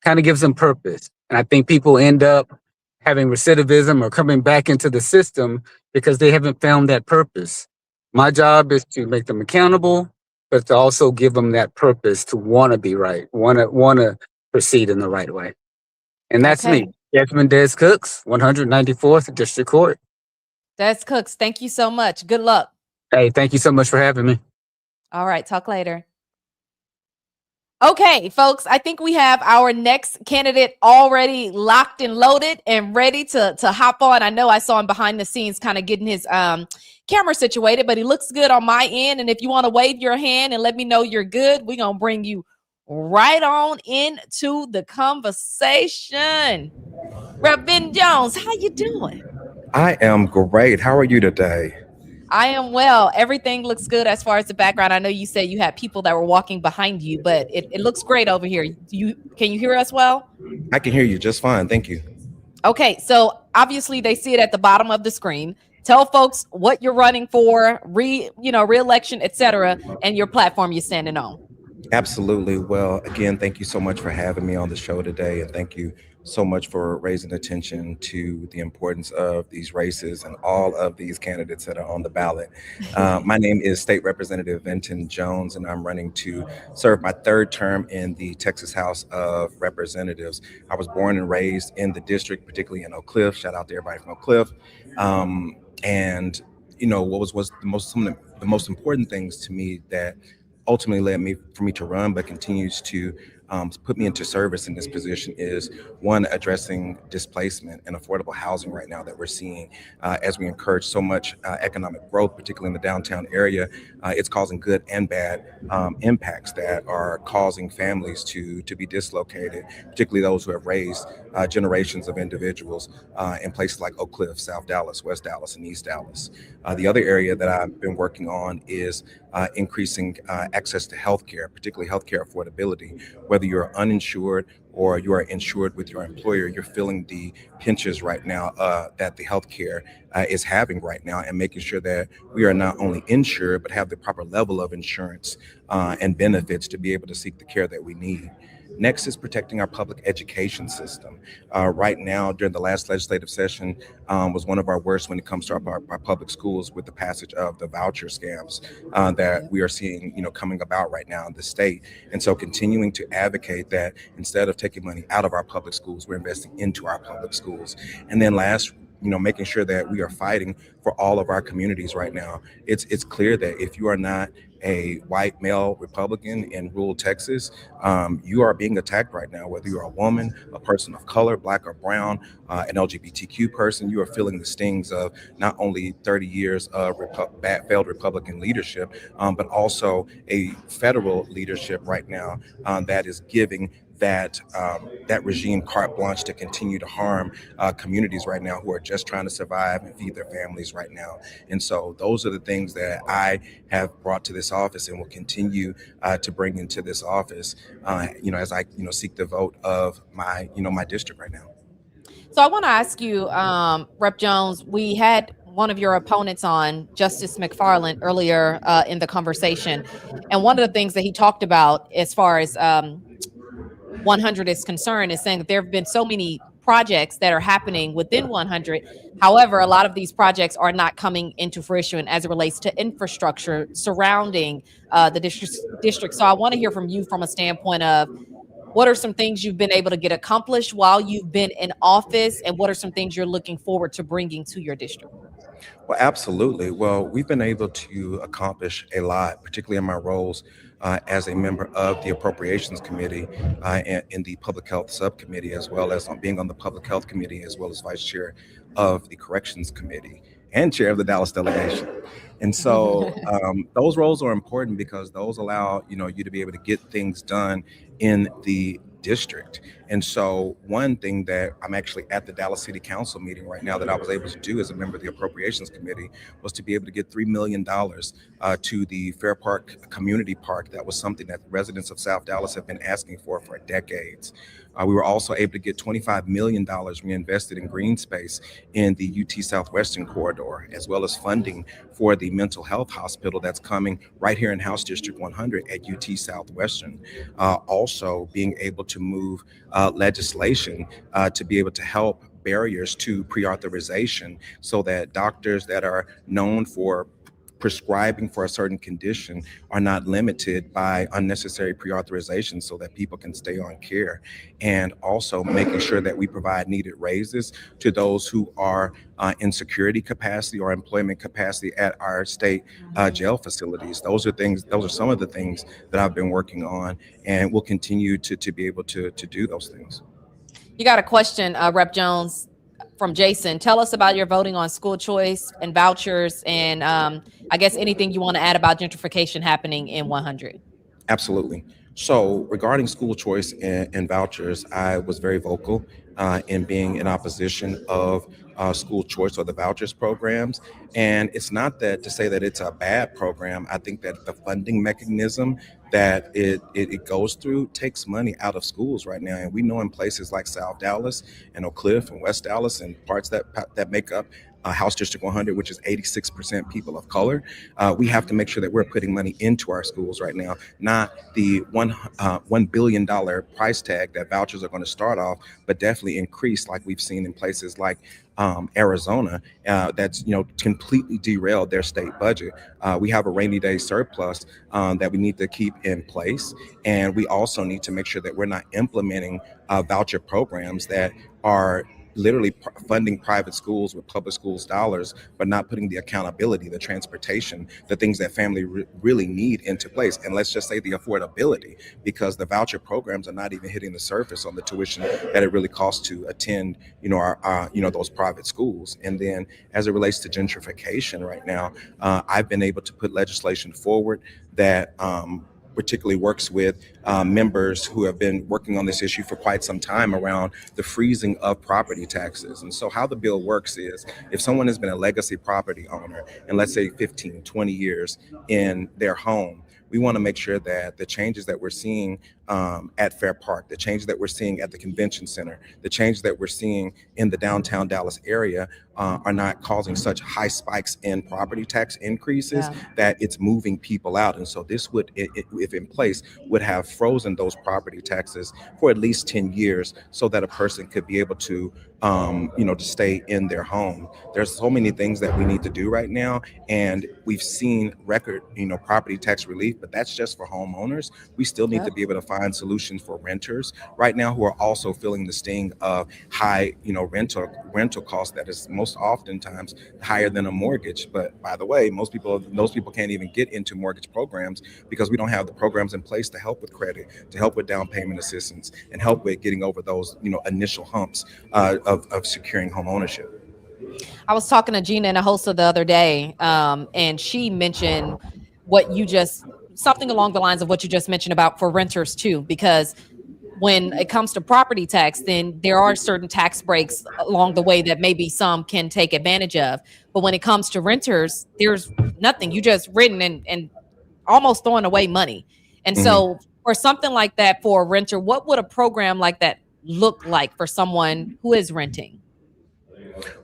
kind of gives them purpose. And I think people end up having recidivism or coming back into the system because they haven't found that purpose. My job is to make them accountable, but to also give them that purpose to want to be right, want to proceed in the right way. And that's Okay. me, Desmond Des Cooks, 194th District Court. Des Cooks, thank you so much. Good luck. Hey, thank you so much for having me. All right, talk later. Okay, folks, I think we have our next candidate already locked and loaded and ready to hop on. I know I saw him behind the scenes kind of getting his camera situated, but he looks good on my end. And if you want to wave your hand and let me know you're good, we're going to bring you right on into the conversation. Rep. Ben Jones, how you doing? I am great. How are you today? I am well. Everything looks good as far as the background. I know you said you had people that were walking behind you, but it looks great over here. Can you hear us well? I can hear you just fine. Thank you. Okay, so obviously they see it at the bottom of the screen. Tell folks what you're running for, re-election, etc., and your platform you're standing on. Absolutely. Well, again, thank you so much for having me on the show today. And thank you so much for raising attention to the importance of these races and all of these candidates that are on the ballot. My name is State Representative Vinton Jones, and I'm running to serve my third term in the Texas House of Representatives. I was born and raised in the district, particularly in Oak Cliff. Shout out to everybody from Oak Cliff. And what was some of the most important things to me that ultimately led for me to run, but continues to put me into service in this position is one, addressing displacement and affordable housing right now that we're seeing as we encourage so much economic growth, particularly in the downtown area. It's causing good and bad impacts that are causing families to be dislocated, particularly those who have raised generations of individuals in places like Oak Cliff, South Dallas, West Dallas, and East Dallas. The other area that I've been working on is increasing access to healthcare, particularly healthcare affordability. Whether you're uninsured or you are insured with your employer, you're feeling the pinches right now that the healthcare is having right now, and making sure that we are not only insured, but have the proper level of insurance and benefits to be able to seek the care that we need. Next is protecting our public education system. Right now, during the last legislative session, was one of our worst when it comes to our public schools, with the passage of the voucher scams that we are seeing, coming about right now in the state. And so continuing to advocate that instead of taking money out of our public schools, we're investing into our public schools. And then last, making sure that we are fighting for all of our communities right now. It's clear that if you are not a white male Republican in rural Texas, you are being attacked right now. Whether you're a woman, a person of color, black or brown, an LGBTQ person, you are feeling the stings of not only 30 years of failed Republican leadership, but also a federal leadership right now that is giving that regime carte blanche to continue to harm communities right now who are just trying to survive and feed their families right now. And so those are the things that I have brought to this office and will continue to bring into this office, as I, seek the vote of my district right now. So I want to ask you, Rep. Jones, we had one of your opponents on, Justice McFarland, earlier in the conversation. And one of the things that he talked about as far as 100 is concerned is saying that there have been so many projects that are happening within 100. However, a lot of these projects are not coming into fruition as it relates to infrastructure surrounding the district. So I want to hear from you from a standpoint of what are some things you've been able to get accomplished while you've been in office, and what are some things you're looking forward to bringing to your district? Well, absolutely. Well, we've been able to accomplish a lot, particularly in my roles as a member of the Appropriations Committee and in the Public Health Subcommittee, as well as being on the Public Health Committee, as well as Vice Chair of the Corrections Committee. and chair of the Dallas delegation. And so those roles are important because those allow, you to be able to get things done in the district. And so one thing that I'm actually at the Dallas City Council meeting right now that I was able to do as a member of the Appropriations Committee was to be able to get $3 million to the Fair Park Community Park. That was something that residents of South Dallas have been asking for decades. We were also able to get $25 million reinvested in green space in the UT Southwestern corridor, as well as funding for the mental health hospital that's coming right here in House District 100 at UT Southwestern. Also being able to move legislation to be able to help barriers to pre-authorization so that doctors that are known for prescribing for a certain condition are not limited by unnecessary pre-authorization so that people can stay on care, and also making sure that we provide needed raises to those who are in security capacity or employment capacity at our state jail facilities. Those are some of the things that I've been working on and will continue to be able to do those things. You got a question, Rep Jones, from Jason. Tell us about your voting on school choice and vouchers, and I guess anything you want to add about gentrification happening in 100. Absolutely. So regarding school choice and vouchers, I was very vocal in being in opposition of school choice or the vouchers programs. And it's not that to say that it's a bad program. I think that the funding mechanism that it goes through takes money out of schools right now. And we know in places like South Dallas and Oak Cliff and West Dallas and parts that make up House District 100, which is 86% people of color, we have to make sure that we're putting money into our schools right now, not the $1 billion price tag that vouchers are going to start off, but definitely increase like we've seen in places like Arizona, that's completely derailed their state budget. We have a rainy day surplus that we need to keep in place, and we also need to make sure that we're not implementing voucher programs that are literally funding private schools with public schools dollars, but not putting the accountability, the transportation, the things that family really need into place. And let's just say the affordability, because the voucher programs are not even hitting the surface on the tuition that it really costs to attend, our those private schools. And then as it relates to gentrification right now, I've been able to put legislation forward that particularly works with members who have been working on this issue for quite some time around the freezing of property taxes. And so how the bill works is if someone has been a legacy property owner and let's say 15, 20 years in their home, we want to make sure that the changes that we're seeing at Fair Park, the changes that we're seeing at the convention center, the changes that we're seeing in the downtown Dallas area are not causing such high spikes in property tax increases that it's moving people out. And so this would, if in place, would have frozen those property taxes for at least 10 years so that a person could be able to to stay in their home. There's so many things that we need to do right now, and we've seen record, property tax relief, but that's just for homeowners. We still need to be able to find solutions for renters right now who are also feeling the sting of high, rental costs that is most oftentimes higher than a mortgage. But by the way, those people can't even get into mortgage programs because we don't have the programs in place to help with credit, to help with down payment assistance, and help with getting over those, initial humps of securing home ownership. I was talking to Gina and a host the other day, and she mentioned something along the lines of what you just mentioned about for renters too, because when it comes to property tax, then there are certain tax breaks along the way that maybe some can take advantage of. But when it comes to renters, there's nothing. You just written and almost throwing away money. And so for something like that, for a renter, what would a program like that look like for someone who is renting?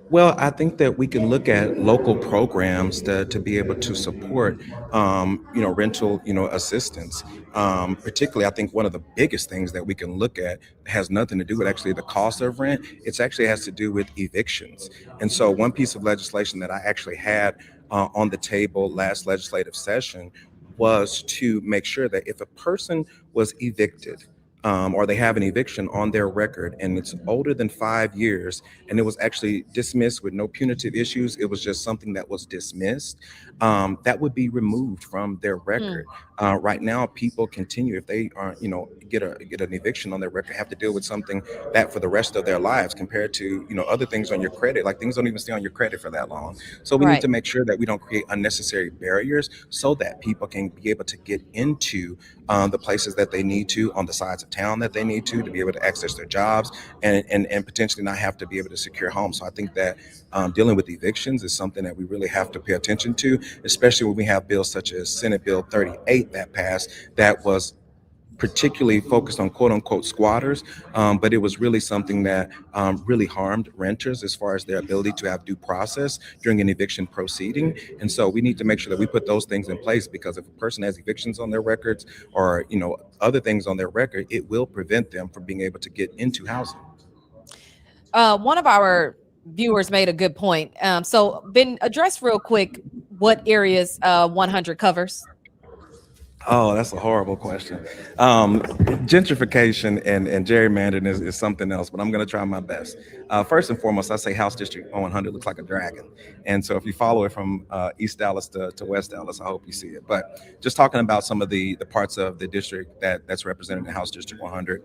Well, I think that we can look at local programs to be able to support, rental, assistance. Particularly, I think one of the biggest things that we can look at has nothing to do with actually the cost of rent. It actually has to do with evictions. And so one piece of legislation that I actually had on the table last legislative session was to make sure that if a person was evicted or they have an eviction on their record and it's older than 5 years and it was actually dismissed with no punitive issues, it was just something that was dismissed, that would be removed from their record. Right now, people continue, if they aren't, get an eviction on their record, have to deal with something that for the rest of their lives compared to, other things on your credit. Like things don't even stay on your credit for that long. So we need Right. to make sure that we don't create unnecessary barriers so that people can be able to get into the places that they need to on the sides of town that they need to be able to access their jobs and potentially not have to be able to secure homes. So I think that dealing with evictions is something that we really have to pay attention to, especially when we have bills such as Senate Bill 38 that passed that was particularly focused on quote unquote squatters, but it was really something that really harmed renters as far as their ability to have due process during an eviction proceeding. And so we need to make sure that we put those things in place, because if a person has evictions on their records or other things on their record, it will prevent them from being able to get into housing. One of our viewers made a good point. So, Ben, address real quick what areas 100 covers. Oh, that's a horrible question. Gentrification and gerrymandering is something else, but I'm going to try my best. First and foremost, I say House District 100 looks like a dragon. And so if you follow it from East Dallas to West Dallas, I hope you see it. But just talking about some of the parts of the district that's represented in House District 100,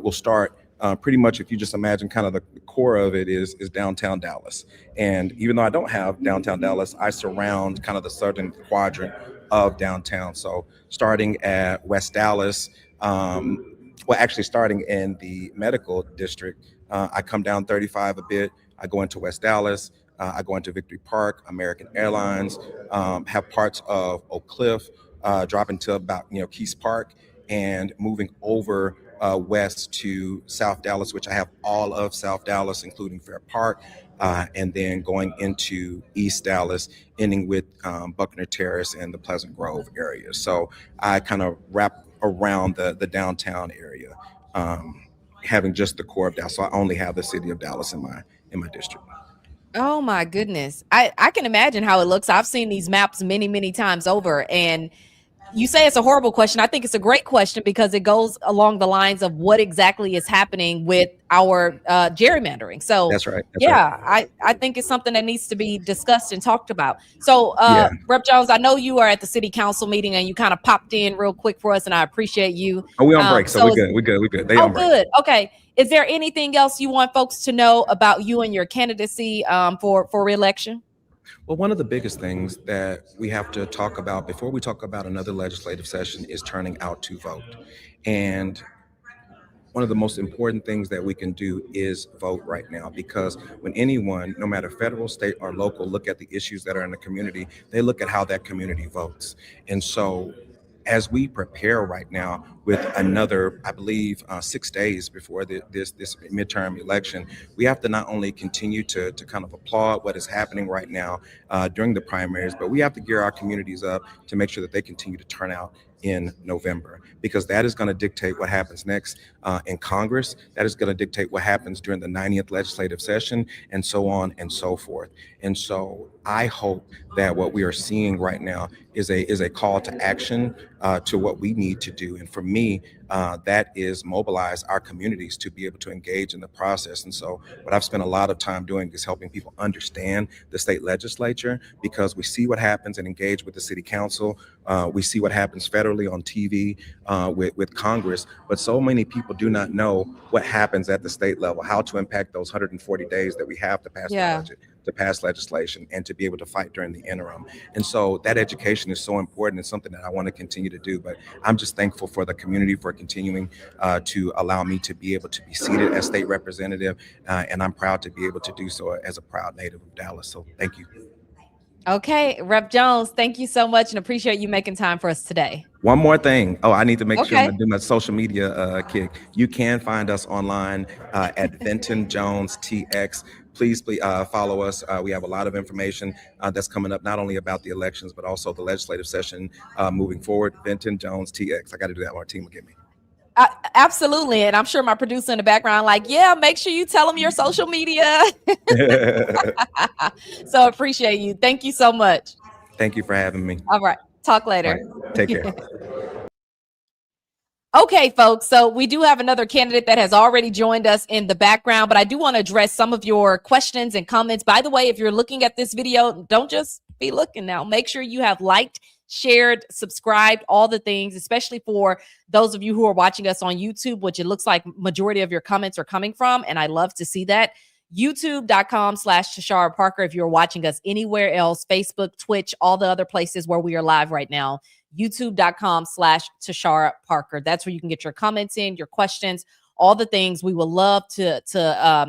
we'll start pretty much, if you just imagine kind of the core of it is downtown Dallas. And even though I don't have downtown Dallas, I surround kind of the southern quadrant of downtown. So starting at West Dallas, actually starting in the medical district, I come down 35 a bit. I go into West Dallas. I go into Victory Park, American Airlines, have parts of Oak Cliff, dropping to about Keys Park, and moving over west to South Dallas, which I have all of South Dallas, including Fair Park, and then going into East Dallas, ending with Buckner Terrace and the Pleasant Grove area. So I kind of wrap around the downtown area, having just the core of Dallas. So I only have the city of Dallas in my district. Oh my goodness. I can imagine how it looks. I've seen these maps many, many times over, and you say it's a horrible question. I think it's a great question because it goes along the lines of what exactly is happening with our gerrymandering. So That's right. I think it's something that needs to be discussed and talked about. So Yeah. Rep Jones, I know you are at the city council meeting and you kind of popped in real quick for us, and I appreciate you. Oh, we on break, so we're good. We're good. They on break. Good. Okay. Is there anything else you want folks to know about you and your candidacy for reelection? Well, one of the biggest things that we have to talk about before we talk about another legislative session is turning out to vote. And one of the most important things that we can do is vote right now, because when anyone, no matter federal, state, or local, look at the issues that are in the community, they look at how that community votes. And so as we prepare right now with another, I believe, 6 days before this midterm election, we have to not only continue to kind of applaud what is happening right now during the primaries, but we have to gear our communities up to make sure that they continue to turn out in November, because that is going to dictate what happens next in Congress. That is going to dictate what happens during the 90th legislative session, and so on and so forth. And so I hope that what we are seeing right now is a call to action to what we need to do. And for me, that is mobilize our communities to be able to engage in the process. And so what I've spent a lot of time doing is helping people understand the state legislature, because we see what happens and engage with the city council. We see what happens federally on TV with Congress, but so many people do not know what happens at the state level, how to impact those 140 days that we have to pass the budget, to pass legislation, and to be able to fight during the interim. And so that education is so important. It's something that I want to continue to do, but I'm just thankful for the community for continuing to allow me to be able to be seated as state representative, and I'm proud to be able to do so as a proud native of Dallas. So thank you. Okay, Rep Jones, thank you so much and appreciate you making time for us today. One more thing. Oh, I need to make sure I'm doing my social media kick. You can find us online at Vinton Jones TX. Please follow us. We have a lot of information that's coming up, not only about the elections, but also the legislative session moving forward. Vinton Jones TX. I got to do that. Our team will get me. Absolutely. And I'm sure my producer in the background, like, make sure you tell them your social media. So appreciate you. Thank you so much. Thank you for having me. All right. Talk later. All right. Take care. Okay, folks. So we do have another candidate that has already joined us in the background, but I do want to address some of your questions and comments. By the way, if you're looking at this video, don't just be looking now. Make sure you have liked, shared, subscribed, all the things, especially for those of you who are watching us on YouTube, which it looks like majority of your comments are coming from. And I love to see that. YouTube.com/Tashara Parker. If you're watching us anywhere else, Facebook, Twitch, all the other places where we are live right now. YouTube.com/Tashara Parker. That's where you can get your comments in, your questions, all the things. We would love to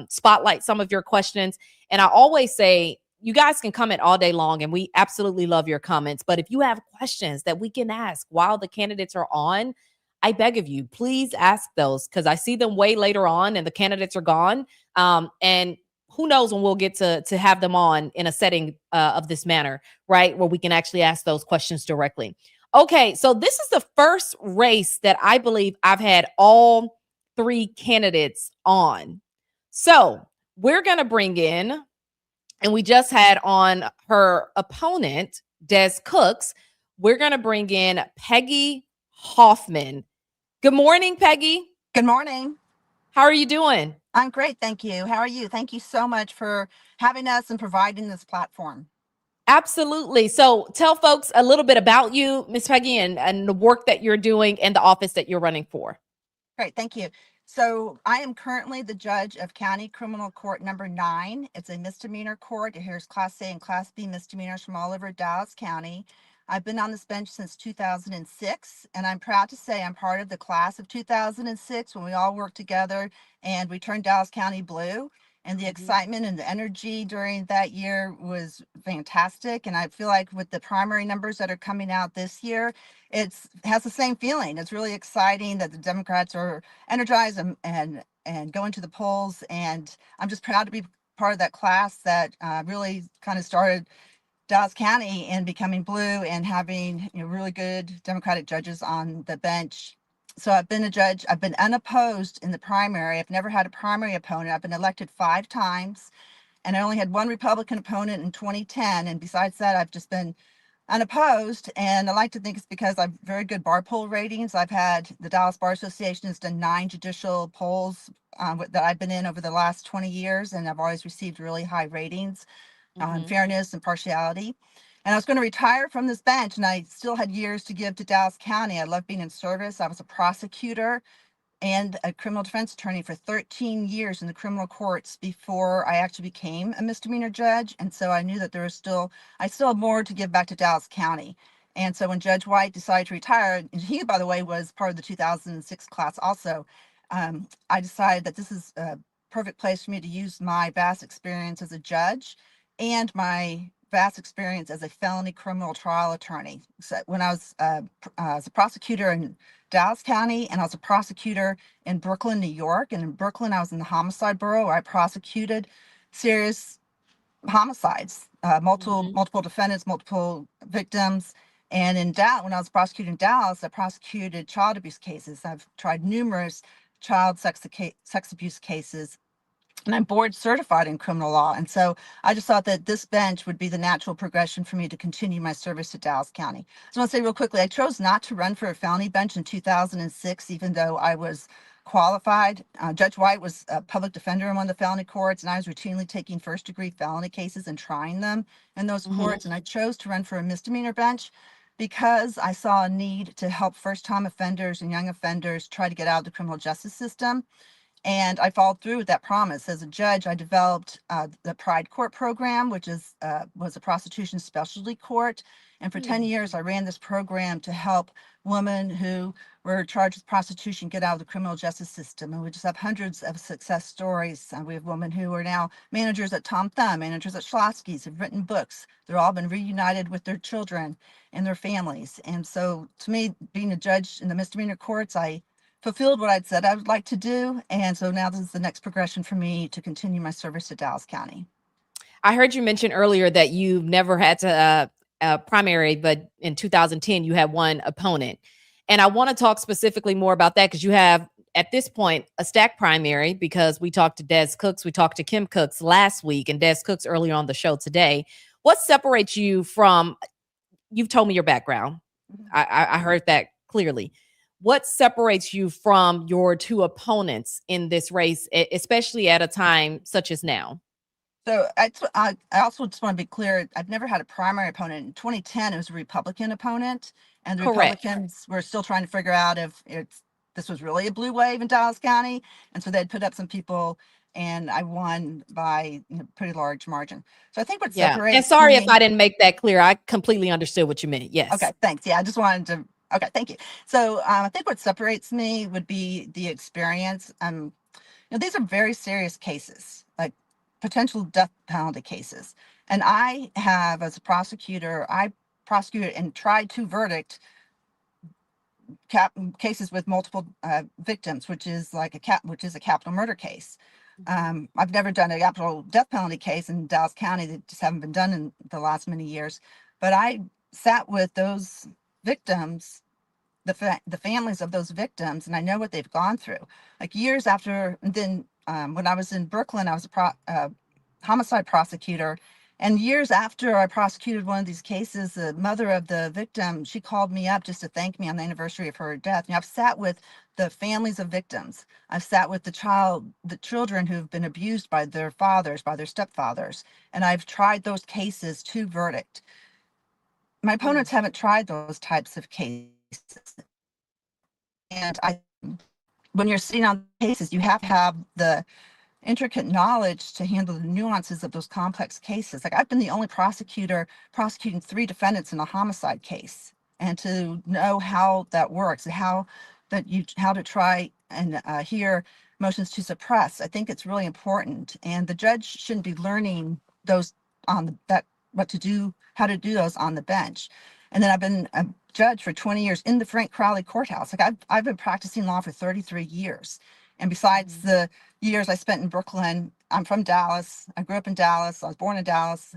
spotlight some of your questions. And I always say, you guys can comment all day long, and we absolutely love your comments. But if you have questions that we can ask while the candidates are on, I beg of you, please ask those, because I see them way later on and the candidates are gone. And who knows when we'll get to have them on in a setting of this manner, right? Where we can actually ask those questions directly. Okay, so this is the first race that I believe I've had all three candidates on. So we're going to bring in, and we just had on her opponent, Des Cooks. We're going to bring in Peggy Hoffman. Good morning, Peggy. Good morning. How are you doing? I'm great, thank you. How are you? Thank you so much for having us and providing this platform. Absolutely. So tell folks a little bit about you, Miss Peggy, and the work that you're doing and the office that you're running for. Great, thank you. So I am currently the judge of County Criminal Court number 9. It's a misdemeanor court. It hears Class A and Class B misdemeanors from all over Dallas County. I've been on this bench since 2006, and I'm proud to say I'm part of the class of 2006 when we all worked together and we turned Dallas County blue. And the excitement and the energy during that year was fantastic. And I feel like with the primary numbers that are coming out this year, it has the same feeling. It's really exciting that the Democrats are energized and going to the polls. And I'm just proud to be part of that class that really kind of started Dallas County in becoming blue and having really good Democratic judges on the bench. So I've been a judge. I've been unopposed in the primary. I've never had a primary opponent. I've been elected 5 times, and I only had one Republican opponent in 2010. And besides that, I've just been unopposed. And I like to think it's because I've very good bar poll ratings. I've had the Dallas Bar Association has done 9 judicial polls that I've been in over the last 20 years, and I've always received really high ratings on fairness and partiality. And I was going to retire from this bench, and I still had years to give to Dallas County. I love being in service. I was a prosecutor and a criminal defense attorney for 13 years in the criminal courts before I actually became a misdemeanor judge. And so I knew that I still have more to give back to Dallas County. And so when Judge White decided to retire, and he, by the way, was part of the 2006 class also, I decided that this is a perfect place for me to use my vast experience as a judge and my vast experience as a felony criminal trial attorney. So when I was as a prosecutor in Dallas County, and I was a prosecutor in Brooklyn, New York. And in Brooklyn, I was in the homicide bureau where I prosecuted serious homicides, multiple defendants, multiple victims. And in Dallas, when I was prosecuting in Dallas, I prosecuted child abuse cases. I've tried numerous child sex abuse cases, and I'm board certified in criminal law. And so I just thought that this bench would be the natural progression for me to continue my service to Dallas County. So I want to say real quickly, I chose not to run for a felony bench in 2006, even though I was qualified. Judge White was a public defender in one of the felony courts, and I was routinely taking first-degree felony cases and trying them in those courts. And I chose to run for a misdemeanor bench because I saw a need to help first-time offenders and young offenders try to get out of the criminal justice system. And I followed through with that promise. As a judge, I developed the Pride Court program, which was a prostitution specialty court. And for 10 years, I ran this program to help women who were charged with prostitution get out of the criminal justice system. And we just have hundreds of success stories. We have women who are now managers at Tom Thumb, managers at Schlotsky's, have written books. They've all been reunited with their children and their families. And so to me, being a judge in the misdemeanor courts, I fulfilled what I'd said I would like to do. And so now this is the next progression for me to continue my service to Dallas County. I heard you mention earlier that you've never had to primary, but in 2010, you had one opponent. And I want to talk specifically more about that because you have, at this point, a stack primary, because we talked to Des Cooks, we talked to Kim Cooks last week, and Des Cooks earlier on the show today. What separates you from, you've told me your background. I heard that clearly. what separates you from your two opponents in this race, especially at a time such as now? So I also just want to be clear. I've never had a primary opponent. In 2010, it was a Republican opponent, and the Correct. Republicans were still trying to figure out if this was really a blue wave in Dallas County, and so they'd put up some people, and I won by pretty large margin. So I think what Yeah. And separates sorry if me. I didn't make that clear. I completely understood what you meant. Yes. Okay, thanks. Yeah, I just wanted to. Okay, thank you. So I think what separates me would be the experience. These are very serious cases, like potential death penalty cases. And I have, as a prosecutor, I prosecuted and tried to verdict cases with multiple victims, which is like which is a capital murder case. I've never done a capital death penalty case in Dallas County. That just haven't been done in the last many years. But I sat with those victims, the families of those victims, and I know what they've gone through. Like years after, and then when I was in Brooklyn, I was a homicide prosecutor. And years after I prosecuted one of these cases, the mother of the victim, she called me up just to thank me on the anniversary of her death. I've sat with the families of victims. I've sat with the children who've been abused by their fathers, by their stepfathers. And I've tried those cases to verdict. My opponents haven't tried those types of cases. And when you're sitting on cases, you have to have the intricate knowledge to handle the nuances of those complex cases. Like I've been the only prosecutor prosecuting 3 defendants in a homicide case, and to know how that works and how to try and hear motions to suppress. I think it's really important, and the judge shouldn't be learning those what to do, how to do those on the bench. And then I've been a judge for 20 years in the Frank Crowley courthouse. Like I've been practicing law for 33 years. And besides the years I spent in Brooklyn, I'm from Dallas. I grew up in Dallas. I was born in Dallas.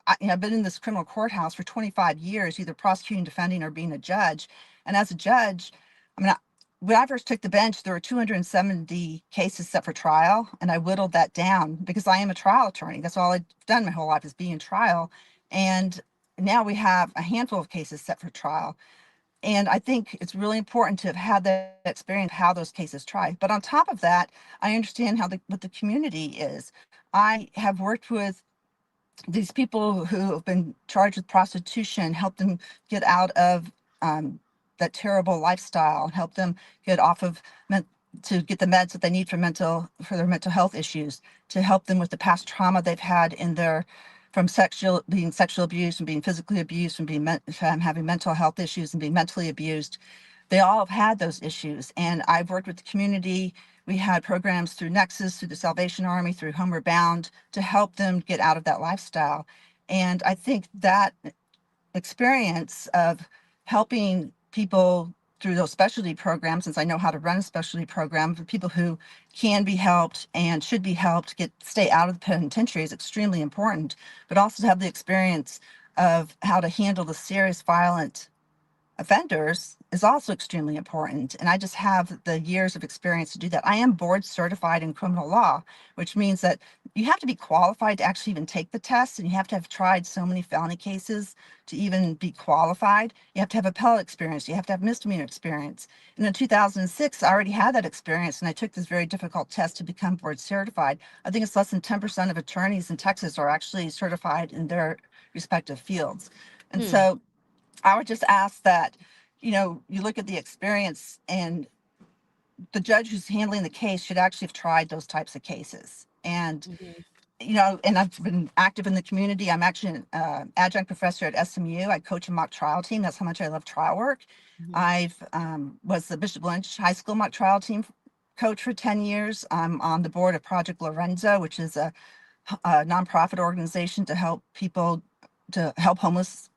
I've been in this criminal courthouse for 25 years, either prosecuting, defending, or being a judge. And as a judge, when I first took the bench, there were 270 cases set for trial, and I whittled that down because I am a trial attorney. That's all I've done my whole life, is be in trial. And now we have a handful of cases set for trial. And I think it's really important to have had that experience, how those cases tried. But on top of that, I understand what the community is. I have worked with these people who have been charged with prostitution, help them get out of that terrible lifestyle, and help them get off of to get the meds that they need for their mental health issues, to help them with the past trauma they've had from being sexual abused and being physically abused and from having mental health issues and being mentally abused. They all have had those issues. And I've worked with the community. We had programs through Nexus, through the Salvation Army, through Homeward Bound, to help them get out of that lifestyle. And I think that experience of helping people through those specialty programs, since I know how to run a specialty program for people who can be helped and should be helped stay out of the penitentiary, is extremely important. But also to have the experience of how to handle the serious violent offenders is also extremely important. And I just have the years of experience to do that. I am board certified in criminal law, which means that you have to be qualified to actually even take the test, and you have to have tried so many felony cases to even be qualified. You have to have appellate experience. You have to have misdemeanor experience. And in 2006, I already had that experience, and I took this very difficult test to become board certified. I think it's less than 10% of attorneys in Texas are actually certified in their respective fields. And so I would just ask that, you look at the experience, and the judge who's handling the case should actually have tried those types of cases. And, and I've been active in the community. I'm actually an adjunct professor at SMU. I coach a mock trial team. That's how much I love trial work. I've was the Bishop Lynch High School mock trial team coach for 10 years. I'm on the board of Project Lorenzo, which is a nonprofit organization to help people, to help homeless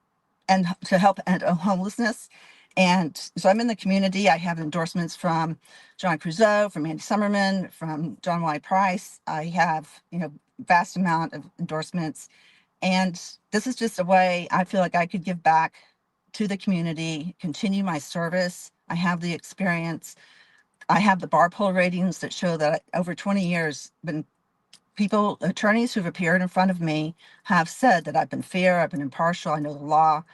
and to help end homelessness. And so I'm in the community. I have endorsements from John Crusoe, from Andy Summerman, from John Y. Price. I have, vast amount of endorsements. And this is just a way I feel like I could give back to the community, continue my service. I have the experience. I have the bar poll ratings that show that over 20 years, attorneys who've appeared in front of me have said that I've been fair, I've been impartial, I know the law.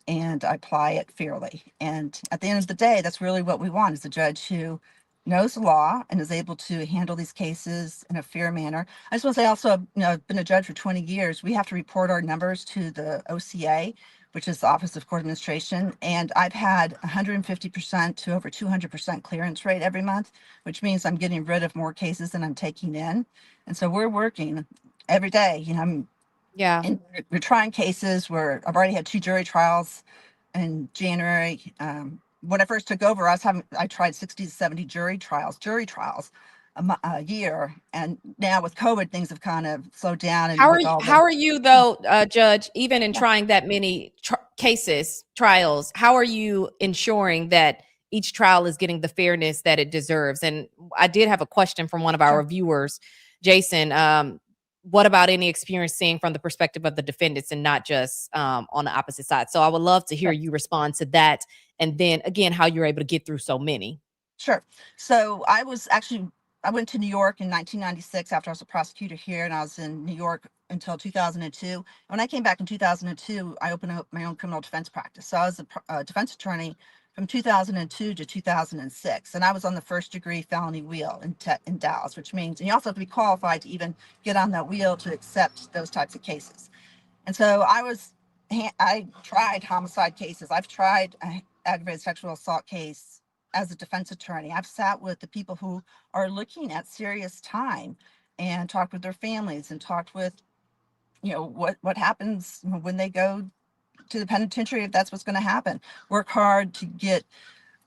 and I apply it fairly. And at the end of the day, that's really what we want, is a judge who knows the law and is able to handle these cases in a fair manner. I just want to say also, I've been a judge for 20 years. We have to report our numbers to the OCA, which is the Office of Court Administration. And I've had 150% to over 200% clearance rate every month, which means I'm getting rid of more cases than I'm taking in. And so we're working every day. Yeah. And we're trying cases where I've already had 2 jury trials in January. When I first took over, I tried 60 to 70 jury trials a year. And now with COVID, things have kind of slowed down. And with all How the are you though, Judge, even in Yeah. trying that many trials, how are you ensuring that each trial is getting the fairness that it deserves? And I did have a question from one of our Sure. viewers, Jason. What about any experience seeing from the perspective of the defendants and not just on the opposite side? So I would love to hear Sure. you respond to that. And then again, how you're able to get through so many. Sure. So I went to New York in 1996 after I was a prosecutor here, and I was in New York until 2002. When I came back in 2002, I opened up my own criminal defense practice. So I was a defense attorney from 2002 to 2006, and I was on the first degree felony wheel in Dallas, which means, and you also have to be qualified to even get on that wheel to accept those types of cases. And so I tried homicide cases. I've tried aggravated sexual assault case as a defense attorney. I've sat with the people who are looking at serious time and talked with their families and talked with, what happens when they go to the penitentiary, if that's what's going to happen. Work hard to get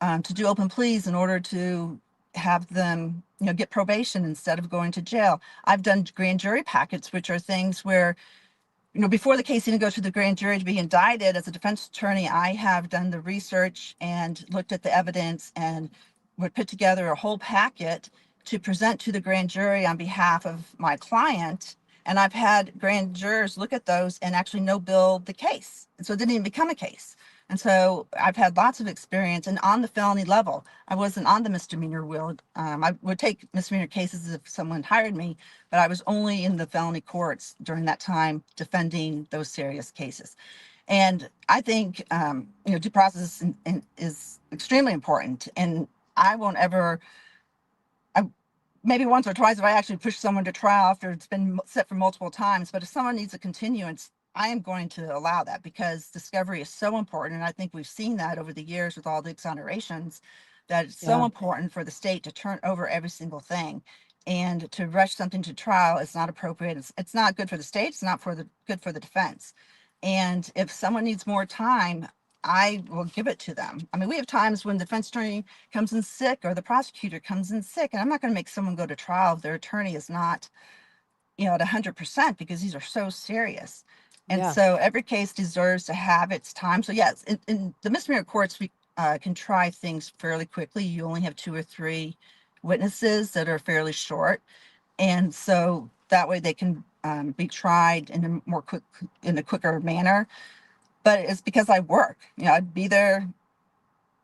to do open pleas in order to have them, get probation instead of going to jail. I've done grand jury packets, which are things where, before the case even goes to the grand jury to be indicted, as a defense attorney, I have done the research and looked at the evidence and would put together a whole packet to present to the grand jury on behalf of my client. And I've had grand jurors look at those and actually no bill the case. And so it didn't even become a case. And so I've had lots of experience. And on the felony level, I wasn't on the misdemeanor wheel. I would take misdemeanor cases if someone hired me, but I was only in the felony courts during that time defending those serious cases. And I think, due process is extremely important. And I won't ever, maybe once or twice if I actually push someone to trial after it's been set for multiple times, but if someone needs a continuance, I am going to allow that because discovery is so important. And I think we've seen that over the years with all the exonerations, that it's so Yeah. important for the state to turn over every single thing. And to rush something to trial is not appropriate. It's not good for the state. It's not good for the defense. And if someone needs more time, I will give it to them. I mean, we have times when the defense attorney comes in sick or the prosecutor comes in sick, and I'm not going to make someone go to trial if their attorney is not, at 100%, because these are so serious. And Yeah. so every case deserves to have its time. So yes, in the misdemeanor courts, we can try things fairly quickly. You only have 2 or 3 witnesses that are fairly short. And so that way they can be tried in a quicker manner. But it's because I work, I'd be there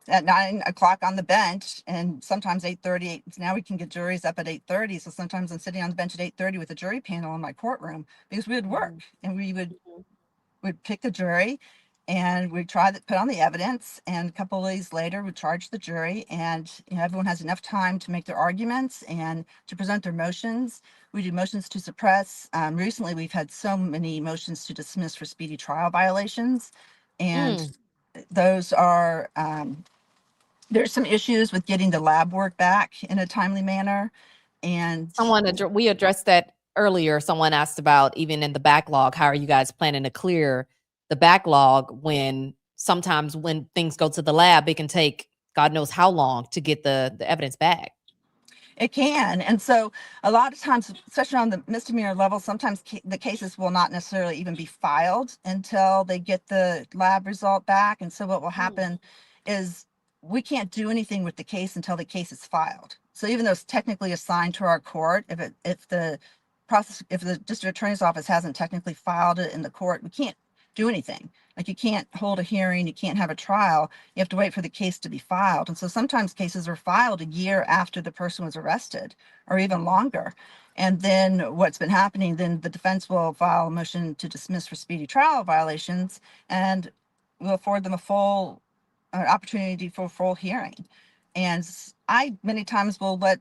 at 9 o'clock on the bench, and sometimes 8:30. Now we can get juries up at 8:30. So sometimes I'm sitting on the bench at 8:30 with a jury panel in my courtroom because we would work and we'd pick the jury and we'd put on the evidence, and a couple of days later we'd charge the jury, and everyone has enough time to make their arguments and to present their motions. We do motions to suppress. Recently we've had so many motions to dismiss for speedy trial violations, and those are there's some issues with getting the lab work back in a timely manner. And We addressed that earlier. Someone asked about, even in the backlog, how are you guys planning to clear the backlog when sometimes when things go to the lab, it can take God knows how long to get the evidence back. it can. And so a lot of times, especially on the misdemeanor level, sometimes the cases will not necessarily even be filed until they get the lab result back. And so what will happen is we can't do anything with the case until the case is filed. So even though it's technically assigned to our court, if the district attorney's office hasn't technically filed it in the court, we can't do anything. Like, you can't hold a hearing, you can't have a trial. You have to wait for the case to be filed. And so sometimes cases are filed a year after the person was arrested, or even longer. And then what's been happening, then the defense will file a motion to dismiss for speedy trial violations. And will afford them a full opportunity for full hearing. And I many times will let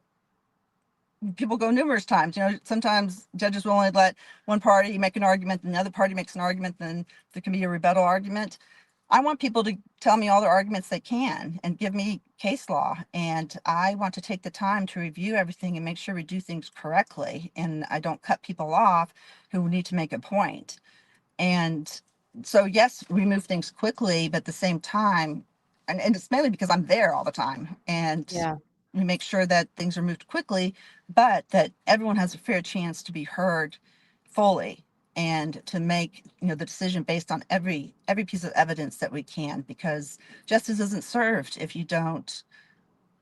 people go numerous times. You know, sometimes judges will only let one party make an argument, and the other party makes an argument, then there can be a rebuttal argument. I want people to tell me all the arguments they can and give me case law. And I want to take the time to review everything and make sure we do things correctly. And I don't cut people off who need to make a point. And so, yes, we move things quickly, but at the same time, and it's mainly because I'm there all the time. And Yeah. we make sure that things are moved quickly, but that everyone has a fair chance to be heard fully and to make, you know, the decision based on every piece of evidence that we can, because justice isn't served if you don't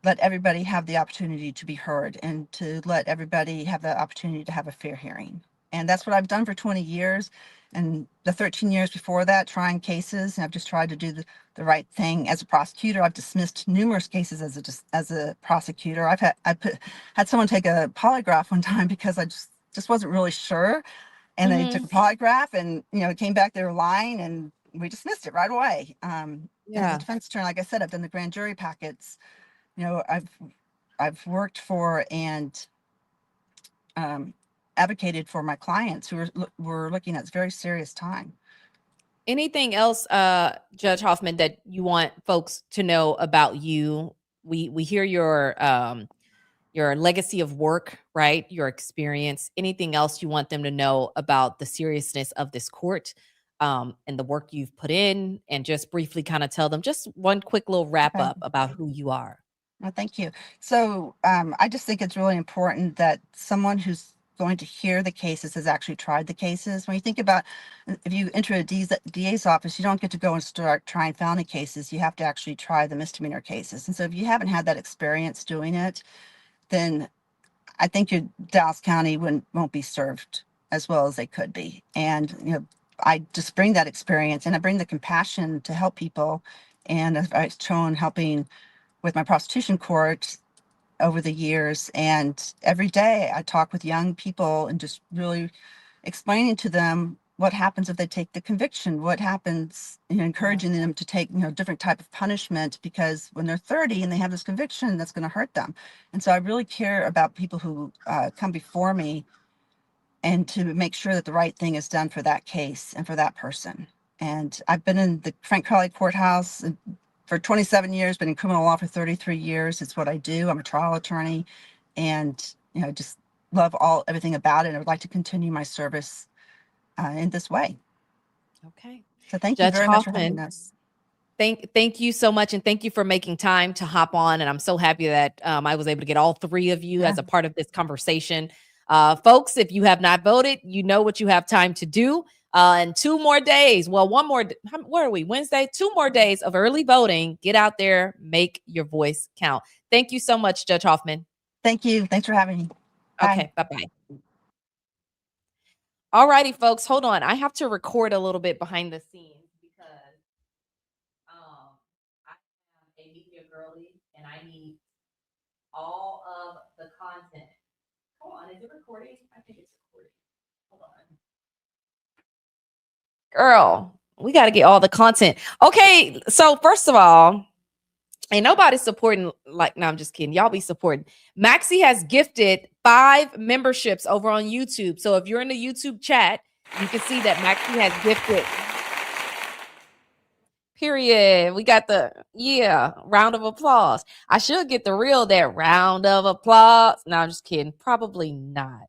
let everybody have the opportunity to be heard and to let everybody have the opportunity to have a fair hearing. And that's what I've done for 20 years. And the 13 years before that, trying cases, and I've just tried to do the right thing as a prosecutor. I've dismissed numerous cases as a prosecutor. Had someone take a polygraph one time because I just wasn't really sure. And they took a polygraph, and you know, it came back they were lying, and we dismissed it right away. And as a defense attorney, like I said, I've done the grand jury packets. You know, I've worked for and advocated for my clients who were looking at very serious time. Anything else, Judge Hoffman, that you want folks to know about you? We hear your legacy of work, right? Your experience. Anything else you want them to know about the seriousness of this court, and the work you've put in, and just briefly kind of tell them just one quick little wrap Okay. up about who you are. Well, thank you. So I just think it's really important that someone who's going to hear the cases has actually tried the cases. When you think about, if you enter a DA's office, you don't get to go and start trying felony cases. You have to actually try the misdemeanor cases. And so if you haven't had that experience doing it, then I think your Dallas County won't be served as well as they could be. And you know, I just bring that experience, and I bring the compassion to help people. And I've shown helping with my prostitution court over the years. And every day I talk with young people and just really explaining to them what happens if they take the conviction, what happens, you know, encouraging them to take, you know, different type of punishment, because when they're 30 and they have this conviction, that's going to hurt them. And so I really care about people who come before me, and to make sure that the right thing is done for that case and for that person. And I've been in the Frank Crowley Courthouse for 27 years, been in criminal law for 33 years. It's what I do. I'm a trial attorney, and you know, just love everything about it. And I would like to continue my service in this way. Okay. So thank you Judge very much for having Hoffman, us. thank you so much, and thank you for making time to hop on. And I'm so happy that I was able to get all three of you as a part of this conversation. Folks, if you have not voted, you know what you have time to do. And 2 more days. Well, one more. Where are we? Wednesday. 2 more days of early voting. Get out there, make your voice count. Thank you so much, Judge Hoffman. Thank you. Thanks for having me. Bye. Okay. Bye-bye. All righty, folks. Hold on. I have to record a little bit behind the scenes because I am a media girly and I need all of the content. Hold on. Is it recording? I think it's recording. Hold on. Girl, we got to get all the content. Okay. So, first of all, ain't nobody supporting, like, no, I'm just kidding. Y'all be supporting. Maxie has gifted 5 memberships over on YouTube. So if you're in the YouTube chat, you can see that Maxie has gifted. Period. We got the, round of applause. I should get the real that round of applause. No, I'm just kidding. Probably not.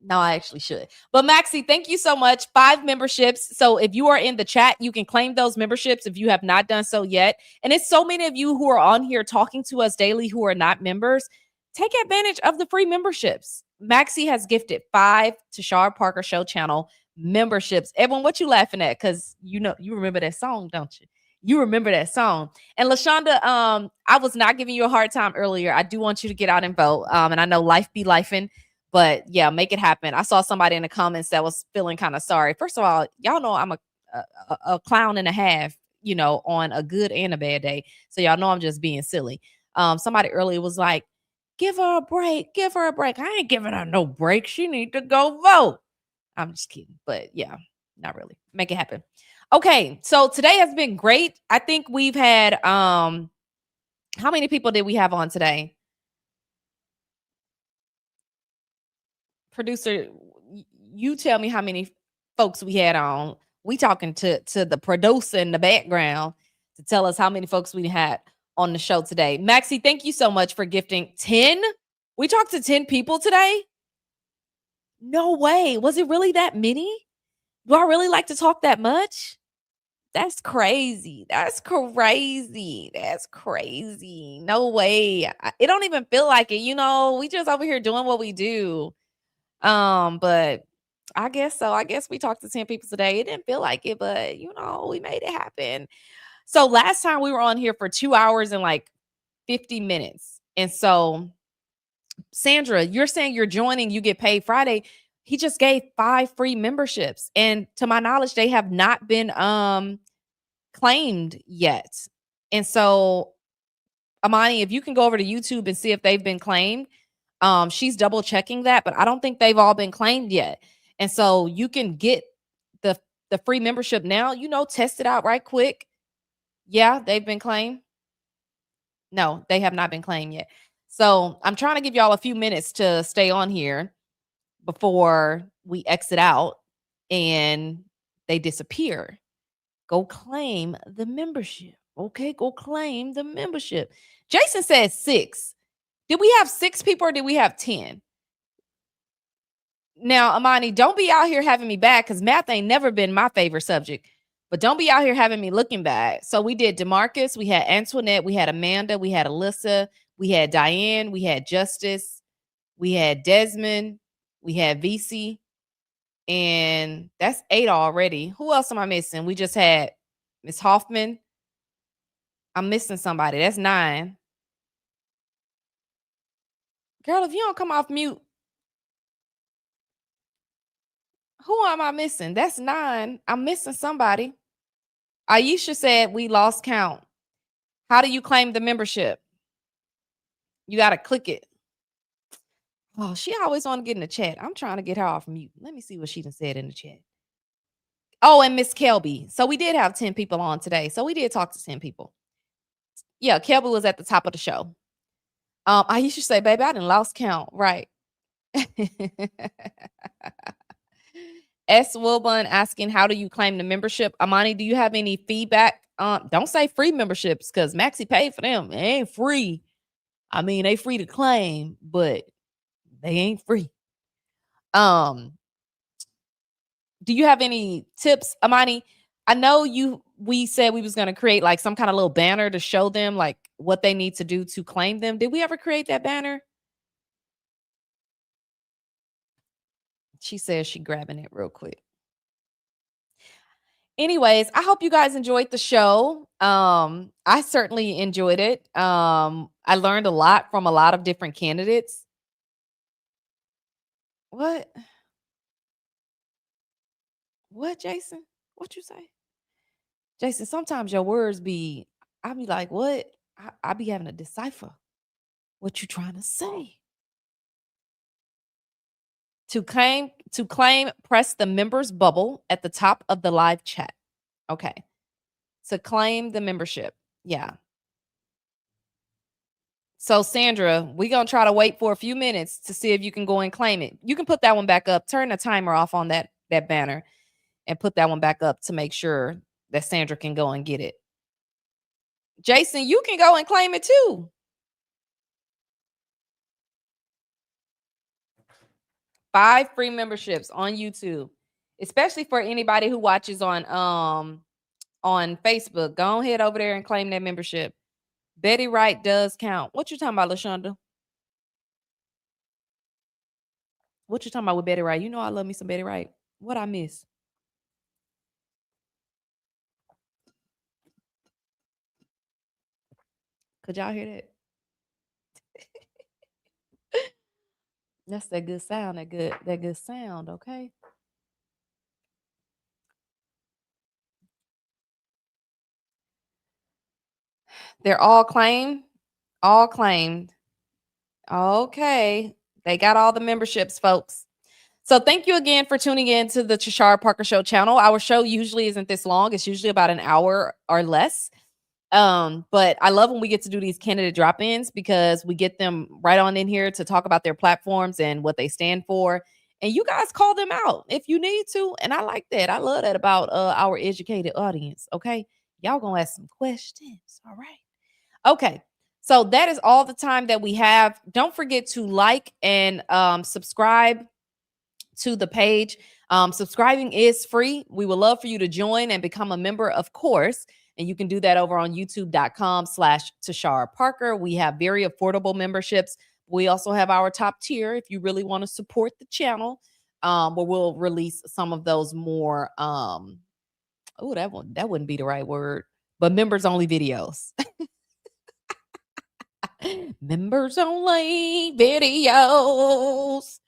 No, I actually should. But Maxie, thank you so much. 5 memberships. So if you are in the chat, you can claim those memberships if you have not done so yet. And it's so many of you who are on here talking to us daily who are not members. Take advantage of the free memberships. Maxie has gifted 5 Tashara Parker Show channel memberships. Everyone, what you laughing at? Because you remember that song, don't you? You remember that song. And LaShonda, I was not giving you a hard time earlier. I do want you to get out and vote. And I know life be lifing. But yeah, make it happen. I saw somebody in the comments that was feeling kind of sorry. First of all, y'all know I'm a clown and a half, on a good and a bad day. So y'all know I'm just being silly. Somebody earlier was like, give her a break. Give her a break. I ain't giving her no break. She need to go vote. I'm just kidding. But yeah, not really. Make it happen. Okay, so today has been great. I think we've had how many people did we have on today? Producer, you tell me how many folks we had on. We talking to the producer in the background to tell us how many folks we had on the show today. Maxie, thank you so much for gifting 10. We talked to 10 people today. No way. Was it really that many? Do I really like to talk that much? That's crazy. That's crazy. That's crazy. No way. It don't even feel like it. We just over here doing what we do. But I guess so. I guess we talked to 10 people today. It didn't feel like it, but we made it happen. So last time we were on here for 2 hours and like 50 minutes. And so Sandra, you're saying you're joining, you get paid Friday. He just gave 5 free memberships. And to my knowledge, they have not been claimed yet. And so Amani, if you can go over to YouTube and see if they've been claimed. She's double checking that, but I don't think they've all been claimed yet. And so you can get the free membership now, test it out right quick. Yeah, they've been claimed. No, they have not been claimed yet. So I'm trying to give y'all a few minutes to stay on here before we exit out and they disappear. Go claim the membership. Okay, go claim the membership. Jason says 6. Did we have 6 people or did we have 10? Now, Amani, don't be out here having me bad because math ain't never been my favorite subject. But don't be out here having me looking bad. So we did DeMarcus, we had Antoinette, we had Amanda, we had Alyssa, we had Diane, we had Justice, we had Desmond, we had VC, and that's 8 already. Who else am I missing? We just had Miss Hoffman. I'm missing somebody. That's 9. Girl, if you don't come off mute, who am I missing? That's 9. I'm missing somebody. Aisha said we lost count. How do you claim the membership? You got to click it. Oh, she always want to get in the chat. I'm trying to get her off mute. Let me see what she done said in the chat. Oh, and Miss Kelby. So we did have 10 people on today. So we did talk to 10 people. Yeah, Kelby was at the top of the show. Aisha say, baby, I done lost count. Right. S. Wilburn asking, how do you claim the membership? Amani, do you have any feedback? Don't say free memberships because Maxie paid for them. They ain't free. I mean, they free to claim, but they ain't free. Do you have any tips, Amani? I know we said we was going to create like some kind of little banner to show them like what they need to do to claim them. Did we ever create that banner? She says she grabbing it real quick. Anyways, I hope you guys enjoyed the show. I certainly enjoyed it. I learned a lot from a lot of different candidates. What? What, Jason? What you say? Jason, sometimes your words I be like, what? I be having to decipher what you trying to say. To claim, press the members bubble at the top of the live chat. Okay. To claim the membership. Yeah. So Sandra, we're going to try to wait for a few minutes to see if you can go and claim it. You can put that one back up. Turn the timer off on that banner and put that one back up to make sure that Sandra can go and get it. Jason, you can go and claim it too. Five free memberships on YouTube, especially for anybody who watches on Facebook. Go ahead over there and claim that membership. Betty Wright does count. What you talking about, LaShonda? What you talking about with Betty Wright? You know I love me some Betty Wright. What I miss? Could y'all hear that? That's that good sound. That good sound. Okay. They're all claimed. All claimed. Okay. They got all the memberships, folks. So thank you again for tuning in to the Tashara Parker Show channel. Our show usually isn't this long. It's usually about an hour or less. But I love when we get to do these candidate drop-ins because we get them right on in here to talk about their platforms and what they stand for. And you guys call them out if you need to. And I like that. I love that about our educated audience. Okay. Y'all gonna ask some questions. All right. Okay. So that is all the time that we have. Don't forget to like and subscribe to the page. Subscribing is free. We would love for you to join and become a member, of course. And you can do that over on youtube.com/Tashara Parker. We have very affordable memberships. We also have our top tier if you really want to support the channel, where we'll release some of those more. That wouldn't be the right word, but members only videos. Members only videos.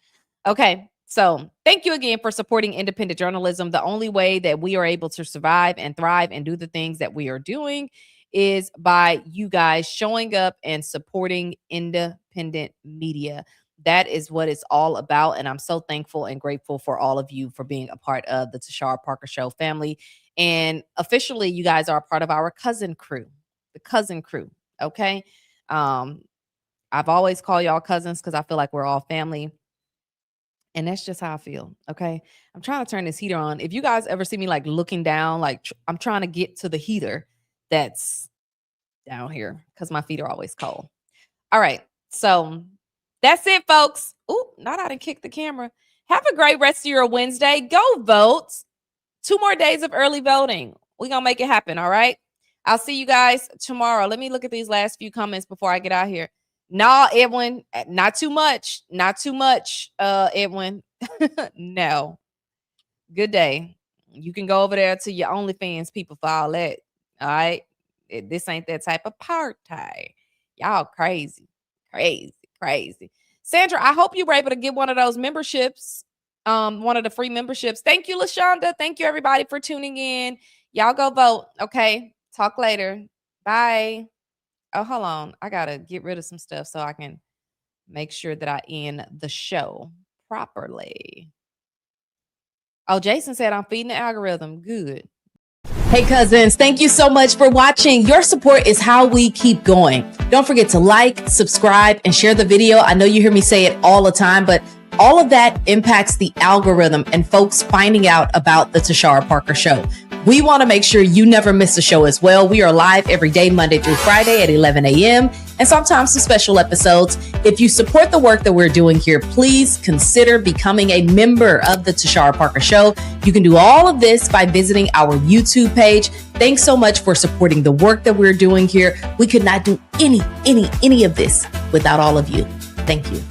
Okay. So thank you again for supporting independent journalism. The only way that we are able to survive and thrive and do the things that we are doing is by you guys showing up and supporting independent media. That is what it's all about. And I'm so thankful and grateful for all of you for being a part of the Tashara Parker Show family. And officially, you guys are a part of our cousin crew, the cousin crew. Okay. I've always called y'all cousins because I feel like we're all family. And that's just how I feel. Okay. I'm trying to turn this heater on. If you guys ever see me like looking down, like I'm trying to get to the heater that's down here because my feet are always cold. All right. So that's it, folks. Ooh, not I didn't kick the camera. Have a great rest of your Wednesday. Go vote. 2 more days of early voting. We're going to make it happen. All right. I'll see you guys tomorrow. Let me look at these last few comments before I get out here. No, Edwin, not too much. Not too much, Edwin. No. Good day. You can go over there to your OnlyFans people for all that. All right. This ain't that type of party. Y'all crazy. Crazy. Sandra, I hope you were able to get one of those memberships. One of the free memberships. Thank you, LaShonda. Thank you, everybody, for tuning in. Y'all go vote. Okay. Talk later. Bye. Oh, hold on. I got to get rid of some stuff so I can make sure that I end the show properly. Oh, Jason said I'm feeding the algorithm. Good. Hey, cousins, thank you so much for watching. Your support is how we keep going. Don't forget to like, subscribe, and share the video. I know you hear me say it all the time, but all of that impacts the algorithm and folks finding out about the Tashara Parker Show. We want to make sure you never miss a show as well. We are live every day, Monday through Friday at 11 a.m. and sometimes some special episodes. If you support the work that we're doing here, please consider becoming a member of the Tashara Parker Show. You can do all of this by visiting our YouTube page. Thanks so much for supporting the work that we're doing here. We could not do any of this without all of you. Thank you.